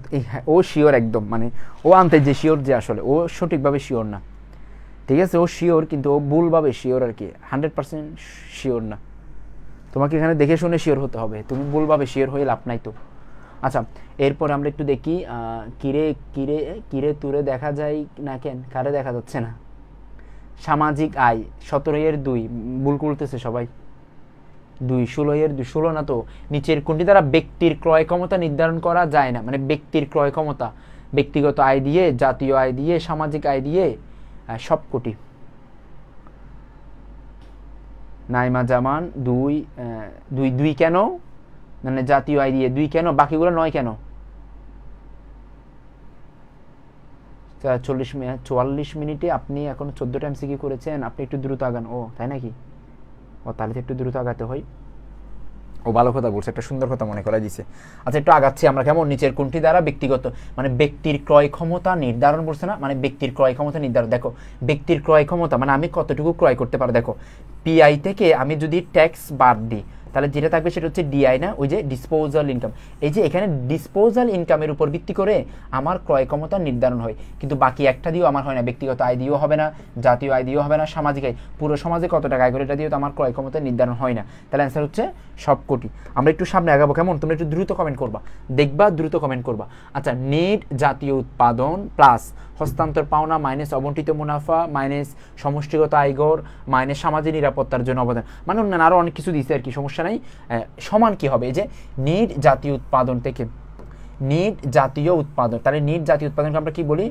ও শিওর একদম, মানে ও আনতে যে শিওর, যে আসলে ও সঠিকভাবে শিওর না, ঠিক আছে? ও শিওর কিন্তু ও ভুলভাবে শিওর আর কি, 100% শিওর না। তোমাকে এখানে দেখে শুনে শিওর হতে হবে, তুমি ভুলভাবে শিওর হয়ে লাভ নাই তো। আচ্ছা এরপর আমরা একটু দেখি, কিরে কিরে কিরে তুরে দেখা যায় না কেন? কারে দেখা যাচ্ছে না? সামাজিক আয় 17-2, ভুল করতেছে সবাই। 2 16-2, 16 না তো। নিচের কোনটি দ্বারা ব্যক্তির ক্রয় ক্ষমতা নির্ধারণ করা যায় না? মানে ব্যক্তির ক্রয় ক্ষমতা ব্যক্তিগত আয় দিয়ে, জাতীয় আয় দিয়ে, সামাজিক আয় দিয়ে, সবকটি। নাইমা জামান 2 কেন? মানে জাতীয় আয় দিয়ে 2 কেন, বাকিগুলো 9 কেন? 44 মিনিটে আপনি এখন 14টা এমসিকিউ করেছেন, আপনি একটু দ্রুত আগান। ও তাই নাকি? ও তাহলে একটু দ্রুত আগাতে হয়। ও ভালো কথা বলছে, একটা সুন্দর কথা মনে করা দিছে। আচ্ছা একটু আগাচ্ছি আমরা, কেমন? নিচের কোনটি দ্বারা ব্যক্তিগত, মানে ব্যক্তির ক্রয় ক্ষমতা নির্ধারণ বলছে না, মানে ব্যক্তির ক্রয় ক্ষমতা নির্ধারণ। দেখো ব্যক্তির ক্রয় ক্ষমতা মানে আমি কতটুকু ক্রয় করতে পারো। দেখো পিআই থেকে আমি যদি ট্যাক্স বাদ দিই, তাহলে যেটা থাকবে সেটা হচ্ছে ডিআই না, ওই যে ডিসপোজাল ইনকাম। এই যে এখানে ডিসপোজাল ইনকামের উপর ভিত্তি করে আমার ক্রয় ক্ষমতা নির্ধারণ হয়, কিন্তু বাকি একটা দিয়েও আমার হয় না, ব্যক্তিগত আয় দিয়েও হবে না, জাতীয় আয় দিয়েও হবে না, সামাজিক আয়, পুরো সমাজে কত টাকা আয় করে এটা দিয়েও তো আমার ক্রয় ক্ষমতা নির্ধারণ হয় না। তাহলে অ্যান্সার হচ্ছে সবকটি। আমরা একটু সামনে আগাবো, কেমন? তোমরা একটু দ্রুত কমেন্ট করবা, দেখবা দ্রুত কমেন্ট করবা। আচ্ছা, নেট জাতীয় উৎপাদন প্লাস হস্তান্তর পাওনা মাইনাস অবন্টিত মুনাফা মাইনাস সমষ্টিগত আয়কর মাইনাস সামাজিক নিরাপত্তার জন্য অবদান, মানে অন্যান্য আরও অনেক কিছু দিয়েছে আর কি, সমস্যা নাই। সমান কি হবে? এই যে নেট জাতীয় উৎপাদন থেকে নেট জাতীয় উৎপাদন, তাহলে নেট জাতীয় উৎপাদনকে আমরা কি বলি?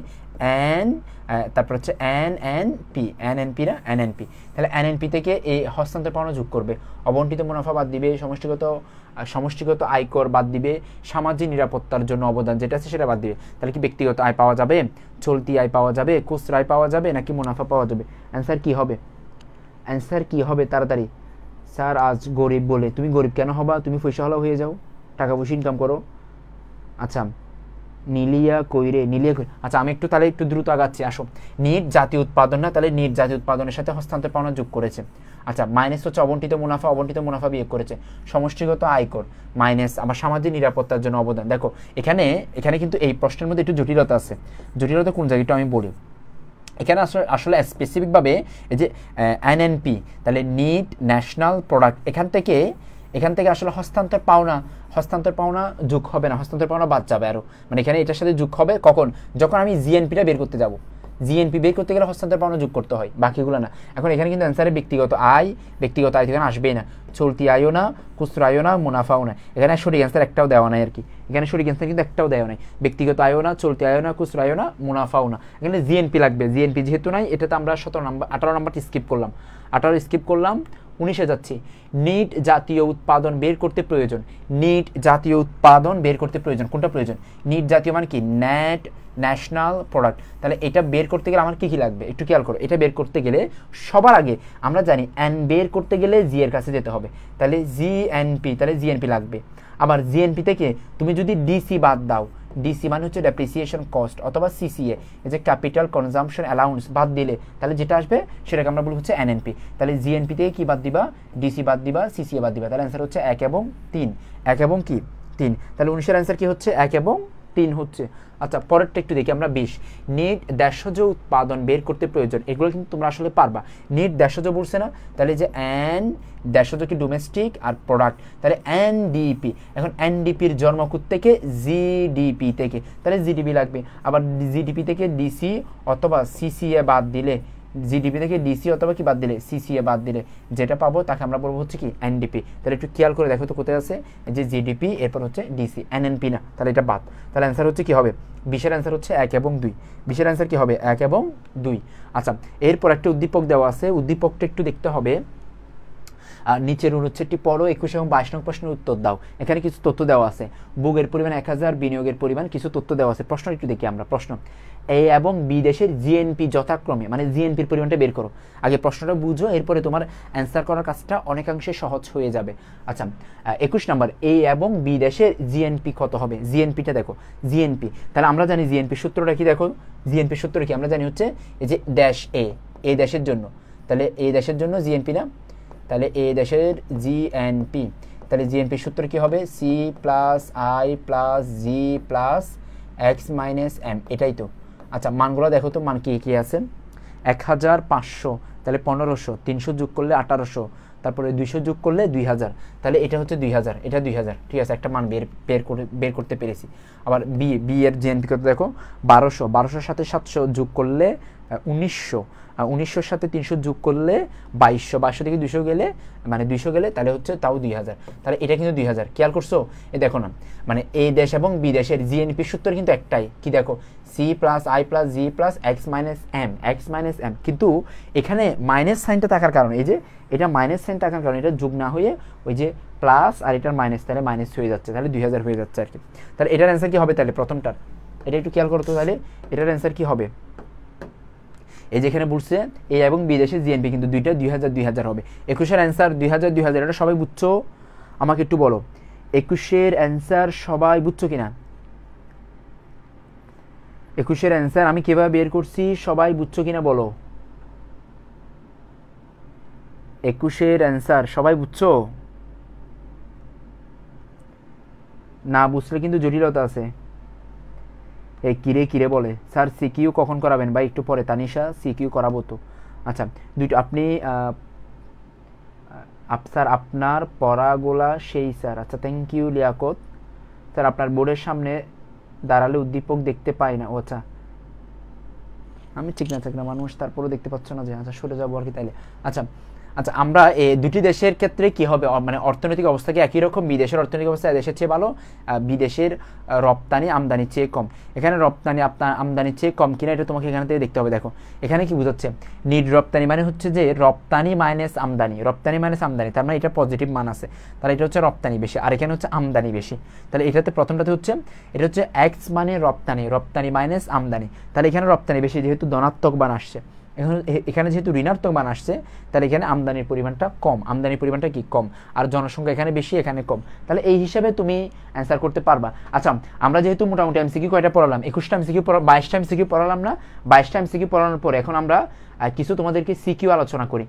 তারপর হচ্ছে এনএনপি, এনএনপি না, এনএনপি। তাহলে এনএনপি থেকে এই হস্তান্তর পাওনা যোগ করবে, অবন্টিত মুনাফা বাদ দিবে, সমষ্টিগত আয়কর বাদ দিবে, সামাজিক নিরাপত্তার জন্য অবদান যেটা আছে সেটা বাদ দিবে। তাহলে কি ব্যক্তিগত আয় পাওয়া যাবে, চলতি আয় পাওয়া যাবে, খুচরা আয় পাওয়া যাবে, নাকি মুনাফা পাওয়া যাবে? অ্যান্সার কি হবে? অ্যান্সার কি হবে তাড়াতাড়ি? স্যার আজ গরিব বলে। তুমি গরিব কেন হবা? তুমি পয়সাওয়ালা হয়ে যাও, টাকা পয়সা ইনকাম করো। আচ্ছা, নীলিয়া কইরে, নীলিয়া কইরে। আচ্ছা, আমি একটু তাহলে একটু দ্রুত আগাচ্ছি, আসো। নেট জাতীয় উৎপাদন না, তাহলে নেট জাতীয় উৎপাদনের সাথে হস্তান্তর পাওনা যোগ করেছে। আচ্ছা, মাইনাস হচ্ছে অবন্টিত মুনাফা বিয়োগ করেছে, সমষ্টিগত আয়কর মাইনাস আমার সামাজিক নিরাপত্তার জন্য অবদান। দেখো এখানে কিন্তু এই প্রশ্নের মধ্যে একটু জটিলতা আছে। জটিলতা কোন জায়গাটা আমি বলি। এখানে আসলে স্পেসিফিকভাবে এই যে এনএনপি, তাহলে নিট ন্যাশনাল প্রোডাক্ট, এখান থেকে আসলে হস্তান্তর পাওনা যোগ হবে না, হস্তান্তর পাওনা বাদ যাবে আরও, মানে এখানে এটার সাথে যোগ হবে কখন? যখন আমি জিএনপিটা বের করতে যাব। জিএনপি বের করতে গেলে হস্তান্তর পাওনা যোগ করতে হয়, বাকিগুলো না। এখন এখানে কিন্তু অ্যান্সারে ব্যক্তিগত আয় থেকে আসবেই না, চলতি আয়ও না, খুচরা আয়ও না, মুনাফাও না। এখানে সঠিক অ্যান্সার একটাও দেওয়া নাই আর কি, এখানে সঠিক অ্যান্সার কিন্তু একটাও দেওয়া নাই, ব্যক্তিগত আয়ও না, চলতি আয়ও না, খুচরা আয়ও না, মুনাফাও না। এখানে জিএনপি লাগবে, জিএনপি যেহেতু নাই এটাতে আমরা 18 নাম্বারটি স্কিপ করলাম, 18 স্কিপ করলাম, 19-এ যাচ্ছি। নিট জাতীয় উৎপাদন বের করতে প্রয়োজন, নিট জাতীয় উৎপাদন বের করতে প্রয়োজন, কোনটা প্রয়োজন? নিট জাতীয় মানে কি? National product. তাহলে এটা বের করতে গেলে আমার কি কি লাগবে একটু খেয়াল করো। এটা বের করতে গেলে সবার আগে আমরা জানি এন বের করতে গেলে জি এর কাছে যেতে হবে, তাহলে জিএনপি, তাহলে জিএনপি লাগবে। আবার জিএনপি থেকে তুমি যদি ডিসি বাদ দাও, ডিসি মানে হচ্ছে ডেপ্রিসিয়েশন কস্ট, অথবা সিসিএ, এই যে ক্যাপিটাল কনজাম্পশন অ্যালাউন্স বাদ দিলে তাহলে যেটা আসবে সেটাকে আমরা বলবো হচ্ছে এনএনপি। তাহলে জিএনপি থেকে কি বাদ দিবা? ডিসি বাদ দিবা, সিসিএ বাদ দিবা। তাহলে অ্যান্সার হচ্ছে 1 এবং 3, 1 এবং কি 3। তাহলে 19-এর অ্যান্সার কি হচ্ছে? 1 এবং 3 হচ্ছে। আচ্ছা, পরেরটা একটু দেখি আমরা। 20, নেট দেশজ উৎপাদন বের করতে প্রয়োজন। এগুলো কিন্তু তোমরা আসলে পারবা। নেট দেশজ বলছে না, তাহলে যে এন দেশজ কি ডোমেস্টিক আর প্রোডাক্ট, তাহলে এনডিপি। এখন এনডিপির জন্ম থেকে জিডিপি থেকে, তাহলে জিডিপি লাগবে। আবার জিডিপি থেকে ডিসি অথবা সিসিএ বাদ দিলে, জিডিপি থেকে ডিসি অথবা কি বাদ দিলে? সিসিএ বাদ দিলে যেটা পাবো তাকে আমরা বলবো হচ্ছে কি? এনডিপি। তাহলে একটু খেয়াল করে দেখো তো কোথায় আছে, যে জিডিপি, এরপর হচ্ছে ডিসি, এনএনপি না, তাহলে এটা বাদ। তাহলে অ্যান্সার হচ্ছে কি হবে? 20-এর অ্যান্সার হচ্ছে 1 এবং 2। 20-এর অ্যান্সার কি হবে? 1 এবং 2। আচ্ছা, এরপর একটা উদ্দীপক দেওয়া আছে, উদ্দীপকটা একটু দেখতে হবে। নিচের অনুচ্ছেদটি পড়ো, 21 এবং 22 নং প্রশ্নের উত্তর দাও। এখানে কিছু তথ্য দেওয়া আছে, ভোগের পরিমাণ 1000, বিনিয়োগের পরিমাণ, কিছু তথ্য দেওয়া আছে। প্রশ্ন একটু দেখি আমরা। প্রশ্ন, এ এবং বি দেশের জিএনপি যথাক্রমে, মানে জিএনপির পরিমাণটা বের করো। আগে প্রশ্নটা বুঝো, এরপরে তোমার অ্যান্সার করার কাজটা অনেকাংশে সহজ হয়ে যাবে। আচ্ছা, 21 নম্বর, এ এবং বি দেশের জিএনপি কত হবে? জিএনপিটা দেখো, জিএনপি, তাহলে আমরা জানি জিএনপি সূত্রটা কি? দেখো জিএনপি সূত্র কি আমরা জানি হচ্ছে এই যে ড্যাশ এ দেশের জন্য, তাহলে এ দেশের জন্য জিএনপি না, তাহলে এ দেশের জিএনপি, তাহলে জিএনপি সূত্র কি হবে? C plus I plus G plus X minus M, এটাই তো। আচ্ছা, মানগুলো দেখো তো, মান কি কি আছে? 1500, তাহলে 1500, 300 যোগ করলে 1800, তারপরে 200 যোগ করলে 2000, তাহলে এটা হচ্ছে 2000, এটা 2000। ঠিক আছে, একটা মান বের করতে পেরেছি। আবার বি এর জিএনপি কত দেখো? 1200, 1200 সাথে 700 যোগ করলে 1900, 1900 সাথে 300 যোগ করলে 2200, 2200 থেকে 200 গেলে, মানে 200 গেলে তাহলে হচ্ছে তাও 2000, তাহলে এটা কিন্তু 2000। খেয়াল করছো? এ দেখো না, মানে এই দেশ এবং বি দেশের জিএনপি সূত্র কিন্তু একটাই, কি দেখো? C plus I plus G plus X minus M, কিন্তু এখানে মাইনাস সাইনটা থাকার কারণে, এই যে এটা মাইনাস সাইন থাকার কারণে এটা যোগ না হয়ে ওই যে প্লাস আর এটার মাইনাস, তাহলে মাইনাস হয়ে যাচ্ছে, তাহলে 2000 হয়ে যাচ্ছে আর কি। তাহলে এটার অ্যান্সার কি হবে? তাহলে প্রথমটার, এটা একটু খেয়াল করতো, তাহলে এটার অ্যান্সার কি হবে? এই যেখানে বলছে এ এবং বি দেশের জিএনপি কিন্তু দুইটা 2000 হবে। 21-এর অ্যান্সার 2000, এটা সবাই বুঝছো? আমাকে একটু বলো, 21-এর অ্যান্সার সবাই বুঝছো কিনা? 21-এর অ্যান্সার আমি কিভাবে বের করছি সবাই বুঝছো কিনা বলো? 21-এর অ্যান্সার সবাই বুঝছো? না বুঝলে কিন্তু জটিলতা আছে। এই কিরে বলে স্যার সিকিউ কখন করাবেন ভাই? একটু পরে তানিশা, সিকিউ করাবো তো। আচ্ছা দুটো আপনি স্যার আপনার পড়াগুলা সেই স্যার। আচ্ছা থ্যাংক ইউ লিয়াকত। স্যার আপনার বোর্ডের সামনে দাঁড়ালে উদ্দীপক দেখতে পাই না। ও আচ্ছা আমি ঠিক না মানুষ তারপরেও দেখতে পাচ্ছ না যে, আচ্ছা সরে যাবো আর কি তাইলে। আচ্ছা আচ্ছা আমরা এই দুটি দেশের ক্ষেত্রে কি হবে, মানে অর্থনৈতিক অবস্থা কি একই রকম? বিদেশের অর্থনৈতিক অবস্থা দেশের চেয়ে ভালো, বিদেশের রপ্তানি আমদানির চেয়ে কম। এখানে রপ্তানি আমদানির চেয়ে কম কিনা এটা তোমাকে এখান থেকে দেখতে হবে। দেখো এখানে কি বোঝাচ্ছে, নিট রপ্তানি মানে হচ্ছে যে রপ্তানি মাইনাস আমদানি, রপ্তানি মাইনাস আমদানি, তার মানে এটা পজিটিভ মান আছে, তাহলে এটা হচ্ছে রপ্তানি বেশি, আর এখানে হচ্ছে আমদানি বেশি। তাহলে এটাতে প্রথমটাতে হচ্ছে এটা হচ্ছে এক্স মানে রপ্তানি, রপ্তানি মাইনাস আমদানি, তাহলে এখানে রপ্তানি বেশি যেহেতু ধনাত্মক মান আসছে, এখানে যেহেতু ঋণাত্মক মান আসছে তাহলে এখানে আমদানির পরিমাণটা কম, আমদানির পরিমাণটা কি কম, আর জনসংখ্যা এখানে বেশি এখানে কম, তাহলে এই হিসাবে তুমি অ্যান্সার করতে পারবা। আচ্ছা আমরা যেহেতু মোটামুটি এমসিকিউ কয়টা পড়ালাম, 21টা এমসিকিউ 22টা এমসিকিউ পড়ালাম না, 22টা এমসিকিউ পড়ানোর পরে এখন আমরা কিছু তোমাদেরকে সিকিউ আলোচনা করি,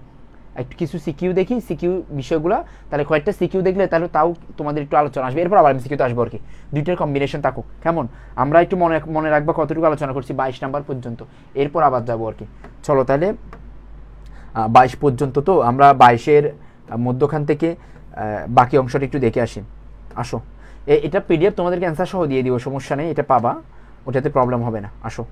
একটু কিছু সিকিউ দেখি, সিকিউ বিষয়গুলো, তাহলে কয়েকটা সিকিউ দেখলে তাহলে তাও তোমাদের একটু আলোচনা আসবে, এরপর আবার এমসিকিউতে আসবো আর কি, দুইটার কম্বিনেশন থাকুক কেমন। আমরা একটু মনে রাখবো কতটুকু আলোচনা করছি, 22 নাম্বার পর্যন্ত, এরপর আবার যাবো আর কি। চলো তাহলে 22 পর্যন্ত, তো আমরা 22-এর মধ্যখান থেকে বাকি অংশটা একটু দেখে আসি। আসো এটা পিডিএফ তোমাদেরকে অ্যান্সার সহ দিয়ে দিব, সমস্যা নেই, এটা পাবা, ওটাতে প্রবলেম হবে না। আসো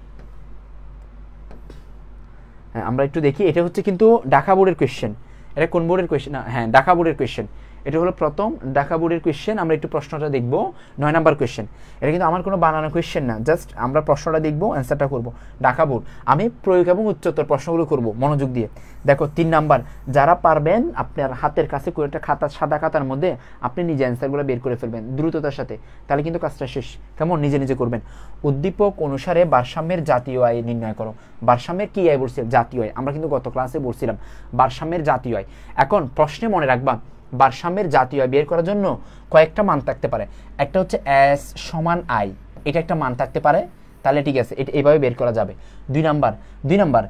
হ্যাঁ আমরা একটু দেখি, এটা হচ্ছে কিন্তু ঢাকা বোর্ডের কোয়েশ্চেন। এটা কোন বোর্ডের কোয়েশ্চেন? না হ্যাঁ ঢাকা বোর্ডের কোয়েশ্চেন, এটা হলো প্রথম ঢাকা বোর্ডের কোয়েশ্চেন। আমরা একটু প্রশ্নটা দেখবো, 9 নাম্বার কোয়েশ্চেন, এটা কিন্তু আমার কোনো বানানো কোয়েশ্চেন না, জাস্ট আমরা প্রশ্নটা দেখবো, অ্যান্সারটা করবো। ঢাকা বোর্ড, আমি প্রয়োগ এবং উচ্চতর প্রশ্নগুলো করব মনোযোগ দিয়ে। দেখো 3 নাম্বার, যারা পারবেন আপনার হাতের কাছে করে একটা খাতা, সাদা খাতার মধ্যে আপনি নিজে অ্যান্সারগুলো বের করে ফেলবেন দ্রুততার সাথে, তাহলে কিন্তু কাজটা শেষ। কেমন? নিজে করবেন। উদ্দীপক অনুসারে ভারসাম্যের জাতীয় আয় নির্ণয় করো। ভারসাম্যের কি আয় বলছি? জাতীয় আয়। আমরা কিন্তু গত ক্লাসে বলছিলাম ভারসাম্যের জাতীয় আয়। এখন প্রশ্নে মনে রাখবা ভারসাম্যের জাতীয় আয় বের করার জন্য কয়েকটা মান থাকতে পারে। একটা হচ্ছে এস সমান আই, এটা একটা মান থাকতে পারে, তাহলে ঠিক আছে, এটা এইভাবে বের করা যাবে। 2 নাম্বার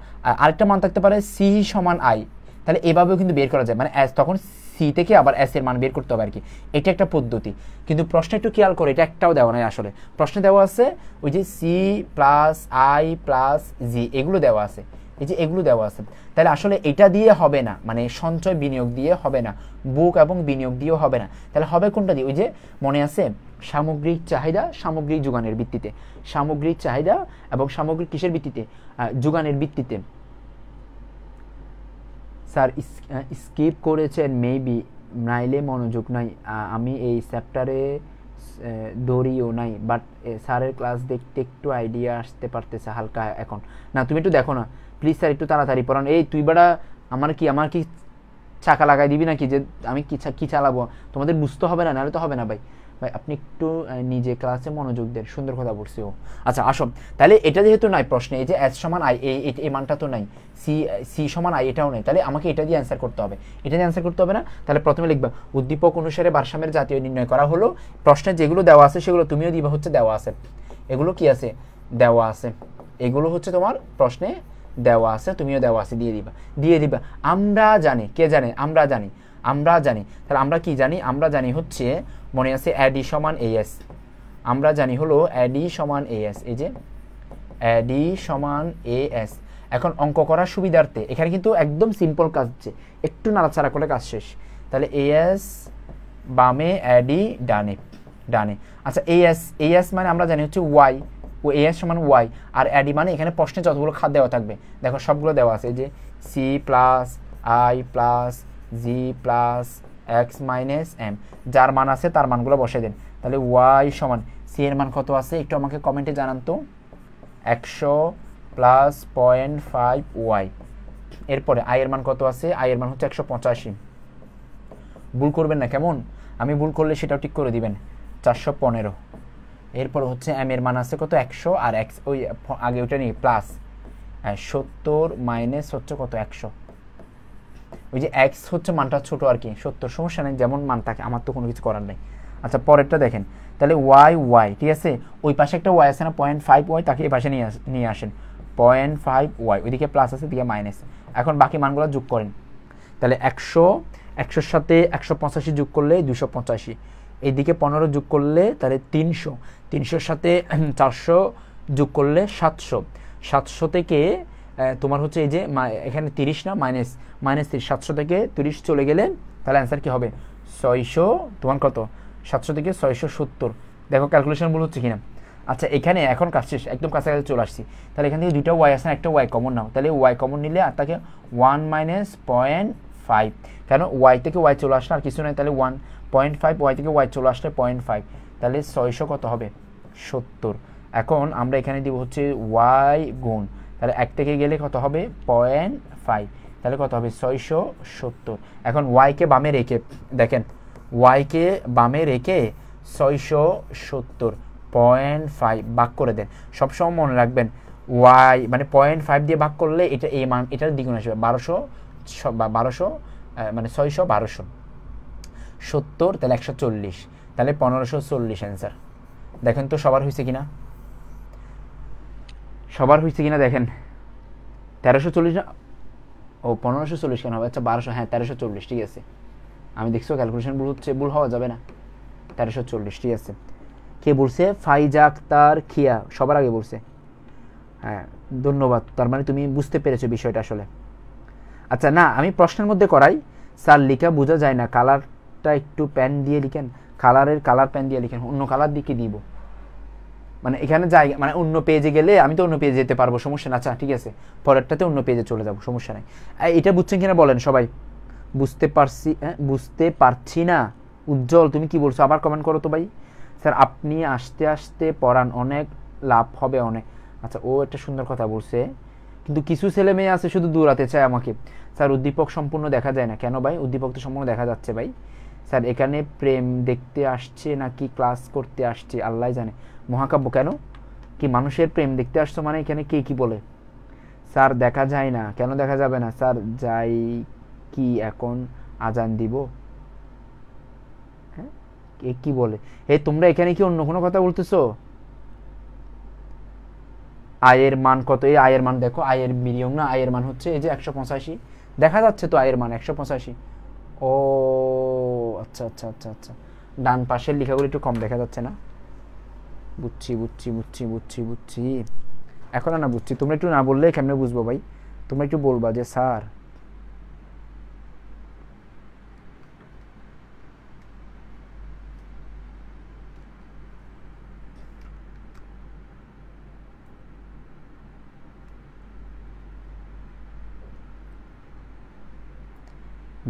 আরেকটা মান থাকতে পারে সি সমান আই, তাহলে এভাবেও কিন্তু বের করা যায়, মানে এস তখন সি থেকে আবার এস এর মান বের করতে হবে আর কি, এটা একটা পদ্ধতি। কিন্তু প্রশ্নে একটু খেয়াল করে, এটা একটাও দেওয়া নাই আসলে, প্রশ্নে দেওয়া আছে ওই যে সি প্লাস আই প্লাস জি, এগুলো দেওয়া আছে, এই যে এগুলো দেওয়া আছে, তাহলে আসলে এটা দিয়ে হবে না, মানে সঞ্চয় বিনিয়োগ দিয়ে হবে না, বুক এবং বিনিয়োগ দিয়েও হবে না, তাহলে হবে কোনটা দিয়ে? ওই যে মনে আছে সামগ্রিক চাহিদা সামগ্রিক যোগানের ভিত্তিতে, সামগ্রিক চাহিদা এবং সামগ্রিক কিসের ভিত্তিতে? যোগানের ভিত্তিতে। স্যার স্কিপ করেছেন মেবি, নাইলে মনোযোগ নাই, আমি এই চ্যাপ্টারে দৌড়িও নাই, বাট স্যারের ক্লাস দেখতে একটু আইডিয়া আসতে পারতেছে হালকা এখন। না তুমি একটু দেখো না প্লিজ স্যার, একটু তাড়াতাড়ি পড়ান। এই তুই বেটা আমার কি চাকা লাগাই দিবি নাকি যে আমি কি চালাবো? তোমাদের বুঝতে হবে না, নাহলে তো হবে না ভাই আপনি একটু নিজে ক্লাসে মনোযোগ দেন, সুন্দর কথা বলছি ও। আচ্ছা আসো তাহলে এটা যেহেতু নাই প্রশ্নে, এই যে এস সমান আই, এই মানটা তো নাই, সি সমান আই এটাও নেই, তাহলে আমাকে এটা দিয়ে অ্যান্সার করতে হবে, এটা দিয়ে অ্যান্সার করতে হবে না, তাহলে প্রথমে লিখবা উদ্দীপক অনুসারে ভারসাম্যের জাতীয় নির্ণয় করা হলো। প্রশ্নে যেগুলো দেওয়া আছে সেগুলো তুমিও দিবা, হচ্ছে দেওয়া আছে, এগুলো কি আছে? দেওয়া আছে, এগুলো হচ্ছে তোমার প্রশ্নে দেওয়া আছে, তুমিও দেওয়া আছে, দিয়ে দিবা। আমরা জানি, কে জানে? আমরা জানি, তাহলে আমরা কি জানি? আমরা জানি হচ্ছে মনে আছে অ্যাডি সমান এএস, আমরা জানি হলো অ্যাডি সমান এএস, এই যে অ্যাডি সমান এএস। এখন অঙ্ক করার সুবিধার্থে এখানে কিন্তু একদম সিম্পল কাজ হচ্ছে, একটু নাড়াচাড়া করে কাজ শেষ। তাহলে এএস বামে, অ্যাডি ডানে। আচ্ছা এএস মানে আমরা জানি হচ্ছে ওয়াই, ও এএস সমান ওয়াই, আর অ্যাডি মানে এখানে প্রশ্নে যতগুলো খাত দেওয়া থাকবে দেখো সবগুলো দেওয়া আছে, যে C plus I plus G plus X minus M, যার মান আছে তার মানগুলো বসে দেন। তাহলে ওয়াই সমান সি এর মান কত আছে একটু আমাকে কমেন্টে জানান তো, 100 প্লাস 0.5 ওয়াই। এরপরে আই এর মান কত আছে? আই এর মান হচ্ছে 185, ভুল করবেন না কেমন, আমি ভুল করলে সেটাও ঠিক করে দিবেন, 415। এরপর হচ্ছে এম এর মান আছে কত? 100, আর এক্স ওই আগে ওটা নিয়ে প্লাস 70 মাইনাস হচ্ছে কত? 100। ওই যে এক্স হচ্ছে মানটা ছোট আর কি, 70, সমস্যা নেই, যেমন মান থাকে, আমার তো কোনো কিছু করার নেই। আচ্ছা পরেরটা দেখেন, তাহলে ওয়াই ঠিক আছে, ওই পাশে একটা ওয়াই আছে না 0.5 ওয়াই, তাকে এই পাশে নিয়ে আসেন 0.5 ওয়াই, ওইদিকে প্লাস আছে, দিকে মাইনাস। এখন বাকি মানগুলো যোগ করেন, তাহলে 100 100-র সাথে 185 যোগ করলে 285, এইদিকে 15 যোগ করলে তাহলে 300, 300-র সাথে 400 যোগ করলে 700, 700 থেকে তোমার হচ্ছে এই যে এখানে 30 না মাইনাস 30, 700 থেকে 30 চলে গেলে তাহলে অ্যান্সার কি হবে 600, তোমার কত 700 থেকে 670। দেখো ক্যালকুলেশন ভুল হচ্ছে কিনা। আচ্ছা এখানে এখন কাজ শেষ, একদম কাছাকাছি চলে আসছি। তাহলে এখান থেকে দুইটা ওয়াই আসে না, একটা ওয়াই কমন নাও, তাহলে ওয়াই কমন নিলে আর তাকে 1 মাইনাস 0.5, কেন ওয়াই থেকে ওয়াই চলে আসলে আর কিছু নাই, তাহলে 1.5, ওয়াই থেকে ওয়াই চলে আসলে 0.5, তাহলে 600 কত হবে 70। এখন আমরা এখানে দিব হচ্ছে ওয়াই গুণ, তাহলে 1 থেকে গেলে কত হবে 0.5, তাহলে কত হবে 670। এখন ওয়াইকে বামে রেখে দেখেন, ওয়াইকে বামে রেখে 670 0.5 ভাগ করে দেন। সবসময় মনে রাখবেন ওয়াই মানে 0.5 দিয়ে ভাগ করলে এটা এই মান এটার দ্বিগুণ আসবে 1200 মানে 600 1270, তাহলে 140, তাহলে 1540 অ্যান্সার। দেখেন তো সবার হয়েছে কিনা, সবার হয়েছে কিনা দেখেন। 1340 না, ও 1540 কেন হবে, আচ্ছা 1200, হ্যাঁ 1340 ঠিক আছে। আমি দেখছো ক্যালকুলেশন ভুল হচ্ছে, ভুল হওয়া যাবে না। 1340 ঠিক আছে। কে বলছে? ফাইজা আক্তার খিয়া সবার আগে বলছে। হ্যাঁ ধন্যবাদ, তার মানে তুমি বুঝতে পেরেছো বিষয়টা আসলে। আচ্ছা না আমি প্রশ্নের মধ্যে করাই, স্যার লিখা বোঝা যায় না, কালারটা একটু প্যান দিয়ে লিখেন, কালার প্যান দিয়ে লিখেন, অন্য কালার দিকে দিব, মানে এখানে জায়গা মানে অন্য পেজে গেলে আমি তো অন্য পেজে যেতে পারবো, সমস্যা না। আচ্ছা ঠিক আছে, পরেরটাতে অন্য পেজে চলে যাবো, সমস্যা নাই। এটা বুঝছেন কিনা বলেন সবাই? বুঝতে পারছি না। উজ্জ্বল তুমি কি বলছো, আবার কমেন্ট করো তো ভাই। স্যার আপনি আস্তে আস্তে পড়ান, অনেক লাভ হবে অনেক। আচ্ছা ও একটা সুন্দর কথা বলছে, কিন্তু কিছু ছেলে মেয়ে আছে শুধু দৌড়াতে চায় আমাকে। স্যার উদ্দীপক সম্পূর্ণ দেখা যায় না কেন ভাই? উদ্দীপক তো সম্পূর্ণ দেখা যাচ্ছে ভাই। স্যার এখানে প্রেম দেখতে আসছে নাকি ক্লাস করতে আসছে আল্লাহ জানে। মহাকাব্য কেন কি মানুষের প্রেম দেখতে আসছো মানে এখানে কে কি বলে? স্যার দেখা যায় না, কেন দেখা যাবে না স্যার? যাই কি এখন আজান দিব? হ্যাঁ কে কি বলে? তোমরা এখানে কি অন্য কোনো কথা বলতেছো? আয়ের মান কত? এই আয়ের মান দেখো, আয়ের মিলিয়ন না, আয়ের মান হচ্ছে এই যে 185 দেখা যাচ্ছে তো, আয়ের মান 185। ও আচ্ছা আচ্ছা আচ্ছা আচ্ছা, ডান পাশের লেখাগুলো একটু কম দেখা যাচ্ছে না। বুঝছি এখন না বুঝছি। তোমরা একটু না বললে কেমনে বুঝবো ভাই? তোমরা একটু বলবা যে স্যার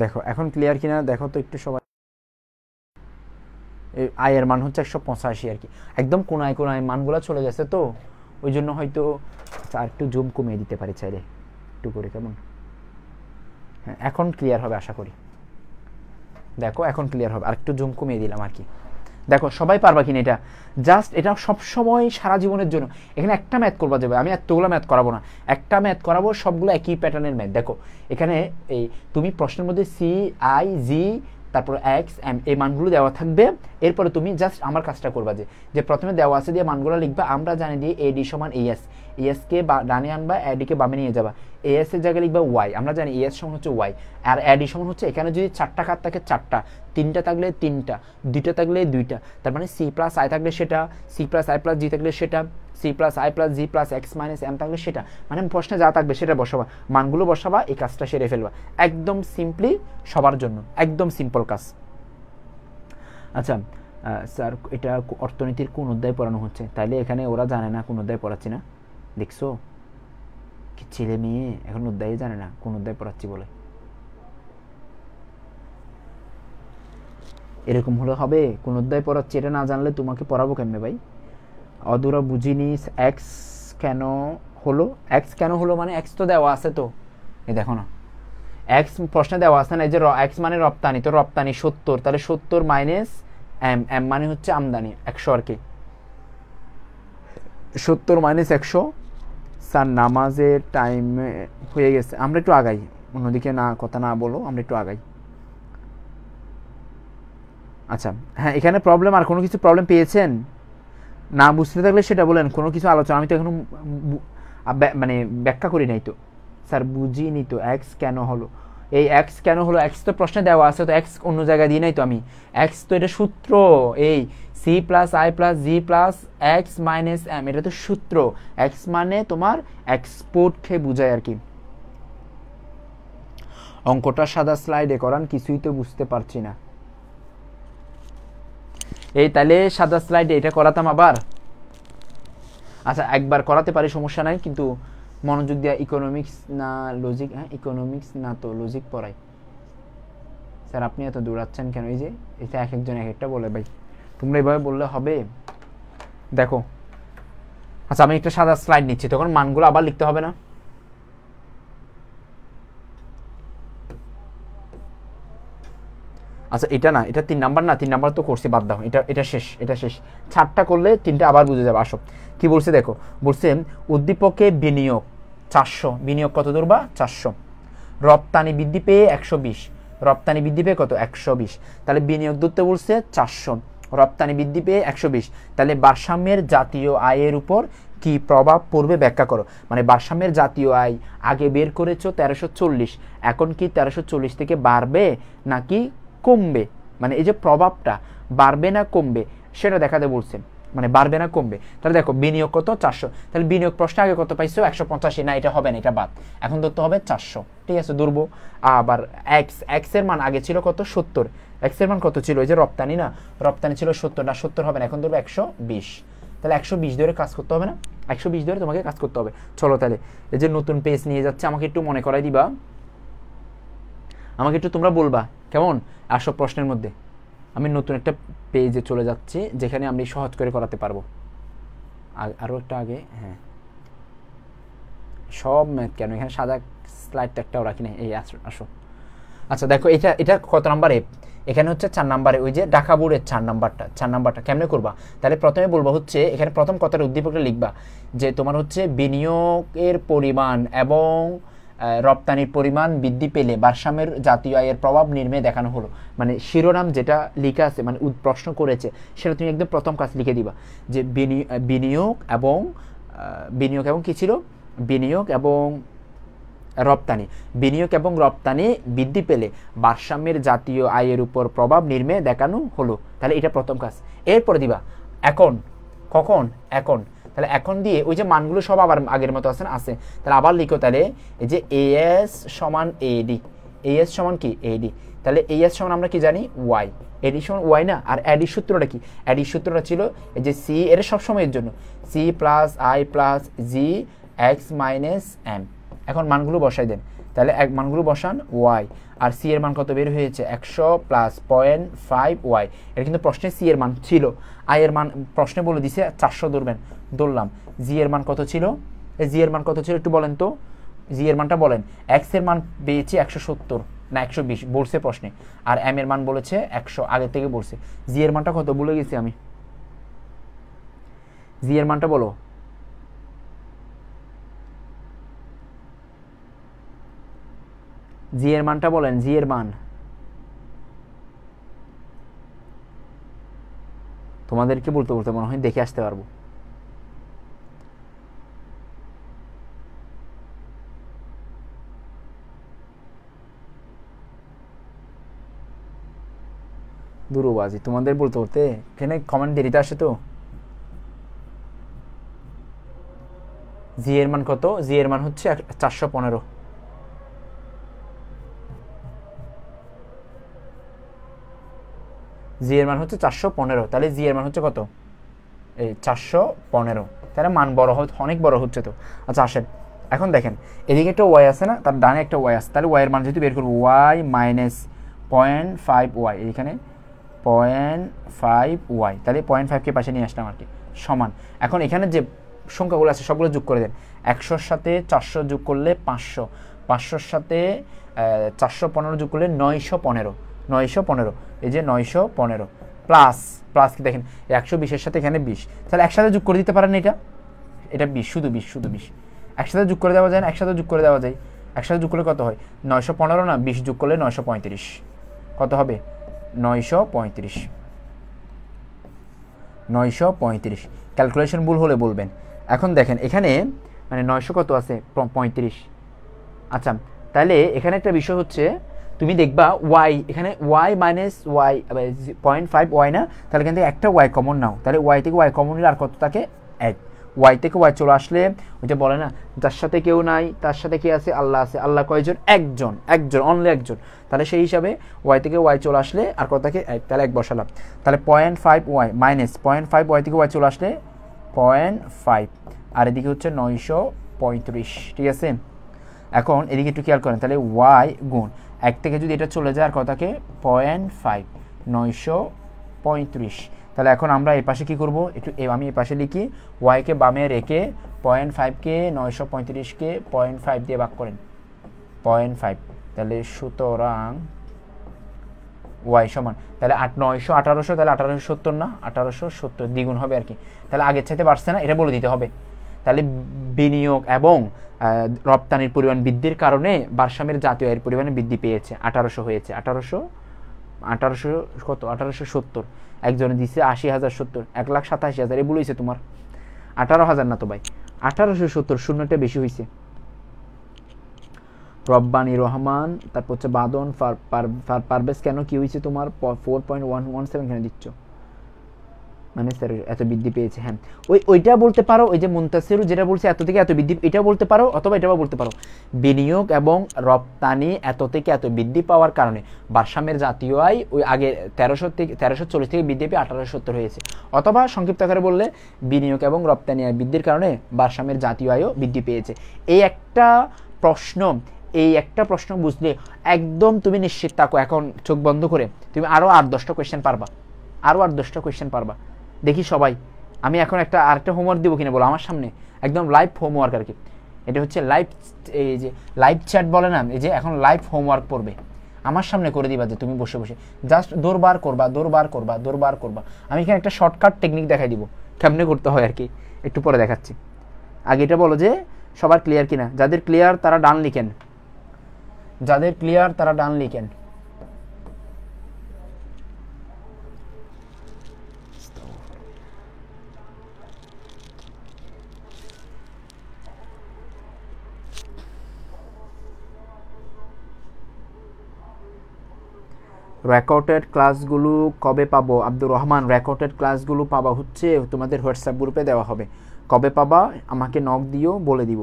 দেখো এখন ক্লিয়ার কিনা দেখো তো একটু সবাই। আয়ের মান হচ্ছে 185 আর কি, একদম কোনায় মানগুলো চলে গেছে তো ওই জন্য হয়তো আর একটু জুম কমিয়ে দিতে পারি চাইলে একটু করে, কেমন? হ্যাঁ এখন ক্লিয়ার হবে আশা করি। দেখো এখন ক্লিয়ার হবে, আর একটু জুম কমিয়ে দিলাম আর কি। দেখো সবাই পারবা কিনা এটা? জাস্ট এটা সবসময় সারা জীবনের জন্য। এখানে একটা ম্যাথ করবা যাবে, আমি এতগুলো ম্যাথ করাবো না, একটা ম্যাথ করাবো, সবগুলো একই প্যাটার্নের ম্যাথ। দেখো এখানে এই তুমি প্রশ্নের মধ্যে সি আই জি তারপর এক্স এম এই মানগুলো দেওয়া থাকবে। এরপরে তুমি জাস্ট আমার কাজটা করবা যে প্রথমে দেওয়া আছে দিয়ে মানগুলো লিখবা। আমরা জানি দিয়ে এডি সমান এস, এসকে ডানে আনবা, এডিকে বামে নিয়ে যাবা। এস এর জায়গায় লিখবা ওয়াই, আমরা জানি এস সমান হচ্ছে ওয়াই, আর এডি সমান হচ্ছে এখানে যদি 4টা খাত থাকে 4টা, 3টা থাকলে 3টা, 2টা থাকলে 2টা, তার মানে সি প্লাস আই থাকলে সেটা, C plus I plus G থাকলে সেটা, C plus I plus G plus X minus M থাকলে সেটা। মানে প্রশ্নে যা থাকবে সেটা বসাবা, মানগুলো বসাবা, এই কাজটা সেরে ফেলবা। একদম সিম্পলি সবার জন্য, একদম সিম্পল কাজ। আচ্ছা স্যার এটা অর্থনীতির কোন অধ্যায় পড়ানো হচ্ছে? তাইলে এখানে ওরা জানে না কোন অধ্যায় পড়াচ্ছি না, দেখছো কি ছেলে মেয়ে এখন অধ্যায় জানে না কোন অধ্যায় পড়াচ্ছি বলে। এরকম হলে হবে? কোন অধ্যায় পড়াচ্ছি এটা না জানলে তোমাকে পড়াবো কেমনে ভাই? অধুরা বুঝিনি। এক্স কেন হলো? এক্স কেন হলো মানে এক্স তো দেওয়া আছে তো, এই দেখো না এক্স প্রশ্নে দেওয়া আছে না, এই যে এক্স মানে রপ্তানি, তো রপ্তানি 70, তাহলে 70 মাইনাস এম, এম মানে হচ্ছে আমদানি 100 আর কি, 70 মাইনাস 100। স্যার নামাজের টাইম হয়ে গেছে, আমরা একটু আগাই, অন্যদিকে না কথা না বলো, আমরা একটু আগাই। আচ্ছা হ্যাঁ এখানে প্রবলেম, আর কোনো কিছু প্রবলেম পেয়েছেন? না বুঝতে থাকলে সেটা বলেন, কোনো কিছু আলোচনা আমি তো এখনো মানে ব্যাখ্যা করি নাই তো। স্যার বুঝিনি তো এক্স কেন হলো? এই এক্স কেন হলো, এক্স তো প্রশ্নে দেওয়া আছে, তো এক্স অন্য জায়গায় দিই নাই তো আমি, এক্স তো এটা সূত্র, এই C plus I plus G plus X minus M, এটা তো সূত্র। এক্স মানে তোমার এক্সপোর্টকে বোঝায় আর কি। অঙ্কটা সাদা স্লাইডে করান, কিছুই তো বুঝতে পারছি না। এই তাহলে সাদা স্লাইডে এটা করাতাম আবার। আচ্ছা একবার করাতে পারি, সমস্যা নাই, কিন্তু মনোযোগ দেওয়া। ইকোনমিক্স না লজিক? হ্যাঁ ইকোনমিক্স না তো লজিক পড়াই। স্যার আপনি এত দৌড়াচ্ছেন কেন? এই যে এটা এক একজন এক একটা বলে, ভাই তোমরা এভাবে বললে হবে? দেখো আচ্ছা আমি একটা সাদা স্লাইড নিচ্ছি, তখন মানগুলো আবার লিখতে হবে না? আচ্ছা এটা না, এটা 3 নাম্বার না, 3 নাম্বার তো করছি, বাদ দাও, এটা শেষ, এটা শেষ। 4টা করলে 3টা আবার বুঝে যাবে। আসো কি বলছে দেখো, বলছে উদ্দীপকে বিনিয়োগ 400, বিনিয়োগ কত দূর বা 400, রপ্তানি বৃদ্ধি পেয়ে 120, রপ্তানি বৃদ্ধি পেয়ে কত 120, তাহলে বিনিয়োগ ধরতে বলছে 400, রপ্তানি বৃদ্ধি পেয়ে 120, তাহলে ভারসাম্যের জাতীয় আয়ের উপর কি প্রভাব পড়বে ব্যাখ্যা করো। মানে ভারসাম্যের জাতীয় আয় আগে বের করেছো 1340, এখন কি 1340 থেকে বাড়বে নাকি কমবে, মানে এই যে প্রভাবটা বাড়বে না কমবে সেটা দেখাতে বলছে, মানে বাড়বে না কমবে। তাহলে দেখো বিনিয়োগ কত 400, তাহলে বিনিয়োগ প্রশ্নে আগে কত পাইছো 185, না এটা হবে না, এটা বাদ, এখন ধরতে হবে 400, ঠিক আছে দুর্ব। আবার এক্স এর মান আগে ছিল কত 70, এক্স এর মান কত ছিল, এই যে রপ্তানি না, রপ্তানি ছিল 70, না 70 হবে না, এখন ধরবে 120, তাহলে 120 ধরে কাজ করতে হবে না, 120 ধরে তোমাকে কাজ করতে হবে। চলো তাহলে এই যে নতুন পেজ নিয়ে যাচ্ছে, আমাকে একটু মনে করাই দিবা, আমাকে একটু তোমরা বলবা কেমন। আসো প্রশ্নের মধ্যে আমি নতুন একটা পেজে চলে যাচ্ছি, যেখানে আমি সহজ করে করাতে পারবো। আরও একটা আগে, হ্যাঁ সব ম্যাথ কেন, এখানে সাদা স্লাইড একটাও রাখি না। এই আসো আচ্ছা দেখো এটা কত নাম্বারে, এখানে হচ্ছে 4 নাম্বারে, ওই যে ঢাকা বোর্ডের 4 নাম্বারটা কেমনে করবা। তাহলে প্রথমে বলবো হচ্ছে এখানে প্রথম কথার উদ্দীপকটা লিখবা যে তোমার হচ্ছে বিনিয়োগের পরিমাণ এবং রপ্তানির পরিমাণ বৃদ্ধি পেলে ভারসাম্যের জাতীয় আয়ের প্রভাব নির্ণয়ে দেখানো হলো। মানে শিরোনাম যেটা লেখা আছে, মানে প্রশ্ন করেছে সেটা তুমি একদম প্রথম কাজ লিখে দিবা যে বিনিয়োগ এবং কি ছিল, বিনিয়োগ এবং রপ্তানি, বিনিয়োগ এবং রপ্তানি বৃদ্ধি পেলে ভারসাম্যের জাতীয় আয়ের উপর প্রভাব নির্ণয়ে দেখানো হলো। তাহলে এটা প্রথম কাজ। এরপরে দিবা এখন, কখন, এখন, তাহলে এখন দিয়ে ওই যে মানগুলো সব আবার আগের মতো আছে না, আছে, তাহলে আবার লিখো, তাহলে এই যে এএস সমান এডি, এএস সমান কি এডি, তাহলে এএস সমান আমরা কি জানি ওয়াই, এডি সমান ওয়াই না। আর এডির সূত্রটা কি, এডির সূত্রটা ছিল এই যে সি, এটা সবসময়ের জন্য C plus I plus G X minus M. এখন মানগুলো বসাই দেন, তাহলে মানগুলো বসান ওয়াই, আর সি এর মান কত বের হয়েছে 100 প্লাস 0.5 ওয়াই, এটা কিন্তু প্রশ্নে সি এর মান ছিল, আই এর মান প্রশ্নে বলে দিছে 400 ধরবেন, ধরলাম। জি এর মান কত ছিল, জি এর মান কত ছিল একটু বলেন তো, জি এর মানটা বলেন। এক্স এর মান পেয়েছি 170 না 120 বলছে প্রশ্নে, আর এম এর মান বলেছে 100 আগে থেকে বলছে। জি এর মানটা কত ভুলে গেছি আমি, জি এর মানটা বলো। জি এর মানটা বলেন, জি এর মান তোমাদেরকে বলতে বলতে মনে হয় দেখে আসতে পারবো। দুরুবাজি তোমাদের বলতে বলতে, এখানে কমেন্ট দেরিতে আসে তো। জি এর মান কত, জি এর মান হচ্ছে 415, জি এর মান হচ্ছে 415, তাহলে জি এর মান হচ্ছে কত এই 415, তাহলে মান বড় অনেক বড় হচ্ছে তো। আচ্ছা আসেন এখন দেখেন, এদিকে একটা ওয়াই আছে না, তার ডানে একটা ওয়াই আছে, তাহলে ওয়াই এর মান যেহেতু বের করবো ওয়াই মাইনাস 0.5 ওয়াই, এইখানে 0.5 ওয়াই, তাহলে 0.5কে পাশে নিয়ে আসলাম আর কি, সমান। এখন এখানে যে সংখ্যাগুলো আছে সবগুলো যোগ করে দেন, 100-র সাথে 400 যোগ করলে 500, 500-র সাথে 415 যোগ করলে 915, 915, এই যে 915 প্লাস প্লাস কি দেখেন 120-এর সাথে এখানে 20, তাহলে একসাথে যোগ করে দিতে পারেন, এটা 20, শুধু 20 একসাথে যোগ করে দেওয়া যায় না, একসাথে যোগ করে দেওয়া যায়, একসাথে যোগ করলে কত হয় 915 না, 20 যোগ করলে 935, কত হবে 935, 935। ক্যালকুলেশন ভুল হলে বলবেন। এখন দেখেন এখানে মানে 900 কত আছে 35, আচ্ছা তাহলে এখানে একটা বিষয় হচ্ছে তুমি দেখবা ওয়াই, এখানে ওয়াই মাইনাস ওয়াই 0.5 ওয়াই না, তাহলে এখান থেকে একটা ওয়াই কমন নাও, তাহলে ওয়াই থেকে ওয়াই কমন নিলে আর কত থাকে 1। ওয়াই থেকে ওয়াই চলে আসলে ওইটা বলে না যার সাথে কেউ নাই তার সাথে কে আছে, আল্লাহ আছে। আল্লাহ কয়জন? একজন, অনলি একজন। তাহলে সেই হিসাবে ওয়াই থেকে ওয়াই চলে আসলে আর কত থাকে 1, তাহলে 1 বসালাম। তাহলে 0.5 ওয়াই মাইনাস 0.5 ওয়াই থেকে ওয়াই চলে আসলে 0.5, আর এদিকে হচ্ছে 935, ঠিক আছে। এখন এদিকে একটু খেয়াল করেন, তাহলে ওয়াই গুণ 1 থেকে যদি এটা চলে যায় আর কত থাকে 0.5, 935। তাহলে এখন আমরা এই পাশে কী করবো, একটু আমি এই পাশে লিখি, ওয়াইকে বামে রেখে 0.5কে 935কে 0.5 দিয়ে ভাগ করেন 0.5, তাহলে সুতরাং ওয়াই সমান, তাহলে 900 1800, তাহলে 1870 না 1870 দ্বিগুণ হবে আর কি। তাহলে আগের চাইতে বাড়ছে না, এটা বলে দিতে হবে। তাহলে বিনিয়োগ এবং রপ্তানির পরিমাণ বৃদ্ধির কারণে ভারসাম্যের জাতীয় আয়ের পরিমাণে বৃদ্ধি পেয়েছে, 1800 হয়েছে। 1800 কত 1870, একজনে দিচ্ছে 80,070, 1,87,000, এ বলেছে তোমার 18,000 না তো ভাই, 1870, শূন্যটা বেশি হয়েছে। রব্বানি রহমান, তারপর হচ্ছে বাদন পারভেজ, কেন কি হয়েছে তোমার 4.117 কেন দিচ্ছ, মানে স্যার এত বৃদ্ধি পেয়েছে। হ্যাঁ ওইটা বলতে পারো, ওই যে মুনতাসিরু যেটা বলছে এত থেকে এত বৃদ্ধি, এটাও বলতে পারো, অথবা এটাও বলতে পারো বিনিয়োগ এবং রপ্তানি এত থেকে এত বৃদ্ধি পাওয়ার কারণে ভারসাম্যের জাতীয় আয় ওই আগে 1340 থেকে বৃদ্ধি পেয়ে 1870 হয়েছে। অথবা সংক্ষিপ্ত আকারে বললে বিনিয়োগ এবং রপ্তানি আয় বৃদ্ধির কারণে ভারসাম্যের জাতীয় আয়ও বৃদ্ধি পেয়েছে। এই একটা প্রশ্ন বুঝলে একদম তুমি নিশ্চিত থাকো, এখন চোখ বন্ধ করে তুমি আরও 8-10টা কোয়েশ্চেন পারবা, দেখি সবাই। আমি এখন আরেকটা হোমওয়ার্ক দিব কিনা বলো আমার সামনে, একদম লাইভ হোমওয়ার্ক আর কি। এটা হচ্ছে লাইভ, এই যে লাইভ চ্যাট বলে না, এই যে এখন লাইভ হোমওয়ার্ক পড়বে আমার সামনে করে দিবা, যে তুমি বসে বসে জাস্ট দৌড়বার করবা। আমি এখানে একটা শর্টকাট টেকনিক দেখাই দিব কেমনে করতে হয় আর কি, একটু পরে দেখাচ্ছি। আগে এটা বলো যে সবার ক্লিয়ার কিনা, যাদের ক্লিয়ার তারা ডান লিখেন, রেকর্ডেড ক্লাসগুলো কবে পাবো? আব্দুর রহমান, রেকর্ডেড ক্লাসগুলো পাবা হচ্ছে তোমাদের হোয়াটসঅ্যাপ গ্রুপে দেওয়া হবে। কবে পাবা আমাকে নক দিও, বলে দিব।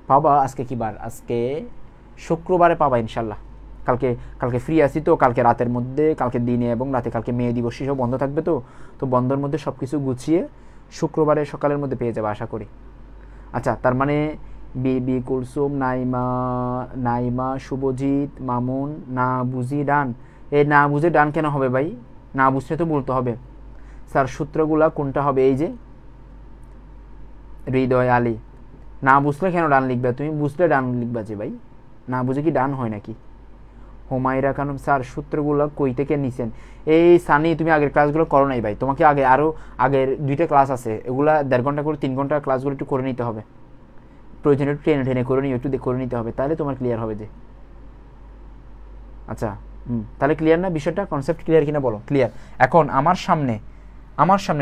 পাবা আজকে কি বার? আজকে শুক্রবারে পাবা ইনশাল্লাহ। কালকে ফ্রি আছি তো, কালকে রাতের মধ্যে, কালকে দিনে এবং রাতে, কালকে মে দিবস সব বন্ধ থাকবে তো বন্ধের মধ্যে সব কিছু গুছিয়ে শুক্রবারে সকালের মধ্যে পেয়ে যাবে আশা করি। আচ্ছা, তার মানে বিবি কুলসুম, নাইমা, শুভজিৎ, মামুন, না বুঝি ডান। এই না বুঝে ডান কেন হবে ভাই? না বুঝলে তো বলতে হবে স্যার সূত্রগুলা কোনটা হবে। এই যে হৃদয় আলী, না বুঝলে কেন ডান লিখবে? তুমি বুঝলে ডান লিখবা যে ভাই, না বুঝে কি ডান হয় নাকি? হুমায়রা খানম, স্যার সূত্রগুলো কই থেকে নিছেন? এই সানি, তুমি আগের ক্লাসগুলো করো নাই ভাই, তোমাকে আগের 2টা ক্লাস আছে, এগুলা 1.5 ঘন্টা করে 3 ঘন্টা ক্লাসগুলো একটু করে নিতে হবে, প্রয়োজনে একটু টেনে করে নিও, একটু করে নিতে হবে, তাহলে তোমার ক্লিয়ার হবে যে। আচ্ছা তাহলে ক্লিয়ার না বিষয়টা, কনসেপ্ট ক্লিয়ার কিনা বলো? ক্লিয়ার। এখন আমার সামনে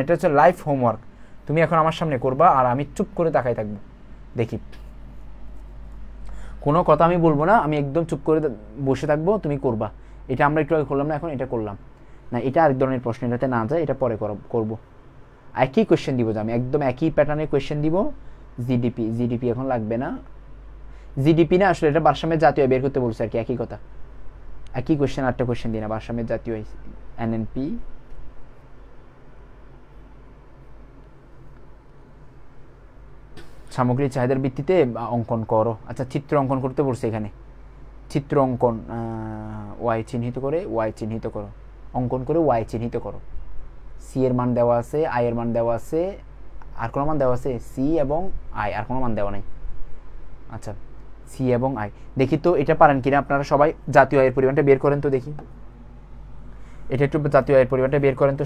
এটা হচ্ছে লাইভ হোমওয়ার্ক, তুমি এখন আমার সামনে করবা আর আমি চুপ করে তাকাই থাকবো, দেখি কোনো কথা আমি বলবো না, আমি একদম চুপ করে বসে থাকবো, তুমি করবা। এটা আমরা একটু আগে করলাম না, এখন এটা করলাম না, এটা আরেক ধরনের প্রশ্ন, এটাতে না যায়, এটা পরে করবো। একই কোয়েশ্চেন দিব, যে আমি একদম একই প্যাটার্নের কোয়েশ্চেন দিব। জিডিপি এখন লাগবে না, জিডিপি না আসলে এটা ভারসাম্যের জাতীয় বের করতে বলছে আর কি, একই কথা, একই কোয়েশ্চেন, 8টা কোয়েশ্চেন দিই না, ভারসাম্যের জাতীয় এনএনপি, সামগ্রিক চাহিদার ভিত্তিতে অঙ্কন করো। আচ্ছা, চিত্র অঙ্কন করতে বলছে এখানে, চিত্র অঙ্কন, ওয়াই চিহ্নিত করে অঙ্কন করে ওয়াই চিহ্নিত করো। সি এর মান দেওয়া আছে, আই এর মান দেওয়া আছে, আর কোনো মান দেওয়া আছে? সি এবং আই, আর কোনো মান দেওয়া নেই। আচ্ছা, সি এবং আই, দেখি তো এটা পারেন কিনা আপনারা সবাই। জাতীয় আয়ের পরিমাণটা বের করেন তো দেখি, এটা একটু জাতীয় আয়ের পরিমাণটা বের করেন তো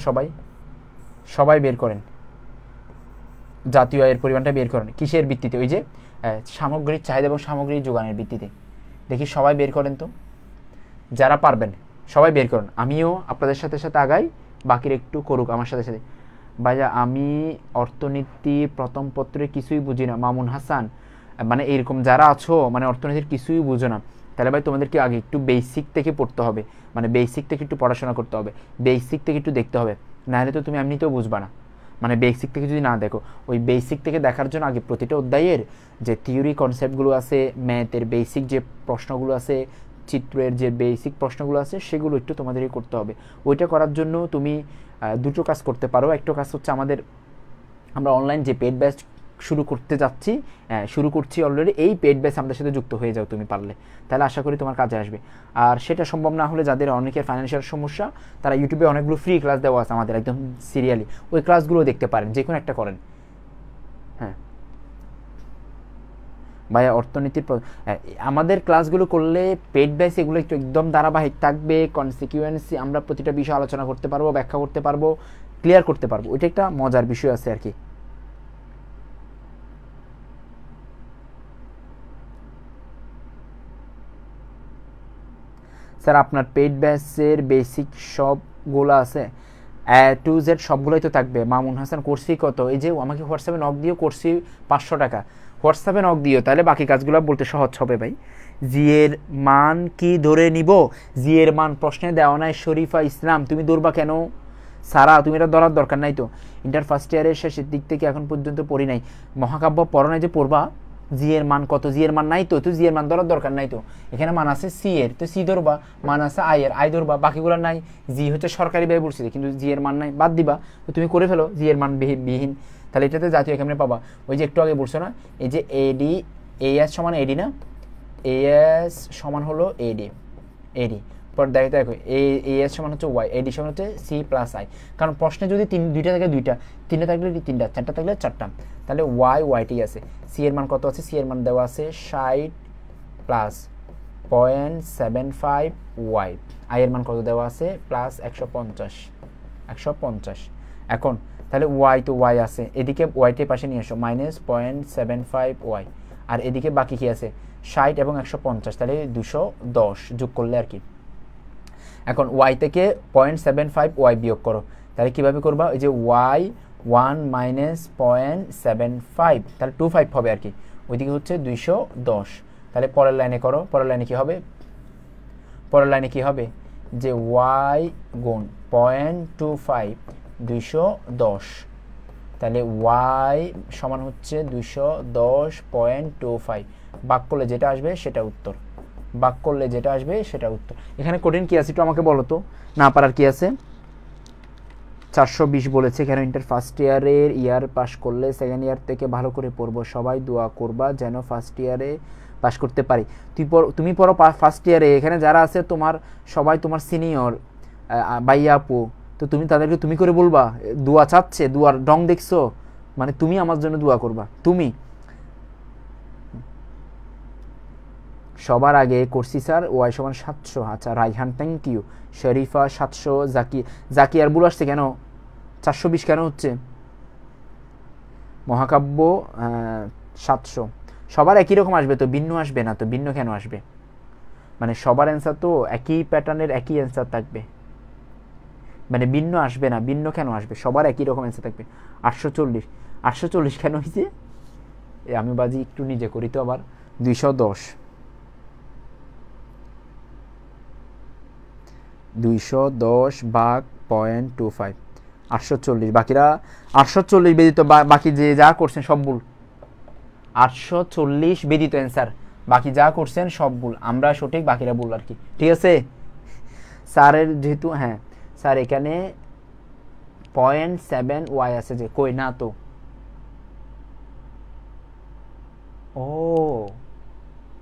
সবাই বের করেন, জাতীয় আয়ের পরিমাণটা বের করেন। কিসের ভিত্তিতে? ওই যে সামগ্রিক চাহিদা এবং সামগ্রিক যোগানের ভিত্তিতে। দেখি সবাই বের করেন তো, যারা পারবেন সবাই বের করেন, আমিও আপনাদের সাথে আগাই, বাকির একটু করুক আমার সাথে। ভাইয়া আমি অর্থনীতি প্রথম পত্রে কিছুই বুঝি না। মামুন হাসান, মানে এরকম যারা আছো মানে অর্থনীতির কিছুই বুঝো না, তাহলে ভাই তোমাদেরকে আগে একটু বেসিক থেকে পড়তে হবে, মানে বেসিক থেকে একটু পড়াশোনা করতে হবে, বেসিক থেকে একটু দেখতে হবে, নাহলে তো তুমি এমনিতেও বুঝবা না। মানে বেসিক থেকে যদি না দেখো, ওই বেসিক থেকে দেখার জন্য আগে প্রতিটা অধ্যায়ের যে থিওরি কনসেপ্টগুলো আছে, ম্যাথের বেসিক যে প্রশ্নগুলো আছে, চিত্রের যে বেসিক প্রশ্নগুলো আছে, সেগুলো একটু তোমাদেরই করতে হবে। ওইটা করার জন্য তুমি দুটো কাজ করতে পারো। একটা কাজ হচ্ছে আমরা অনলাইন যে পেড ব্যাচ শুরু করছি অলরেডি, এই পেড ব্যাচ আমাদের সাথে যুক্ত হয়ে যাও তুমি পারলে, তাহলে আশা করি তোমার কাজে আসবে। আর সেটা সম্ভব না হলে যাদের অনেকের ফাইন্যান্সিয়াল সমস্যা, তারা ইউটিউবে অনেকগুলো ফ্রি ক্লাস দেওয়া আছে আমাদের একদম সিরিয়ালি, ওই ক্লাসগুলো দেখতে পারেন, যে কোনো একটা করেন। হ্যাঁ ভাইয়া, অর্থনীতির আমাদের ক্লাসগুলো করলে পেড ব্যাচ এগুলো একটু একদম ধারাবাহিক থাকবে, কনসিকুয়েন্সি আমরা প্রতিটা বিষয় আলোচনা করতে পারবো, ব্যাখ্যা করতে পারবো, ক্লিয়ার করতে পারবো, ওইটা একটা মজার বিষয় আছে আর কি। স্যার আপনার পেইড ব্যাচের বেসিক সবগুলো আছে, টু জেড সবগুলোই তো থাকবে। মামুন হাসান, কোর্সি কত? এই যে আমাকে হোয়াটসঅ্যাপে নক দিও, কোর্সি 500 টাকা, হোয়াটসঅ্যাপে নক দিও, তাহলে বাকি কাজগুলো বলতে সহজ হবে ভাই। জি এর মান কি ধরে নিব? জি এর মান প্রশ্নে দেওয়া নাই শরীফা ইসলাম, তুমি ধরবা কেন? সারা, তুমি এটা ধরার দরকার নাই তো, ইন্টার ফার্স্ট ইয়ারের শেষের দিক থেকে এখন পর্যন্ত পড়ি নাই, মহাকাব্য পড়ো নাই যে পড়বা? জি এর মান কত? জি এর মান নাই তো, তুই জি এর মান ধরার দরকার নাই তো, এখানে মান আছে সি এর, তো সি ধরবা, মান আছে আই এর, আই ধরবা, বাকিগুলো নাই। জি হচ্ছে সরকারি ব্যয় বলছি, কিন্তু জি এর মান নাই, বাদ দিবা, তো তুমি করে ফেলো জি এর মান বিহীন, তাহলে এটাতে জাতীয় কেমনে পাবা? ওই যে একটু আগে বলছো না, এই যে এডি, এএস সমান এডি না, এএস সমান হলো এডি পর দেখো এএস সমান হচ্ছে ওয়াই, এডি সমান হচ্ছে সি প্লাস আই, কারণ প্রশ্নে যদি দুইটা থাকে দুইটা, তিনটা থাকলে তিনটা, চারটা থাকলে চারটা, তাহলে ওয়াইটি আছে। সি এর মান কত আছে? সি এর মান দেওয়া আছে 60 প্লাস 0.75 ওয়াই, আই এর মান কত দেওয়া আছে? প্লাস 150। এখন তাহলে ওয়াই তো ওয়াই আছে, এদিকে ওয়াইটির পাশে নিয়ে আসো, মাইনাস 0.75 ওয়াই, আর এদিকে বাকি কি আছে? 60 এবং 150, তাহলে 210 যোগ করলে আর কি। এখন ওয়াই থেকে 0.75 ওয়াই বিয়োগ করো, তাহলে কীভাবে করবা? ওই যে ওয়াই 1 মাইনাস 0.75, তাহলে 25 হবে আর কি, ওইদিকে হচ্ছে 210, তাহলে পরের লাইনে করো, পরের লাইনে কি হবে? যে ওয়াই গুণ 0.25 210, তাহলে ওয়াই সমান হচ্ছে 210.25, ভাগ করলে যেটা আসবে সেটা উত্তর, এখানে কঠিন কি আছে একটু আমাকে বলো তো, না পারার কি আছে? 420 বলেছে, কেন? ইন্টার ফার্স্ট ইয়ার পাস করলে সেকেন্ড ইয়ার থেকে ভালো করে পড়বো, সবাই দোয়া করবা যেন ফার্স্ট ইয়ারে পাস করতে পারি। তুমি পড়ো ফার্স্ট ইয়ারে, এখানে যারা আছে তোমার সবাই তোমার সিনিয়র ভাইয়া আপু, তো তুমি তাদেরকে তুমি করে বলবা, দোয়া চাচ্ছে, দোয়ার ঢং দেখছো, মানে তুমি আমার জন্য দোয়া করবা। তুমি সবার আগে করছি স্যার, ওয়াই সমান 700, আচ্ছা রাইহান থ্যাংক ইউ, শরীফা 700, জাকি আর বুল আসছে কেন? 420 কেন হচ্ছে? মহাকাব্য 700, সবার একই রকম আসবে তো, ভিন্ন আসবে না তো? ভিন্ন কেন আসবে? মানে সবার অ্যান্সার তো একই প্যাটার্নের, একই অ্যান্সার থাকবে, মানে ভিন্ন আসবে না। ভিন্ন কেন আসবে? সবার একই রকম অ্যান্সার থাকবে। 840 কেন হয়েছে? আমি বাজি একটু নিজে করি তো আবার, 210 ভাগ 0.25, 840, বাকিরা 840 ব্যতীত বাকি যে যা করছেন সব ভুল, 840 ব্যতীত অ্যান্সার, বাকি যা করছেন সব ভুল, আমরা সঠিক বাকিরা ভুল আর কি, ঠিক আছে? স্যারের যেহেতু, হ্যাঁ স্যার এখানে 0.7 ওয়াই আছে, যে কই না তো, ও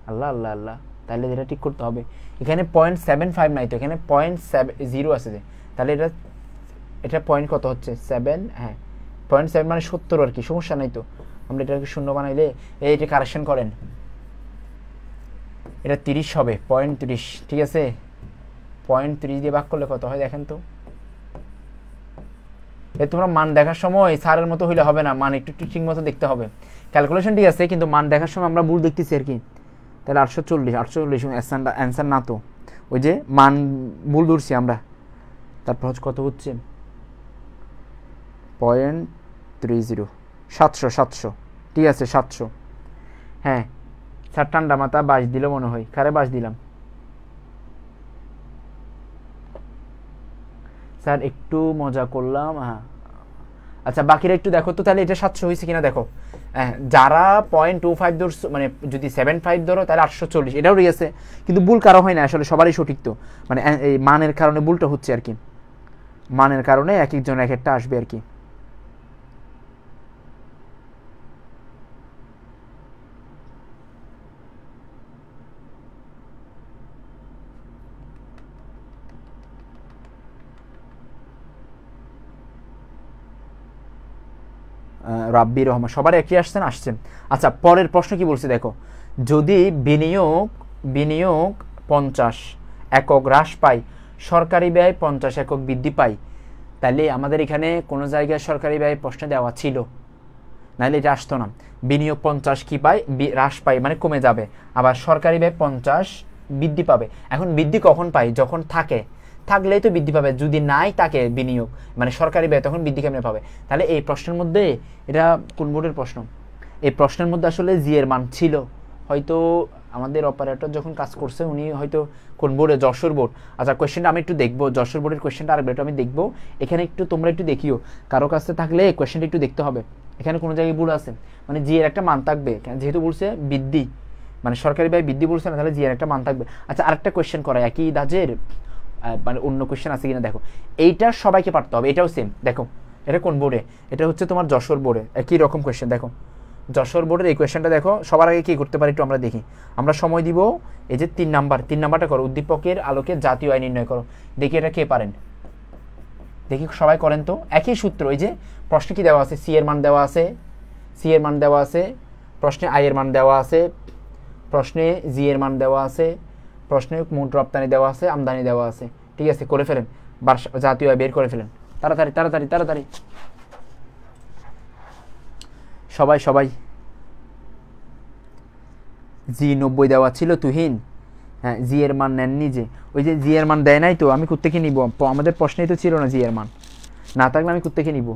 আল্লাহ আল্লাহ আল্লাহ, তাহলে এটা ঠিক করতে হবে, এখানে 0.75 নাই তো, এখানে 0.70 আছে, যে তাহলে এটা পয়েন্ট কত হচ্ছে? 7, হ্যাঁ 0.7 মানে 70 আর কি, সমস্যা নাই তো, আমরা এটাকে শূন্য বানাইলে এটা কারেকশন করেন, এটা 30 হবে, 0.30, ঠিক আছে? 0.30 দিয়ে ভাগ করলে কত হয় দেখেন তো? তোমরা মান দেখার সময় স্যারের মতো হইলে হবে না, মান একটু ঠিক মতো দেখতে হবে, ক্যালকুলেশন ঠিক আছে, কিন্তু মান দেখার সময় আমরা ভুল দেখতেছি আর কি। তাহলে 840 অ্যান্সার না তো, ওই যে মান ভুল ধরছি আমরা। তারপর হচ্ছে কত হচ্ছে? 0.30, 700, ঠিক আছে 700, হ্যাঁ স্যার ঠান্ডা মাথা বাস দিল মনে হয়, কারে বাস দিলাম স্যার, একটু মজা করলাম। হ্যাঁ আচ্ছা বাকিরা একটু দেখো তো তাহলে এটা 700 হয়েছে কিনা দেখো। যারা 0.25 ধরছো মানে যদি 75 ধরো তাহলে 840, এটাও রয়েছে কিন্তু ভুল কারো হয় না আসলে, সবারই সঠিক তো, মানে এই মানের কারণে ভুলটা হচ্ছে আর কি, মানের কারণে এক একজন এক একটা আসবে আর কি। রাব্বি রহমান সবার একই আসছেন, আসছেন। আচ্ছা পরের প্রশ্ন কি বলছে দেখো, যদি বিনিয়োগ বিনিয়োগ 50 একক হ্রাস পায়, সরকারি ব্যয় 50 একক বৃদ্ধি পায়, তাহলে আমাদের এখানে কোনো জায়গায় সরকারি ব্যয় প্রশ্ন দেওয়া ছিল, নাহলে এটা আসতো না। বিনিয়োগ 50 কি পায়, হ্রাস পায় মানে কমে যাবে, আবার সরকারি ব্যয় 50 বৃদ্ধি পাবে। এখন বৃদ্ধি কখন পায়, যখন থাকে, থাকলেই তো বৃদ্ধি পাবে, যদি নাই থাকে বিনিয়োগ মানে সরকারি ব্যয় তখন বৃদ্ধি কেমনে পাবে। তাহলে এই প্রশ্নের মধ্যে এটা কোন বোর্ডের প্রশ্ন, এই প্রশ্নের মধ্যে আসলে জি এর মান ছিল, হয়তো আমাদের অপারেটর যখন কাজ করছে উনি হয়তো কোন বোর্ডে, যশোর বোর্ড। আচ্ছা কোয়েশ্চেনটা আমি একটু দেখবো, যশোর বোর্ডের কোয়েশ্চেনটা আরেকবার একটু আমি দেখবো, এখানে একটু তোমরা একটু দেখিও, কারো কাছে থাকলে কোয়েশ্চেনটা একটু দেখতে হবে, এখানে কোনো জায়গায় ভুল আছে, মানে জি এর একটা মান থাকবে, যেহেতু বলছে বৃদ্ধি মানে সরকারি ব্যয় বৃদ্ধি বলছে না, তাহলে জি এর একটা মান থাকবে। আচ্ছা আরেকটা কোয়েশ্চেন করা একই দাজের, মানে অন্য কোয়েশ্চেন আছে কিনা দেখো, এইটা সবাইকে পারতে হবে, এটাও সেম দেখো, এটা কোন বোর্ডে, এটা হচ্ছে তোমার যশোর বোর্ডে, একই রকম কোয়েশ্চেন দেখো, যশোর বোর্ডের এই কোয়েশ্চেনটা দেখো। সবার আগে কি করতে পারি একটু আমরা দেখি, আমরা সময় দিব, এই যে 3 নাম্বারটা করো, উদ্দীপকের আলোকে জাতীয় আয় নির্ণয় করো, দেখি এটা কে পারেন, দেখি সবাই করেন তো, একই সূত্র, এই যে প্রশ্নে কি দেওয়া আছে, সি এর মান দেওয়া আছে, সি এর মান দেওয়া আছে, প্রশ্নে আই এর মান দেওয়া আছে, প্রশ্নে জি এর মান দেওয়া আছে, প্রশ্নে মোট রপ্তানি দেওয়া আছে, আমদানি দেওয়া আছে, ঠিক আছে করে ফেলেন, জাতীয় আয় বের করে ফেলেন, তাড়াতাড়ি তাড়াতাড়ি তাড়াতাড়ি সবাই সবাই। জি 90 দেওয়া ছিল তুহিন, হ্যাঁ জি এর মান নেন নিজে, ওই যে জি এর মান দেয় নাই তো আমি কোত্থেকে নিব, আমাদের প্রশ্নেই তো ছিল না জি এর মান, না থাকলে আমি কোত্থেকে নিব,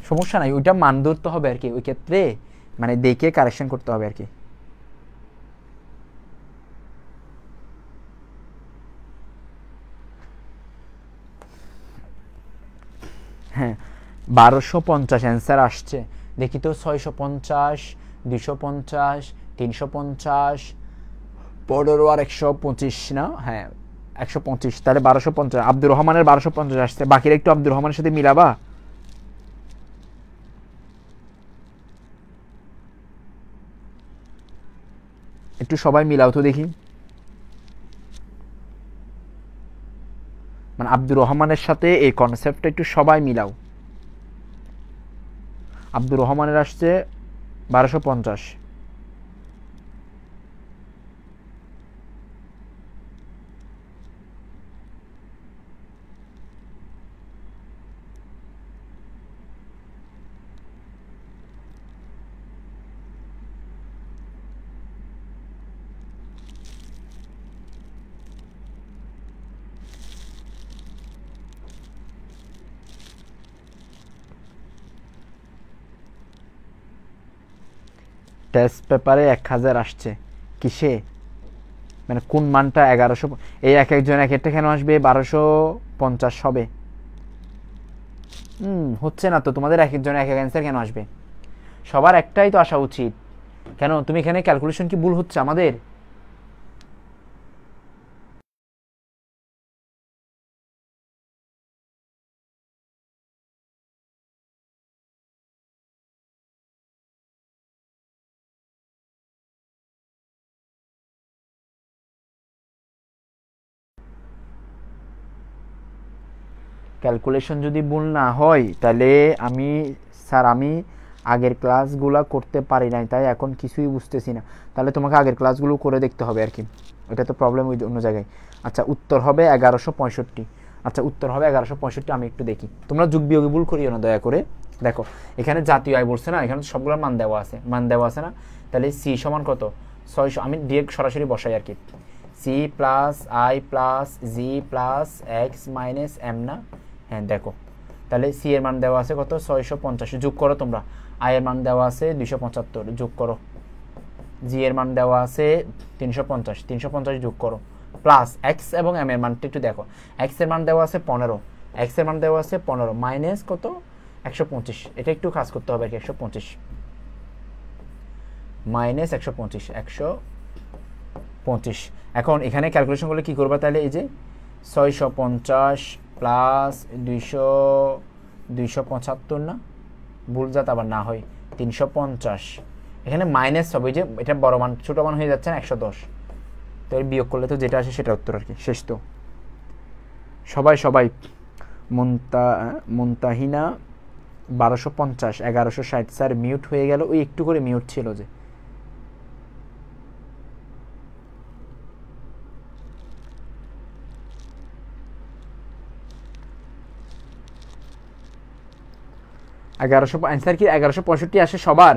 সমস্যা নাই, ওইটা মান ধরতে হবে আর কি, ওই ক্ষেত্রে মানে দেখে কারেকশন করতে হবে আর কি। হ্যাঁ 1250 অ্যান্সার আসছে, দেখি তো 650, 250, 350, 15 আর 125 না, হ্যাঁ 125, তাহলে 1250, আব্দুর রহমানের 1250 আসছে, বাকিরা একটু আব্দুর রহমানের সাথে মিলাবা, একটু সবাই মিলাও তো দেখি, মানে আব্দুর রহমানের সাথে এই কনসেপ্টটা একটু সবাই মিলাও। আব্দুর রহমানের আসছে 1250, টেস্ট পেপারে 1000 আসছে, কিসে মানে কোন মানটা 1100, এই এক একজন এক একটা কেন আসবে, 1250 হবে, হচ্ছে না তো তোমাদের, এক একজন এক এক অ্যান্সার কেন আসবে, সবার একটাই তো আসা উচিত, কেন তুমি এখানে ক্যালকুলেশন কি ভুল হচ্ছে আমাদের, ক্যালকুলেশন যদি ভুল না হয় তাহলে আমি, স্যার আমি আগের ক্লাসগুলো করতে পারি নাই তাই এখন কিছুই বুঝতেছি না, তাহলে তোমাকে আগের ক্লাসগুলো করে দেখতে হবে আর কি, এটা তো প্রবলেম ওই অন্য জায়গায়। আচ্ছা উত্তর হবে 1165, আচ্ছা উত্তর হবে 1165, আমি একটু দেখি, তোমরা যুগ বিয়োগে ভুল করিও না দয়া করে, দেখো এখানে জাতীয় আয় বলছে না, এখানে সবগুলোর মান দেওয়া আছে, মান দেওয়া আছে না, তাহলে সি সমান কত 600, আমি ডিরেক্ট সরাসরি বসাই আর কি, C plus I plus G plus X minus M না, হ্যাঁ দেখো তাহলে সি এর মান দেওয়া আছে কত 650, যোগ করো তোমরা, আই এর মান দেওয়া আছে 275, যোগ করো। জি এর মান দেওয়া আছে 350, 350 যোগ করো, প্লাস এক্স এবং এম এর মানটা একটু দেখো। এক্স এর মান দেওয়া আছে 15, এক্স এর মান দেওয়া আছে 15 মাইনাস কত 125, এটা একটু কাজ করতে হবে আর কি। 125 মাইনাস 125, 125। এখন এখানে ক্যালকুলেশন করলে কী করবা তাহলে? এই যে 650 প্লাস 275 না, ভুল যাতে আবার না হয়, 350, এখানে মাইনাস হবে, যে এটা বড় মান ছোট মান হয়ে যাচ্ছে না 110, তো এর বিয়োগ করলে তো যেটা আসে সেটা উত্তর আর কি। শেষ তো। সবাই মুনতাহিনা 1250, 1160। স্যার মিউট হয়ে গেল, ওই একটু করে মিউট ছিল যে। অ্যান্সার কি 1165 আসে সবার?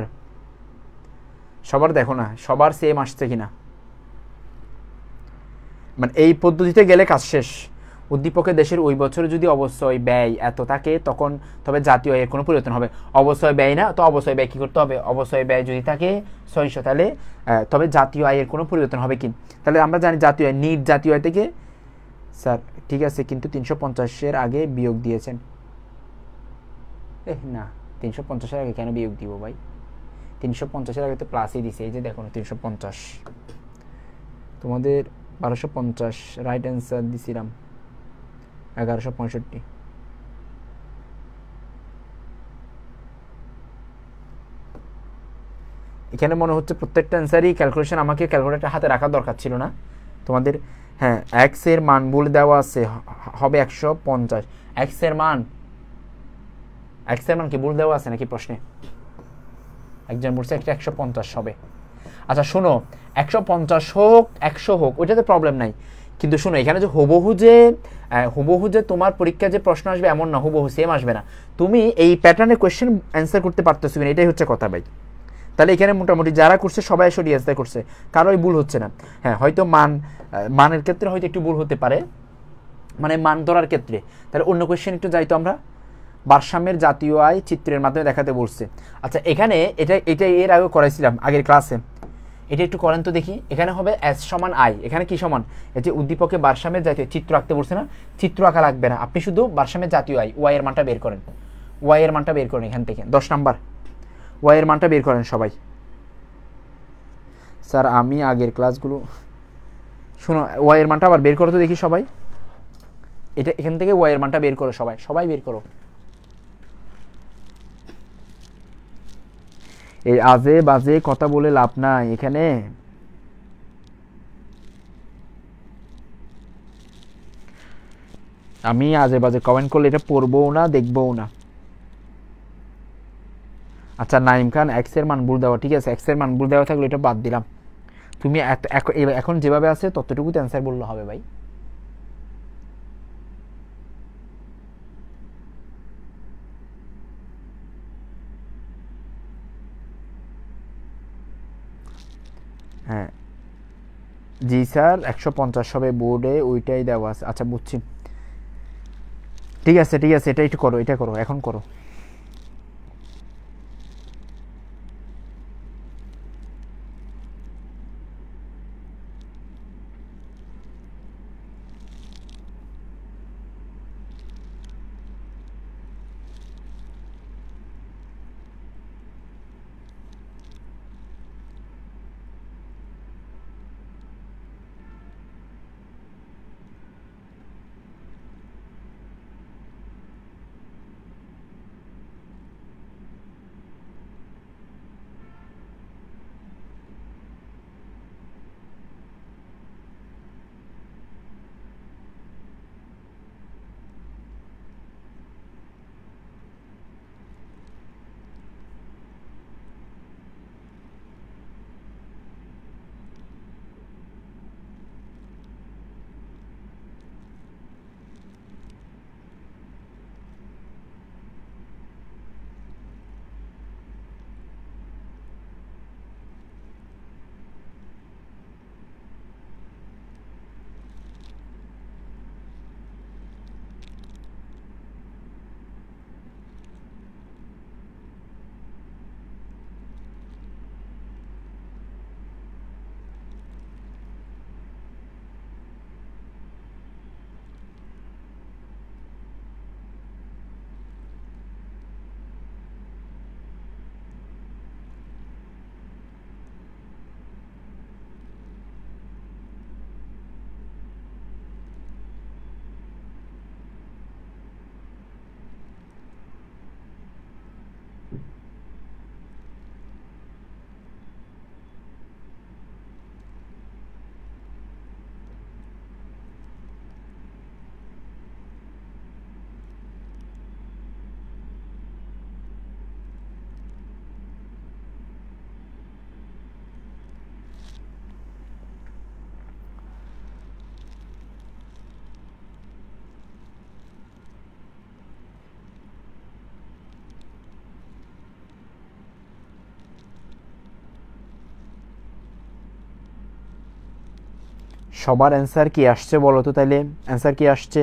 দেখো না সবার সেম আসছে কিনা, মানে এই পদ্ধতিতে গেলে কাজ শেষ। উদ্দীপকের দেশের ওই বছরে যদি অবশ্যই ব্যয় এত থাকে তখন তবে জাতীয় আয়ের কোনো পরিবর্তন হবে। অবশ্যই ব্যয় না, তো অবশ্যই ব্যয় কী করতে হবে? অবশ্যই ব্যয় যদি থাকে 600, তাহলে তবে জাতীয় আয়ের কোনো পরিবর্তন হবে কি? তাহলে আমরা জানি জাতীয় আয়, নিট জাতীয় আয় থেকে। স্যার ঠিক আছে, কিন্তু 350-এর আগে বিয়োগ দিয়েছেন। না, 350-এর আগে কেন বিয়োগ দিব ভাই? 350-এর আগে তো প্লাসই দিছে, এই যে দেখো 350। তোমাদের 1250 রাইট অ্যান্সার দিছিলাম, 1165। এখানে মনে হচ্ছে প্রত্যেকটা অ্যান্সারই ক্যালকুলেশন আমাকে ক্যালকুলেটর হাতে রাখার দরকার ছিল না তোমাদের। হ্যাঁ, এক্স এর মান বলে দেওয়া আছে হবে 150। এক্স এর মান কি বলে দেওয়া আছে নাকি প্রশ্নে? একজন বলছে একটা 150 হবে। আচ্ছা শোনো, 150 হোক 100 হোক ওইটাতে প্রবলেম নাই, কিন্তু শোনো এখানে যে হুবহু যে তোমার পরীক্ষায় যে প্রশ্ন আসবে এমন না, হুবহু সেম আসবে না। তুমি এই প্যাটার্নের কোয়েশ্চেন অ্যান্সার করতে পারতেছো কিনা, এটাই হচ্ছে কথা ভাই। তাহলে এখানে মোটামুটি যারা করছে সবাই সঠিক অ্যান্সার করছে, কারোই ভুল হচ্ছে না। হ্যাঁ, হয়তো মানের ক্ষেত্রে হয়তো একটু ভুল হতে পারে, মানে মান ধরার ক্ষেত্রে। তাহলে অন্য কোয়েশ্চেন একটু যাইতো আমরা। ভারসাম্যের জাতীয় আয় চিত্রের মাধ্যমে দেখাতে বলছে। আচ্ছা এখানে এটা এর আগে করাইছিলাম আগের ক্লাসে, এটা একটু করেন তো দেখি। এখানে হবে এস সমান আই, এখানে কি সমান? এই যে উদ্দীপকে ভারসাম্যের জাতীয় চিত্র আঁকতে বলছে না, চিত্র আঁকা লাগবে না, আপনি শুধু ভারসাম্যের জাতীয় আয় ওয়াই এর মানটা বের করেন। ওয়াই এর মানটা বের করেন এখান থেকে 10 নাম্বার, ওয়াই এর মানটা বের করেন সবাই। স্যার আমি আগের ক্লাসগুলো শোনো, ওয়াই এর মানটা আবার বের করো তো দেখি সবাই। এটা এখান থেকে ওয়াই এর মানটা বের করো সবাই বের করো। এই আজে বাজে কথা বলে লাভ নাই এখানে। আমি আজে বাজে কমেন্ট করলে এটা পড়বও না, দেখবও না। আচ্ছা নাইম খান, এক্স এর মান ভুল দেওয়া, ঠিক আছে এক্স এর মান ভুল দেওয়া থাকলে এটা বাদ দিলাম। তুমি এখন যেভাবে আছে ততটুকুতে অ্যান্সার বললে হবে ভাই। হ্যাঁ জি স্যার, 150 হবে বোর্ডে, ওইটাই দেওয়া আছে। আচ্ছা বুঝছি, ঠিক আছে এটা একটু করো, এটা করো এখন করো। সবার অ্যান্সার কি আসছে বলো তো তাইলে, অ্যান্সার কি আসছে?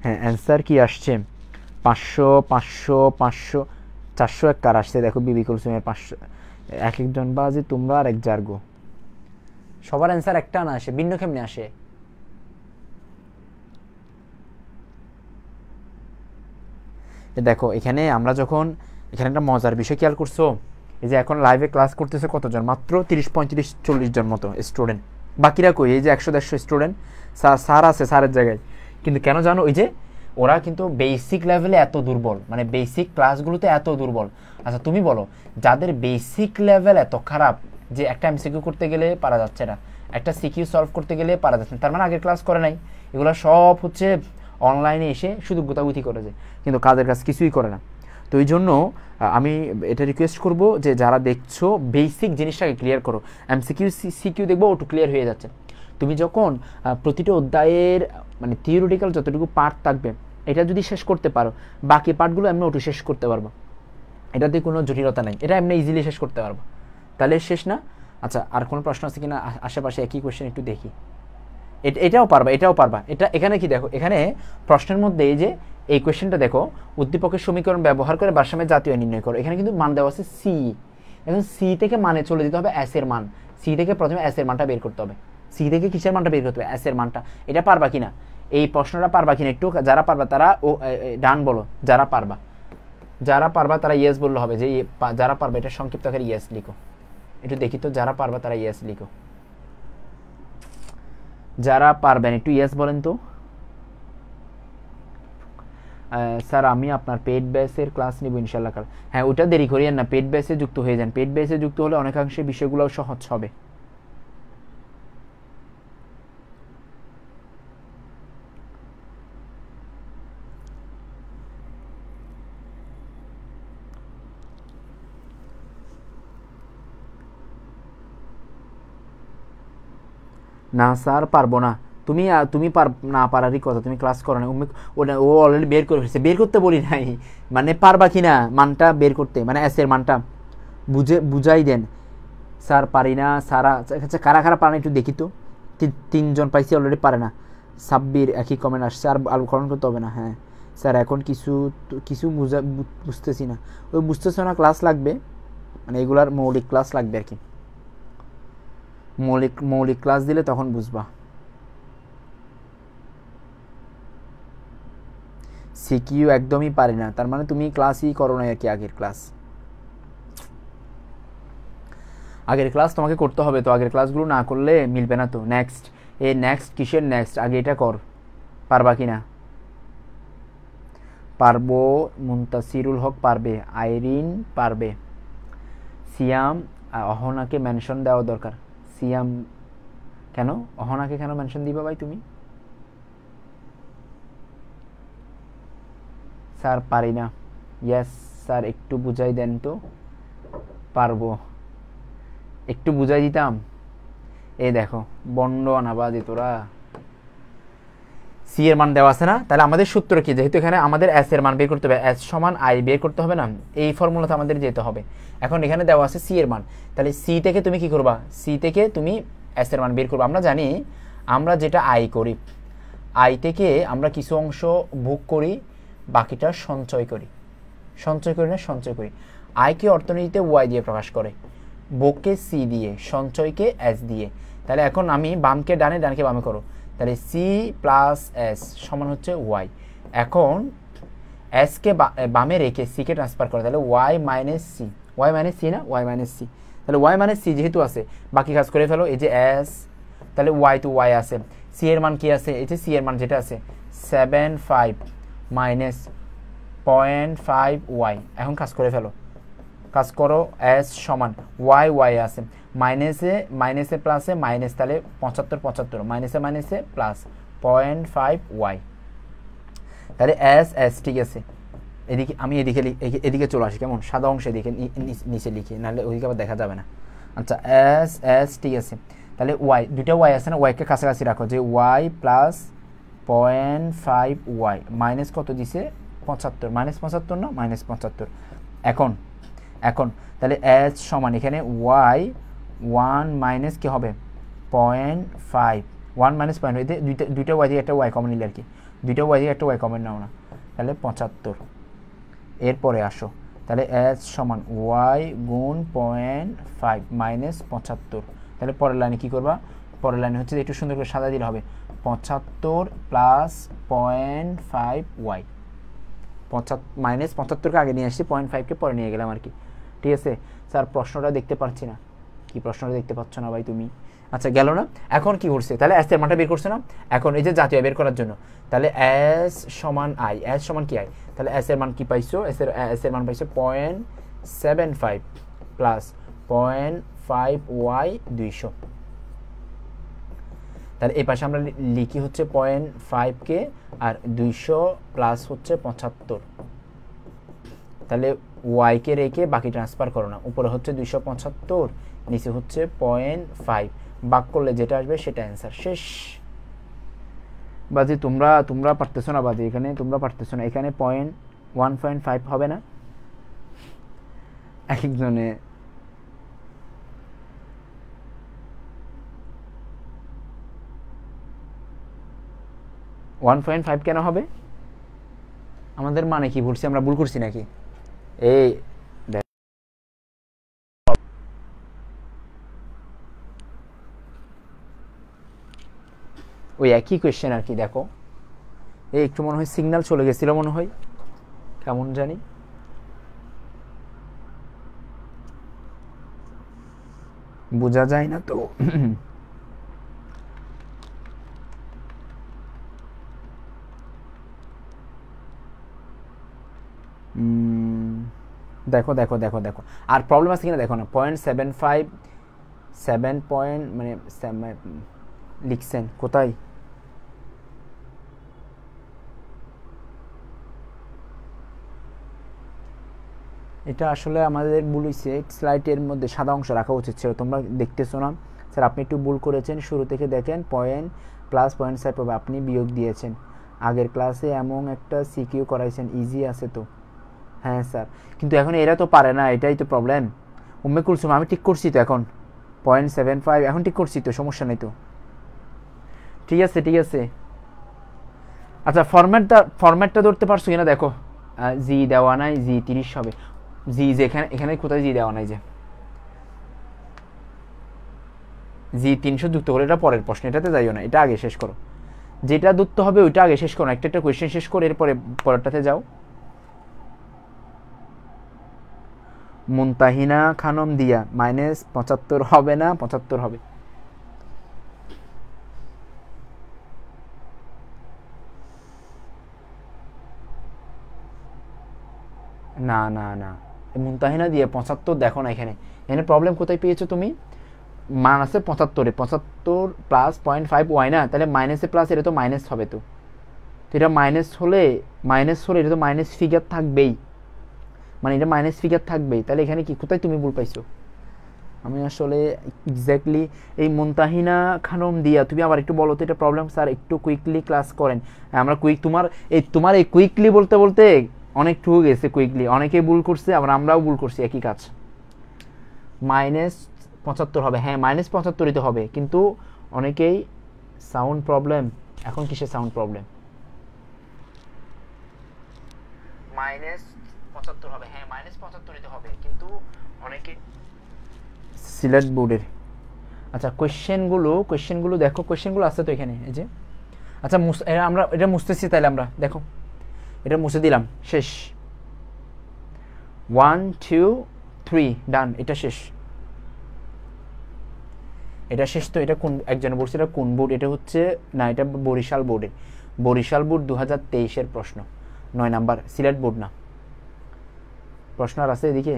হ্যাঁ অ্যান্সার কি আসছে? 500 500 500 401 কার আসছে দেখো, বিবি কুলসুমের 500। এক একজন বাজে তোমরা আর এক জার্গো, সবার অ্যান্সার একটা না আসে, ভিন্ন কেমনে আসে? দেখো এখানে আমরা যখন, এখানে একটা মজার বিষয় খেয়াল করছো, এই যে এখন লাইভে ক্লাস করতেছে কতজন, মাত্র 30 35 40 জন মতো স্টুডেন্ট, বাকিরা কই? এই যে 100 150 স্টুডেন্ট, স্যার আছে স্যারের জায়গায়, কিন্তু কেন জানো? ওই যে ওরা কিন্তু বেসিক লেভেলে এত দুর্বল, মানে বেসিক ক্লাসগুলোতে এত দুর্বল। আচ্ছা তুমি বলো, যাদের বেসিক লেভেল এত খারাপ যে একটা এমসিকিউ করতে গেলে পারা যাচ্ছে না, একটা সিকিউ সলভ করতে গেলে পারা যাচ্ছে না, তার মানে আগের ক্লাস করে নাই, এগুলো সব হচ্ছে অনলাইনে এসে শুধু গুতাগুতি করেছে, কিন্তু কাজের কাজ কিছুই করে না। তো এই জন্য আমি এটা রিকোয়েস্ট করব যে যারা দেখছো বেসিক জিনিসটাকে ক্লিয়ার করো, এমসিকিউ সিকিউ দেখবো ওটু ক্লিয়ার হয়ে যাচ্ছে। তুমি যখন প্রতিটা অধ্যায়ের মানে থিওরিটিক্যাল যতটুকু পার্ট থাকবে এটা যদি শেষ করতে পারো, বাকি পার্টগুলো এমনি ওটু শেষ করতে পারবো, এটাতে কোনো জটিলতা নাই, এটা এমনি ইজিলি শেষ করতে পারবো। তাহলে শেষ না? আচ্ছা আর কোনো প্রশ্ন আছে কিনা আশেপাশে? একই কোয়েশ্চেন একটু দেখি। এটাও পারবা, এটাও পারবা। এটা এখানে কি দেখো, এখানে প্রশ্নের মধ্যে এই যে এই কোয়েশ্চেনটা দেখো, উদ্দীপকের সমীকরণ ব্যবহার করে ভারসাম্যের জাতীয় নির্ণয় করো, এখানে কিন্তু মান দেওয়া আছে সি। এখন সি থেকে মানে চলে যেতে হবে এস এর মান, সি থেকে প্রথমে এস এর মানটা বের করতে হবে, সি থেকে কিসের মানটা বের করতে হবে? এস এর মানটা। এটা পারবা কিনা, এই প্রশ্নটা পারবা কিনা একটু, যারা পারবা তারা ও ডান বলো, যারা পারবা, যারা পারবা তারা ইয়েস বললে হবে, যে যারা পারবা এটা সংক্ষিপ্ত আকারে ইয়েস লিখো, একটু দেখি তো যারা পারবা তারা ইয়েস লিখো, যারা পারবেন একটু ইয়েস বলেন তো। স্যার আমি আপনার পেড বেসের ক্লাস নিব ইনশাল্লাহ কাল। হ্যাঁ ওটা দেরি করিয়েন না, পেড বেসে যুক্ত হয়ে যান, পেড বেসে যুক্ত হলে অনেকাংশে বিষয়গুলো সহজ হবে। না স্যার পারবো না, তুমি তুমি না পারারই কথা, তুমি ক্লাস করো না, ওটা ও অলরেডি বের করে ফেলছে, বের করতে বলি নাই, মানে পারবা কি না মানটা বের করতে, মানে এস এর মানটা বুঝাই দেন। স্যার পারি না, সারা আচ্ছা কারা কারা পারে না একটু দেখি তো, তিনজন পাইছি অলরেডি পারে না, সাব্বির একই কমেন্ট আসছে, আর আলোকরণ করতে হবে না। হ্যাঁ স্যার এখন কিছু কিছু বুঝতেছি না, ওই বুঝতেছ না ক্লাস লাগবে, মানে এগুলার মৌলিক ক্লাস লাগবে আর কি, মৌলিক ক্লাস দিলে তখন বুঝবা। সিকিউ একদমই পারি না, তার মানে তুমি ক্লাসই করো না আর কি, আগের ক্লাস তোমাকে করতে হবে তো, আগের ক্লাসগুলো না করলে মিলবে না তো। নেক্সট নেক্সট কিসের নেক্সট, আগে এটা কর, পারবা কি না? পারবো, মুনতাসিরুল হক পারবে, আইরিন পারবে, সিয়াম, অহনাকে মেনশন দেওয়া দরকার। সিয়াম কেন, অহনাকে কেন মেনশন দিবা ভাই তুমি? স্যার পারি না, ইয়েস স্যার একটু বুঝাই দেন তো। পারবো, একটু বুঝাই দিতাম। এই দেখো বন্ড আনাবাজি তোরা, সি এর মান দেওয়া আছে না, তাহলে আমাদের সূত্র কি, যেহেতু এখানে আমাদের এস এর মান বের করতে হবে, এস সমান আই বের করতে হবে না, এই ফর্মুলাতে আমাদের যেতে হবে। এখন এখানে দেওয়া আছে সি এর মান, তাহলে সি থেকে তুমি কি করবা, সি থেকে তুমি এস এর মান বের করবা। আমরা জানি আমরা যেটা আই করি, আই থেকে আমরা কিছু অংশ ভোগ করি, বাকিটা সঞ্চয় করি, সঞ্চয় করি। আয়কে অর্থনীতিতে ওয়াই দিয়ে প্রকাশ করে, ভোগকে সি দিয়ে, সঞ্চয়কে এস দিয়ে। তাহলে এখন আমি বামকে ডানে, ডানকে বামে করো, তাহলে সি প্লাস এস সমান হচ্ছে ওয়াই। এখন এসকে বামে রেখে সিকে ট্রান্সফার করে, তাহলে Y minus C, Y minus C না, ওয়াই মাইনাস সি, তাহলে ওয়াই মাইনাস সি যেহেতু আছে বাকি কাজ করে ফেলো, এই যে এস, তাহলে ওয়াই টু ওয়াই আছে, সি এর মান কি আছে, এই যে সি এর মান যেটা আছে 75 মাইনাস 0.5 ওয়াই। এখন কাজ করে ফেলো, কাজ করো, এস সমান ওয়াই, ওয়াই আছে মাইনাসে প্লাসে মাইনাস, তাহলে 75 মাইনাসে প্লাস 0.5 ওয়াই, তাহলে এস ঠিক আছে। এদিকে আমি এদিকে চলে আসি, কেমন সাদা অংশ এদিকে নিচে লিখি, নাহলে ওইদিকে আবার দেখা যাবে না। আচ্ছা এস ঠিক আছে, তাহলে ওয়াই, দুইটা ওয়াই আছে না, ওয়াইকে কাছাকাছি রাখো, যে ওয়াই প্লাস 0.5 ওয়াই মাইনাস কত দিছে 75, মাইনাস 75 না মাইনাস 75, এখন এখন তাহলে এস সমান এখানে ওয়াই 1 মাইনাস কী হবে 0.5 1 মাইনাস পয়েন্ট হইতে দুইটা ওয়াই থেকে একটা ওয়াই কমন নিলে আর কি, দুইটা ওয়াই থেকে একটা ওয়াই কমন নাও না, তাহলে 75। এরপরে আসো, তাহলে এস সমান ওয়াই গুণ 0.5 মাইনাস 75। তাহলে পরের লাইনে কী করবা, পরের লাইনে হচ্ছে একটু সুন্দর করে সাদা দিলে হবে 75 প্লাস 0.5 ওয়াই, মাইনাস 75কে আগে নিয়ে আসছি, 0.5কে পরে নিয়ে গেলাম আর কি। ঠিক আছে স্যার, প্রশ্নটা দেখতে পাচ্ছি না, কি প্রশ্নটা দেখতে পাচ্ছ না ভাই তুমি? আচ্ছা গেল না। এখন কি করছে, তাহলে এস এর মানটা বের করছে না, এখন এই যে জাতীয় বের করার জন্য, তাহলে এস সমান আই, এস সমান কি আই, তাহলে এস এর মান কি পাইছো, এস এর মান পাইছো 0.75 প্লাস 0.5 ওয়াই 200। তাহলে এই পাশে আমরা লিখি হচ্ছে 0.5কে আর 200 প্লাস হচ্ছে 75। তাহলে ওয়াইকে রেখে বাকি ট্রান্সফার করো না, উপরে হচ্ছে 275, নিচে হচ্ছে 0.5, ভাগ করলে যেটা আসবে সেটা অ্যান্সার। শেষ বাজি, তোমরা পারতেছো না বাজি, এখানে তোমরা পারতেছো না, এখানে 1.5 হবে না এক একজনে। ওয়ান 1.5 কেন হবে, আমাদের মানে কি বলছি, আমরা ভুল করছি নাকি? এই ওই একই কোয়েশ্চেন আর কি। দেখো এই একটু মনে হয় সিগন্যাল চলে গেছিল মনে হয়, কেমন জানি। বোঝা যায় না তো। দেখো দেখো দেখো দেখো, আর প্রবলেম আছে কিনা দেখো না। 0.75 7 পয়েন্ট মানে লিখছেন কোথায়, এটা আসলে আমাদের ভুল হয়েছে, স্লাইডের মধ্যে সাদা অংশ রাখা উচিত ছিল, তোমরা দেখতেছো না স্যার, আপনি একটু ভুল করেছেন, শুরু থেকে দেখেন পয়েন্ট প্লাস 0.5 হবে, আপনি বিয়োগ দিয়েছেন। আগের ক্লাসে এমন একটা সিকিউ করাইছেন, ইজি আছে তো। হ্যাঁ স্যার, কিন্তু এখন এরা তো পারে না, এটাই তো প্রবলেম। উম্মে কুলসুম আমি ঠিক করছি তো, এখন 0.75 এখন ঠিক করছি তো, সমস্যা নেই তো। ঠিক আছে ঠিক আছে। আচ্ছা ফরম্যাটটা ধরতে পারছো কিনা দেখো, জি দেওয়া নাই, জি 30 হবে, জি যে এখানে কোথায় জি দেওয়া নাই, যে জি 300 যুক্ত করে, এটা পরের প্রশ্ন, এটাতে যাইও না, এটা আগে শেষ করো, যেটা ধরতে হবে ওইটা আগে শেষ করো, একটা কোয়েশ্চেন শেষ করে এরপরে পরেরটাতে যাও। মুনতাহিনা খানম দিয়া -75 হবে না, 75 হবে। না না না, মুনতাহিনা দিয়ে 75 দেখো না, এখানে প্রবলেম কোথায় পেয়েছো তুমি, মান আছে 75-এ, 75 প্লাস 0.5 ওয়াই না, তাহলে মাইনাসে প্লাস, এটা তো মাইনাস হবে তো, এটা মাইনাস হলে এটা তো মাইনাস ফিগার থাকবেই, মানে এটা মাইনাস ফিগার থাকবেই, তাহলে এখানে কি কোথায় তুমি ভুল পাইছো? আমি আসলে এক্স্যাক্টলি এই মুনতাহিনা খানম দিয়া, তুমি আবার একটু বলো তো এটা প্রবলেম স্যার, একটু কুইকলি ক্লাস করেন। আমরা তোমার এই কুইকলি বলতে বলতে অনেক টুক গেছে, কুইকলি অনেকেই ভুল করছে, আবার আমরাও ভুল করছি একই কাজ। -75 হবে, হ্যাঁ -75ই তো হবে, কিন্তু অনেকেই সাউন্ড প্রবলেম, এখন কিসের সাউন্ড প্রবলেম, -75 হবে, হ্যাঁ -75ই তো হবে, কিন্তু অনেকে সিলেট বোর্ডের। আচ্ছা কোয়েশ্চেনগুলো দেখো, কোয়েশ্চেনগুলো আছে তো এখানে, এই যে। আচ্ছা আমরা এটা মুছতেছি, তাহলে আমরা দেখো এটা মুছে দিলাম, শেষ। 1 2 3 ডান, এটা শেষ, এটা শেষ তো। এটা কোন একজনে বলছে এটা কোন বোর্ড, এটা হচ্ছে না, এটা বরিশাল বোর্ডের, বরিশাল বোর্ড 2023-এর প্রশ্ন, 9 নাম্বার, সিলেট বোর্ড না। প্রশ্ন আর আছে এদিকে,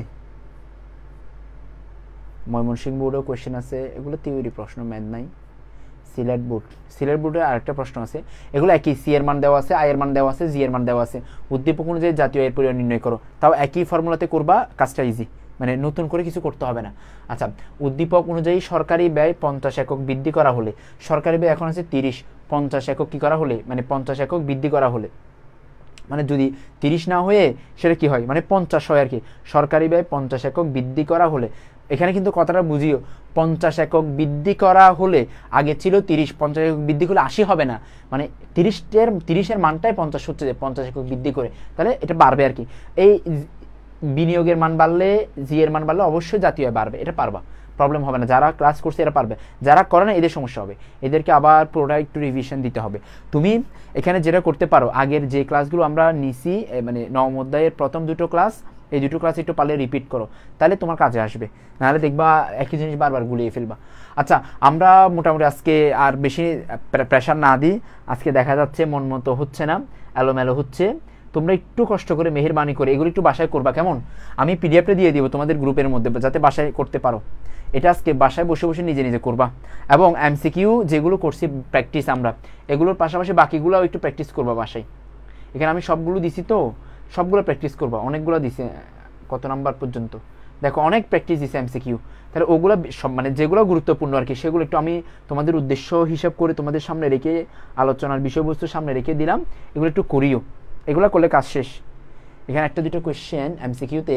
ময়মনসিংহ বোর্ডেও কোয়েশ্চেন আছে, এগুলো থিওরি প্রশ্ন, ম্যাথ নাই। সিলেট বোর্ডের আরেকটা প্রশ্ন আছে, এগুলো একই, সি এর মান দেওয়া আছে, আই এর মান দেওয়া আছে, জি এর মান দেওয়া আছে, উদ্দীপক অনুযায়ী জাতীয় আয়ের পরিমাণ নির্ণয় করো, তাও একই ফর্মুলাতে করবা, কাজটা ইজি, মানে নতুন করে কিছু করতে হবে না। আচ্ছা উদ্দীপক অনুযায়ী সরকারি ব্যয় 50 একক বৃদ্ধি করা হলে, সরকারি ব্যয় এখন আছে 30, 50 একক কি করা হলে, মানে 50 একক বৃদ্ধি করা হলে মানে যদি 30 না হয়ে সেটা কি হয়, মানে 50 হয় আর কি। সরকারি ব্যয় 50 একক বৃদ্ধি করা হলে, এখানে কিন্তু কথাটা বুঝিও, 50 একক বৃদ্ধি করা হলে, আগে ছিল 30, 50 একক বৃদ্ধি করলে 80 হবে না, মানে 30-এর মানটাই 50 হচ্ছে, যে 50 একক বৃদ্ধি করে, তাহলে এটা বাড়বে আর কি। এই বিনিয়োগের মান বাড়লে, জি এর মান বাড়লে অবশ্যই জাতীয় আয় বাড়বে, এটা পারবা, প্রবলেম হবে না। যারা ক্লাস করছে এরা পারবে, যারা করে না এদের সমস্যা হবে, এদেরকে আবার পুরোটা একটু রিভিশন দিতে হবে। তুমি এখানে যেটা করতে পারো, আগের যে ক্লাসগুলো আমরা নিছি, মানে নবম অধ্যায়ের প্রথম দুটো ক্লাস, এই দুটো ক্লাস একটু পারলে রিপিট করো, তাহলে তোমার কাজে আসবে, নাহলে দেখবা একই জিনিস বারবার গুলিয়ে ফেলবা। আচ্ছা, আমরা মোটামুটি আজকে আর বেশি প্রেশার না দিই, আজকে দেখা যাচ্ছে মন মতো হচ্ছে না, এলোমেলো হচ্ছে। তোমরা একটু কষ্ট করে মেহেরবানি করে এগুলো একটু বাসায় করবা, কেমন? আমি পিডিএফটা দিয়ে দিব তোমাদের গ্রুপের মধ্যে, যাতে বাসায় করতে পারো। এটা আজকে বাসায় বসে বসে নিজে নিজে করবা, এবং এমসিকিউ যেগুলো করছি প্র্যাকটিস আমরা, এগুলোর পাশাপাশি বাকিগুলোও একটু প্র্যাকটিস করবা বাসায়। এখানে আমি সবগুলো দিছি তো, সবগুলো প্র্যাকটিস করবা, অনেকগুলো দিছে, কত নাম্বার পর্যন্ত দেখো, অনেক প্র্যাকটিস দিছে এমসিকিউ। তাহলে ওগুলো সব, মানে যেগুলো গুরুত্বপূর্ণ আর কি, সেগুলো একটু আমি তোমাদের উদ্দেশ্য হিসাব করে তোমাদের সামনে রেখে, আলোচনার বিষয়বস্তুর সামনে রেখে দিলাম, এগুলো একটু করিও, এগুলো করলে কাজ শেষ। এখানে একটা দুটো কোয়েশ্চেন এমসিকিউতে,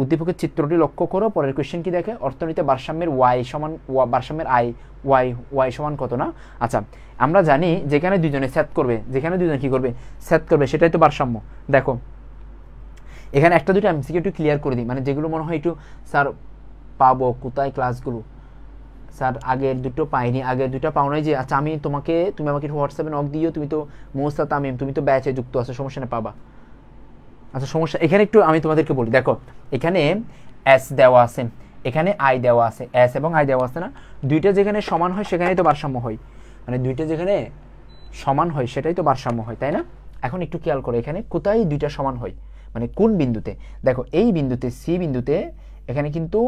উদ্দীপকের চিত্রটি লক্ষ্য করো, পরের কোয়েশ্চেন কি দেখে, অর্থনীতিতে ভারসাম্যের ওয়াই সমান, ভারসাম্যের আই ওয়াই সমান কত না। আচ্ছা, আমরা জানি যেখানে দুজনে সেট করবে, যেখানে দুজন কি করবে, সেট করবে, সেটাই তো ভারসাম্য। দেখো এখানে একটা দুটো এমসিকিউ একটু ক্লিয়ার করে দিই, মানে যেগুলো মনে হয় একটু স্যার পাবো কোথায় ক্লাসগুলো, স্যার আগের দুটো পাইনি, আগের দুটো পাও নাই যে, আচ্ছা আমি তুমি আমাকে হোয়াটসঅ্যাপে নক দিও, তুমি তো মোস্তা তামিম, তুমি তো ব্যাচে যুক্ত আছো, সমস্যা না, পাবা। আচ্ছা সমস্যা, এখানে একটু আমি তোমাদেরকে বলি, দেখো এখানে এস দেওয়া আছে, এখানে আই দেওয়া আছে, এস এবং আই দেওয়া আছে না, দুইটা যেখানে সমান হয় সেখানেই তো ভারসাম্য হয়, মানে দুইটা যেখানে সমান হয় সেটাই তো ভারসাম্য হয়, তাই না? এখন একটু খেয়াল করো এখানে কোথায় দুইটা সমান হয়, মানে কোন বিন্দুতে। দেখো এই বিন্দুতে, সি বিন্দুতে, এখানে কিন্তু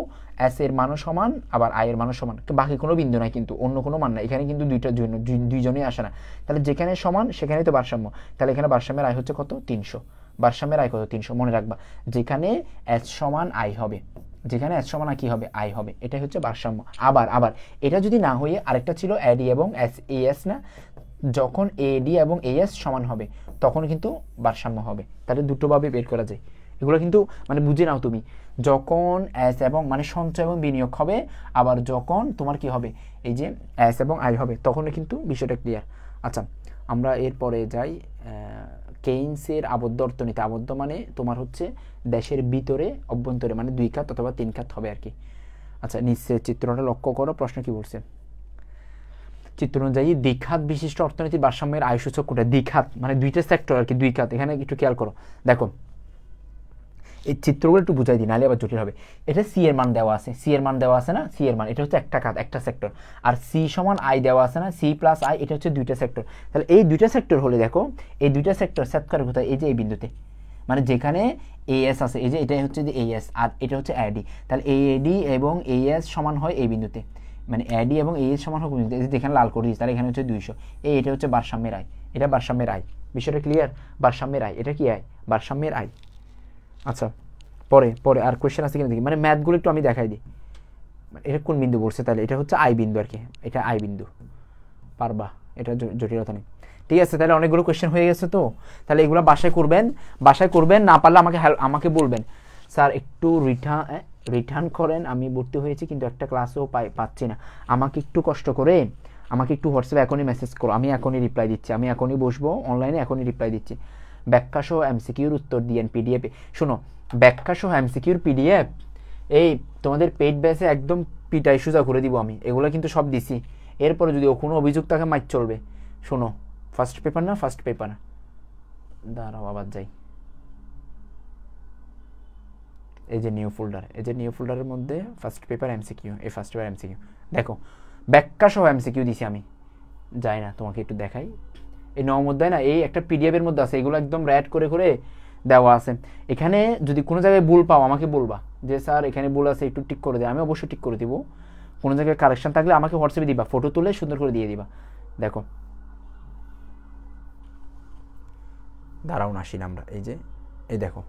এস এর মানও সমান, আবার আই এর মানও সমান, বাকি কোনো বিন্দু নাই, কিন্তু অন্য কোনো মান নাই, এখানে কিন্তু দুইজনই আসে না, তাহলে যেখানে সমান সেখানেই তো ভারসাম্য। তাহলে এখানে ভারসাম্যের আয় হচ্ছে কত, 300, ভারসাম্যের আয় কত, 300, মনে রাখবা, যেখানে এস সমান আই হবে, যেখানে এস সমান কি হবে, আই হবে, এটাই হচ্ছে ভারসাম্য। আবার এটা যদি না হয়ে আরেকটা ছিল এডি এবং এস, এস না, যখন এডি এবং এস সমান হবে তখন কিন্তু ভারসাম্য হবে, তাহলে দুটোভাবে বের করা যায়। এগুলো কিন্তু মানে বুঝে নাও তুমি, যখন এস এবং মানে সঞ্চয় এবং বিনিয়োগ হবে, আবার যখন তোমার কি হবে, এই যে এস এবং আই হবে, তখন কিন্তু বিষয়টা ক্লিয়ার। আচ্ছা আমরা এরপরে যাই, কেইনসের আবদ্ধ অর্থনীতি, আবদ্ধ মানে তোমার হচ্ছে দেশের ভিতরে, অভ্যন্তরে, মানে 2 খাত অথবা 3 খাত হবে আর কি। আচ্ছা নিচের চিত্রটা লক্ষ্য করো, প্রশ্ন কি বলছে, চিত্র অনুযায়ী দ্বিখাত বিশিষ্ট অর্থনীতির ভারসাম্যের আয় সূচক কোনটা, দ্বিখাত মানে দুইটা সেক্টর আর কি, 2 খাত, এখানে একটু খেয়াল করো, দেখো এই চিত্রগুলো একটু বুঝাই দিই, নাহলে আবার জটিল হবে। এটা সি এর মান দেওয়া আছে, সি এর মান দেওয়া আছে না, সি এর মান এটা হচ্ছে একটা খাত, একটা সেক্টর, আর সি সমান আই দেওয়া আছে না, সি প্লাস আই, এটা হচ্ছে 2টা সেক্টর। তাহলে এই 2টা সেক্টর হলে দেখো, এই 2টা সেক্টর সেট করে কোথায়, এই যে এই বিন্দুতে, মানে যেখানে এএস আছে, এই যে এটাই হচ্ছে যে এএস, আর এটা হচ্ছে এডি, তাহলে এডি এবং এএস সমান হয় এই বিন্দুতে, মানে এডি এবং এএস সমান হয় বিন্দুতে, যেখানে লাল করে দিয়েছে, তাহলে এখানে হচ্ছে 200, এটা হচ্ছে ভারসাম্যের আয়, এটা ভারসাম্যের আয়, বিষয়টা ক্লিয়ার, ভারসাম্যের আয়, এটা কি আয়, ভারসাম্যের আয়। আচ্ছা পরে আর কোয়েশ্চেন আছে কিনা দেখি, মানে ম্যাথগুলো একটু আমি দেখাই দিই, এটা কোন বিন্দু বলছে, তাহলে এটা হচ্ছে আই বিন্দু আর কি, এটা আই বিন্দু, পারবা, এটা জটিলতা নেই। ঠিক আছে, তাহলে অনেকগুলো কোয়েশ্চেন হয়ে গেছে তো, তাহলে এগুলো বাসায় করবেন, না পারলে আমাকে বলবেন, স্যার একটু রিটার্ন করেন, আমি ভর্তি হয়েছি কিন্তু একটা ক্লাসও পাচ্ছি না, আমাকে একটু কষ্ট করে আমাকে একটু হোয়াটসঅ্যাপে এখনই মেসেজ করো, আমি এখনই রিপ্লাই দিচ্ছি, আমি এখনই বসবো অনলাইনে, এখনই রিপ্লাই দিচ্ছি। ব্যাখ্যা সহ এমসিকিউর উত্তর দিয়েন পিডিএফে, শোনো ব্যাখ্যা সহ এমসিকিউর পিডিএফ এই তোমাদের পেইড ব্যাচে একদম পিটাই সোজা করে দিব আমি, এগুলো কিন্তু সব দিছি, এরপরে যদি কোনো অভিযোগ থাকে মাইক চলবে। শোনো ফার্স্ট পেপার দাঁড়াও আবার যাই, এই যে নিউ ফোল্ডারের মধ্যে ফার্স্ট পেপার এমসিকিউ, এই ফার্স্ট পেপার এমসিকিউ দেখো, ব্যাখ্যা সহ এমসিকিউ দিছি আমি, যাই না তোমাকে একটু দেখাই, এই নবম অধ্যায় না, এই একটা পিডিএফ এর মধ্যে আছে, এগুলো একদম র্যাট করে দেওয়া আছে। এখানে যদি কোনো জায়গায় ভুল পাও আমাকে বলবা, যে স্যার এখানে ভুল আছে একটু ঠিক করে দেয়, আমি অবশ্যই ঠিক করে দিব, কোনো জায়গায় কারেকশন থাকলে আমাকে হোয়াটসঅ্যাপে দিবা, ফটো তুলে সুন্দর করে দিয়ে দিবা। দেখো দাঁড়াও না, আসি না আমরা, এই যে এই দেখো,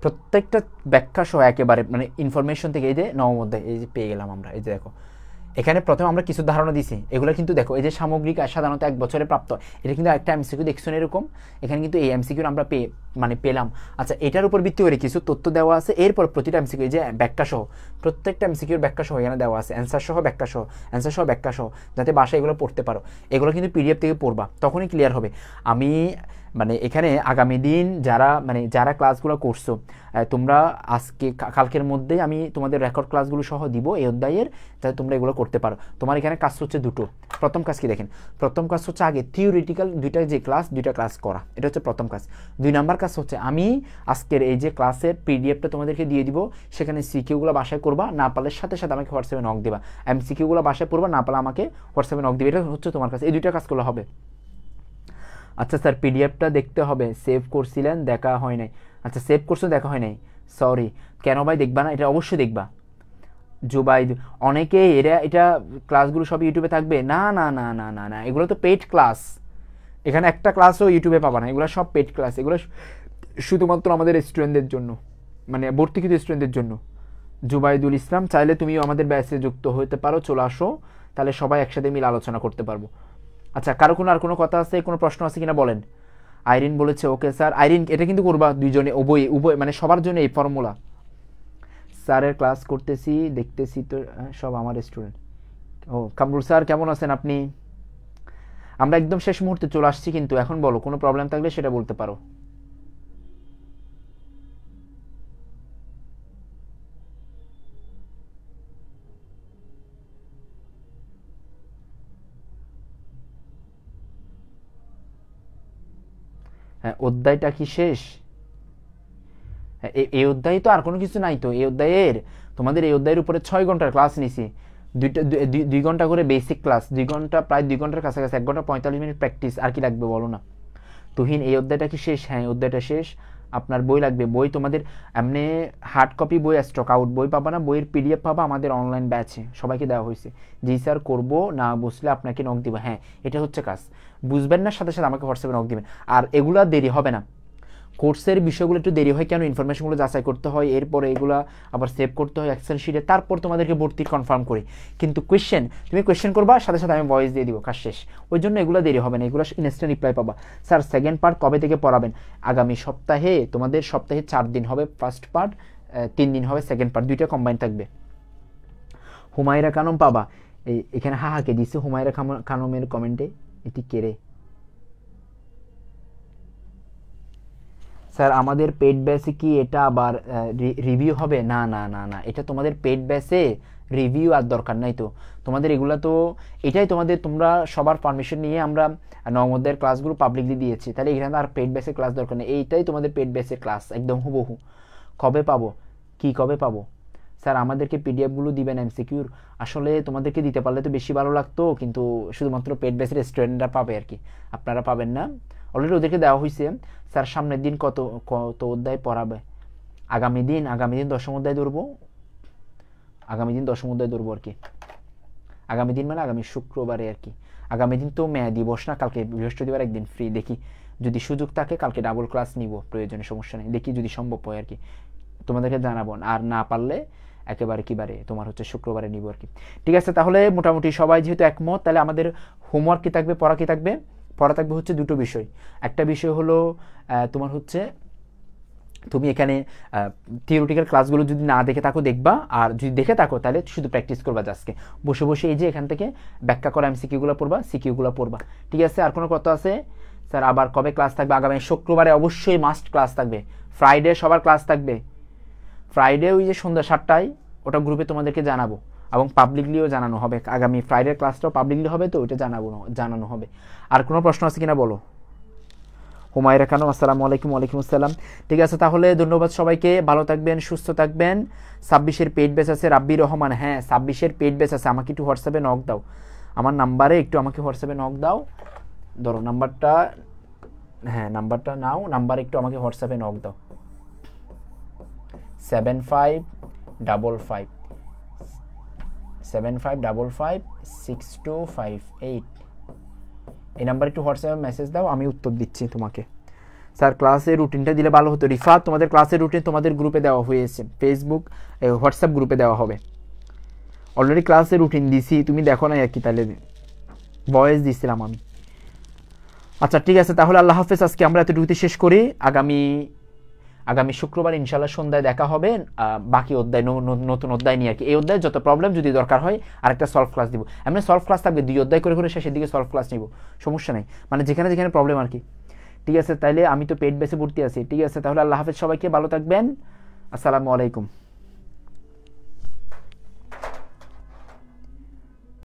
প্রত্যেকটা ব্যাখ্যা সহ একেবারে মানে ইনফরমেশন থেকে এই যে নবম অধ্যায় এই যে পেয়ে গেলাম আমরা। এই যে দেখো এখানে প্রথমে আমরা কিছু ধারণা দিছি, এগুলো কিন্তু দেখো এই যে সামগ্রিক আর সাধারণত 1 বছরে প্রাপ্ত, এটা কিন্তু একটা এমসিকিউ দেখছো এরকম, এখানে কিন্তু এই এমসিকিউ আমরা পেলাম। আচ্ছা, এটার উপর ভিত্তি করে কিছু তথ্য দেওয়া আছে, এরপর প্রতিটা এমসিকিউ যে ব্যাখ্যা সহ, প্রত্যেকটা এমসিকিউর ব্যাখ্যা সহ এখানে দেওয়া আছে, অ্যান্সার সহ ব্যাখ্যা সহ, অ্যান্সার সহ ব্যাখ্যা সহ, যাতে বাসায় এগুলো পড়তে পারো। এগুলো কিন্তু পিডিএফ থেকে পড়বা, তখনই ক্লিয়ার হবে। আমি মানে এখানে আগামী দিন যারা ক্লাসগুলো করছো তোমরা আজকে কালকের মধ্যেই আমি তোমাদের রেকর্ড ক্লাসগুলো সহ দিব এই অধ্যায়ের, যাতে তোমরা এগুলো করতে পারো। তোমার এখানে কাজ হচ্ছে দুটো। প্রথম কাজ কি দেখেন, প্রথম কাজ হচ্ছে আগে থিওরিটিক্যাল দুইটা ক্লাস করা, এটা হচ্ছে প্রথম কাজ। 2 নাম্বার কাজ হচ্ছে আমি আজকের এই যে ক্লাসের পিডিএফটা তোমাদেরকে দিয়ে দিব, সেখানে সিকিউগুলো বাসায় করবা, না পারলে সাথে সাথে আমাকে হোয়াটসঅ্যাপে নক দিবা, এমসিকিউগুলো বাসায় পড়বা, না পারলে আমাকে হোয়াটসঅ্যাপে নক দিবে। এটা হচ্ছে তোমার কাছে, এই 2টা কাজ করলে হবে। আচ্ছা স্যার, পিডিএফটা দেখতে হবে, সেভ করছিলেন দেখা হয় নাই। আচ্ছা, সেভ করছো দেখা হয় নাই, সরি। কেন ভাই দেখবা না? এটা অবশ্যই দেখবা। জুবাইদ, অনেকে এটা ক্লাসগুলো সব ইউটিউবে থাকবে, না না না না না না, এগুলো তো পেইড ক্লাস, এখানে একটা ক্লাসও ইউটিউবে পাবা না, এগুলো সব পেইড ক্লাস, এগুলো শুধুমাত্র আমাদের স্টুডেন্টদের জন্য, মানে ভর্তিকৃত স্টুডেন্টদের জন্য। জুবাইদুল ইসলাম, চাইলে তুমিও আমাদের ব্যাচে যুক্ত হতে পারো, চলে আসো, তাহলে সবাই একসাথে মিলে আলোচনা করতে পারবো। আচ্ছা, কারো আর কোনো কথা আছে, কোনো প্রশ্ন আছে কিনা বলেন। আইরিন বলেছে ওকে স্যার। আইরিন, এটা কিন্তু করবা দুইজনে, উভয় মানে সবার জন্য এই ফর্মুলা। স্যারের ক্লাস করতেছি, দেখতেছি তো সব আমার স্টুডেন্ট। ও কামরুল স্যার, কেমন আছেন আপনি? আমরা একদম শেষ মুহূর্তে চলে আসছি, কিন্তু এখন বলো, কোনো প্রবলেম থাকলে সেটা বলতে পারো। হ্যাঁ, অধ্যায়টা কি শেষ? এই অধ্যায়ে তো আর কোনো কিছু নাই তো। এই অধ্যায়ের তোমাদের এই অধ্যায়ের উপরে 6 ঘন্টার ক্লাস নিছি, 2 ঘন্টা করে বেসিক ক্লাস, 2 ঘন্টা, প্রায় 2 ঘন্টার কাছাকাছি, 1 ঘন্টা 45 মিনিট প্র্যাকটিস, আর কি লাগবে বলো না। তুহিন, এই অধ্যায়টা কি শেষ? হ্যাঁ, অধ্যায়টা শেষ। আপনার বই লাগবে, বই তোমাদের এমনি হার্ড কপি বই, স্টক আউট বই পাবা না, বইয়ের পিডিএফ পাবা আমাদের অনলাইন ব্যাচে, সবাইকে দেওয়া হয়েছে। জি স্যার করবো, না বুঝলে আপনাকে নক দিবা। হ্যাঁ, এটা হচ্ছে কাজ, বুঝবেন না সাথে সাথে আমাকে হোয়াটসঅ্যাপে নক দিবেন। আর এগুলা দেরি হবে না, কোর্সের বিষয়গুলো একটু দেরি হয় কেন, ইনফরমেশনগুলো যাচাই করতে হয়, এরপরে এগুলো আবার সেভ করতে হয় এক্সেল শিটে, তারপর তোমাদেরকে ভর্তি কনফার্ম করি। কিন্তু তুমি কোয়েশ্চেন করবা, সাথে সাথে আমি ভয়েস দিয়ে দিব, কাজ শেষ। ওই জন্য এগুলো দেরি হবে না, এগুলো ইনস্ট্যান্ট রিপ্লাই পাবা। স্যার সেকেন্ড পার্ট কবে থেকে পড়াবেন? আগামী সপ্তাহে, তোমাদের সপ্তাহে 4 দিন হবে ফার্স্ট পার্ট, 3 দিন হবে সেকেন্ড পার্ট, 2টা কম্বাইন থাকবে। হুমায়রা খানম পাবা, এখানে হাহাকে দিছে হুমায়রা খানমের কমেন্টে, এটি কেড়ে। স্যার আমাদের পেড ব্যাচে কি এটা আবার রিভিউ হবে? না না না না, এটা তোমাদের পেড ব্যাচে রিভিউ আর দরকার নাই তো। তোমাদের এগুলো তো এটাই তোমরা সবার পারমিশন নিয়ে আমরা নবমদের ক্লাসগুলো পাবলিকলি দিয়েছি, তাহলে এখানে আর পেড ব্যাচের ক্লাস দরকার নেই, এইটাই তোমাদের পেড ব্যাচের ক্লাস একদম হুবহু। কবে পাবো? কবে পাবো? স্যার আমাদেরকে পিডিএফগুলো দিবেন এমসিকিউর? আসলে তোমাদেরকে দিতে পারলে তো বেশি ভালো লাগতো, কিন্তু শুধুমাত্র পেড ব্যাচের স্টুডেন্টরা পাবে আর কি, আপনারা পাবেন না। অলরেডি ওদেরকে দেওয়া হয়েছে। স্যার সামনের দিন কত অধ্যায় পড়াবে? আগামী দিন 10ম অধ্যায় ধরবো, আগামী দিন 10ম অধ্যায় ধরবো আর কি। আগামী দিন মানে আগামী শুক্রবারে আর কি। আগামী দিন তো মেয়া দিবস না, কালকে বৃহস্পতিবার একদিন ফ্রি, দেখি যদি সুযোগ থাকে কালকে ডাবল ক্লাস নিব, প্রয়োজনে সমস্যা নেই, দেখি যদি সম্ভব হয় আর কি, তোমাদেরকে জানাবো। আর না পারলে একেবারে কিবারে তোমার হচ্ছে শুক্রবারে নিব আর কি। ঠিক আছে, তাহলে মোটামুটি সবাই যেহেতু একমত, তাহলে আমাদের হোমওয়ার্ক কি থাকবে, পড়া কি থাকবে? পড়া থাকবে হচ্ছে 2টো বিষয়। একটা বিষয় হলো তোমার হচ্ছে তুমি এখানে থিওরিটিক্যাল ক্লাসগুলো যদি না দেখে থাকো দেখবা, আর যদি দেখে থাকো তাহলে শুধু প্র্যাকটিস করবা, আজকে বসে বসে এই যে এখান থেকে ব্যাখ্যা করা এমসিকিউগুলো পড়বা, সিকিউগুলো পড়বা। ঠিক আছে, আর কোনো কথা আছে? স্যার আবার কবে ক্লাস থাকবে? আগামী শুক্রবারে অবশ্যই মাস্ট ক্লাস থাকবে। ফ্রাইডে সবার ক্লাস থাকবে, ফ্রাইডে ওই যে সন্ধ্যা 7টায়, ওটা গ্রুপে তোমাদেরকে জানাবো, এবং পাবলিকলিও জানানো হবে। আগামী ফ্রাইডের ক্লাসটাও পাবলিকলি হবে, তো ওইটা জানানো হবে। আর কোনো প্রশ্ন আছে কিনা বলো। হুমায়রা খানম, আসসালামু আলাইকুম। ওয়ালাইকুম আসসালাম। ঠিক আছে, তাহলে ধন্যবাদ সবাইকে, ভালো থাকবেন, সুস্থ থাকবেন। 26-এর পেইড ব্যাচ আছে, রাব্বির রহমান। হ্যাঁ 26-এর পেইড ব্যাচ আছে, আমাকে একটু হোয়াটসঅ্যাপে নক দাও, আমার নাম্বারে একটু আমাকে হোয়াটসঅ্যাপে নক দাও। ধরো নাম্বারটা, হ্যাঁ নাম্বারটা নাও, নাম্বার একটু আমাকে হোয়াটসঅ্যাপে নক দাও। 75556258, এই নাম্বারে একটু হোয়াটসঅ্যাপে মেসেজ দাও, আমি উত্তর দিচ্ছি তোমাকে। স্যার ক্লাসের রুটিনটা দিলে ভালো হতো। রিফাত, তোমাদের ক্লাসের রুটিন তোমাদের গ্রুপে দেওয়া হয়েছে, ফেসবুক হোয়াটসঅ্যাপ গ্রুপে দেওয়া হবে। অলরেডি ক্লাসের রুটিন দিছি, তুমি দেখো না আর কি, তাহলে ভয়েস দিছিলাম আমি। আচ্ছা ঠিক আছে, তাহলে আল্লাহ হাফেজ। আজকে আমরা এতটুকুতে শেষ করি। আগামী শুক্রবার ইনশাল্লাহ সন্ধ্যায় দেখা হবে বাকি অধ্যায়, নতুন অধ্যায় নিয়ে আর কি। এই অধ্যায়ে যত প্রবলেম যদি দরকার হয় আরেকটা সলভ ক্লাস দিব। এমনি সলভ ক্লাস থাকবে 2 অধ্যায় করে শেষের দিকে সলভ ক্লাস নিব, সমস্যা নেই, মানে যেখানে যেখানে প্রবলেম আর কি। ঠিক আছে, তাইলে আমি তো পেড বেসে ভর্তি আছি। ঠিক আছে, তাহলে আল্লাহ হাফেজ, সবাইকে ভালো থাকবেন, আসসালামু আলাইকুম।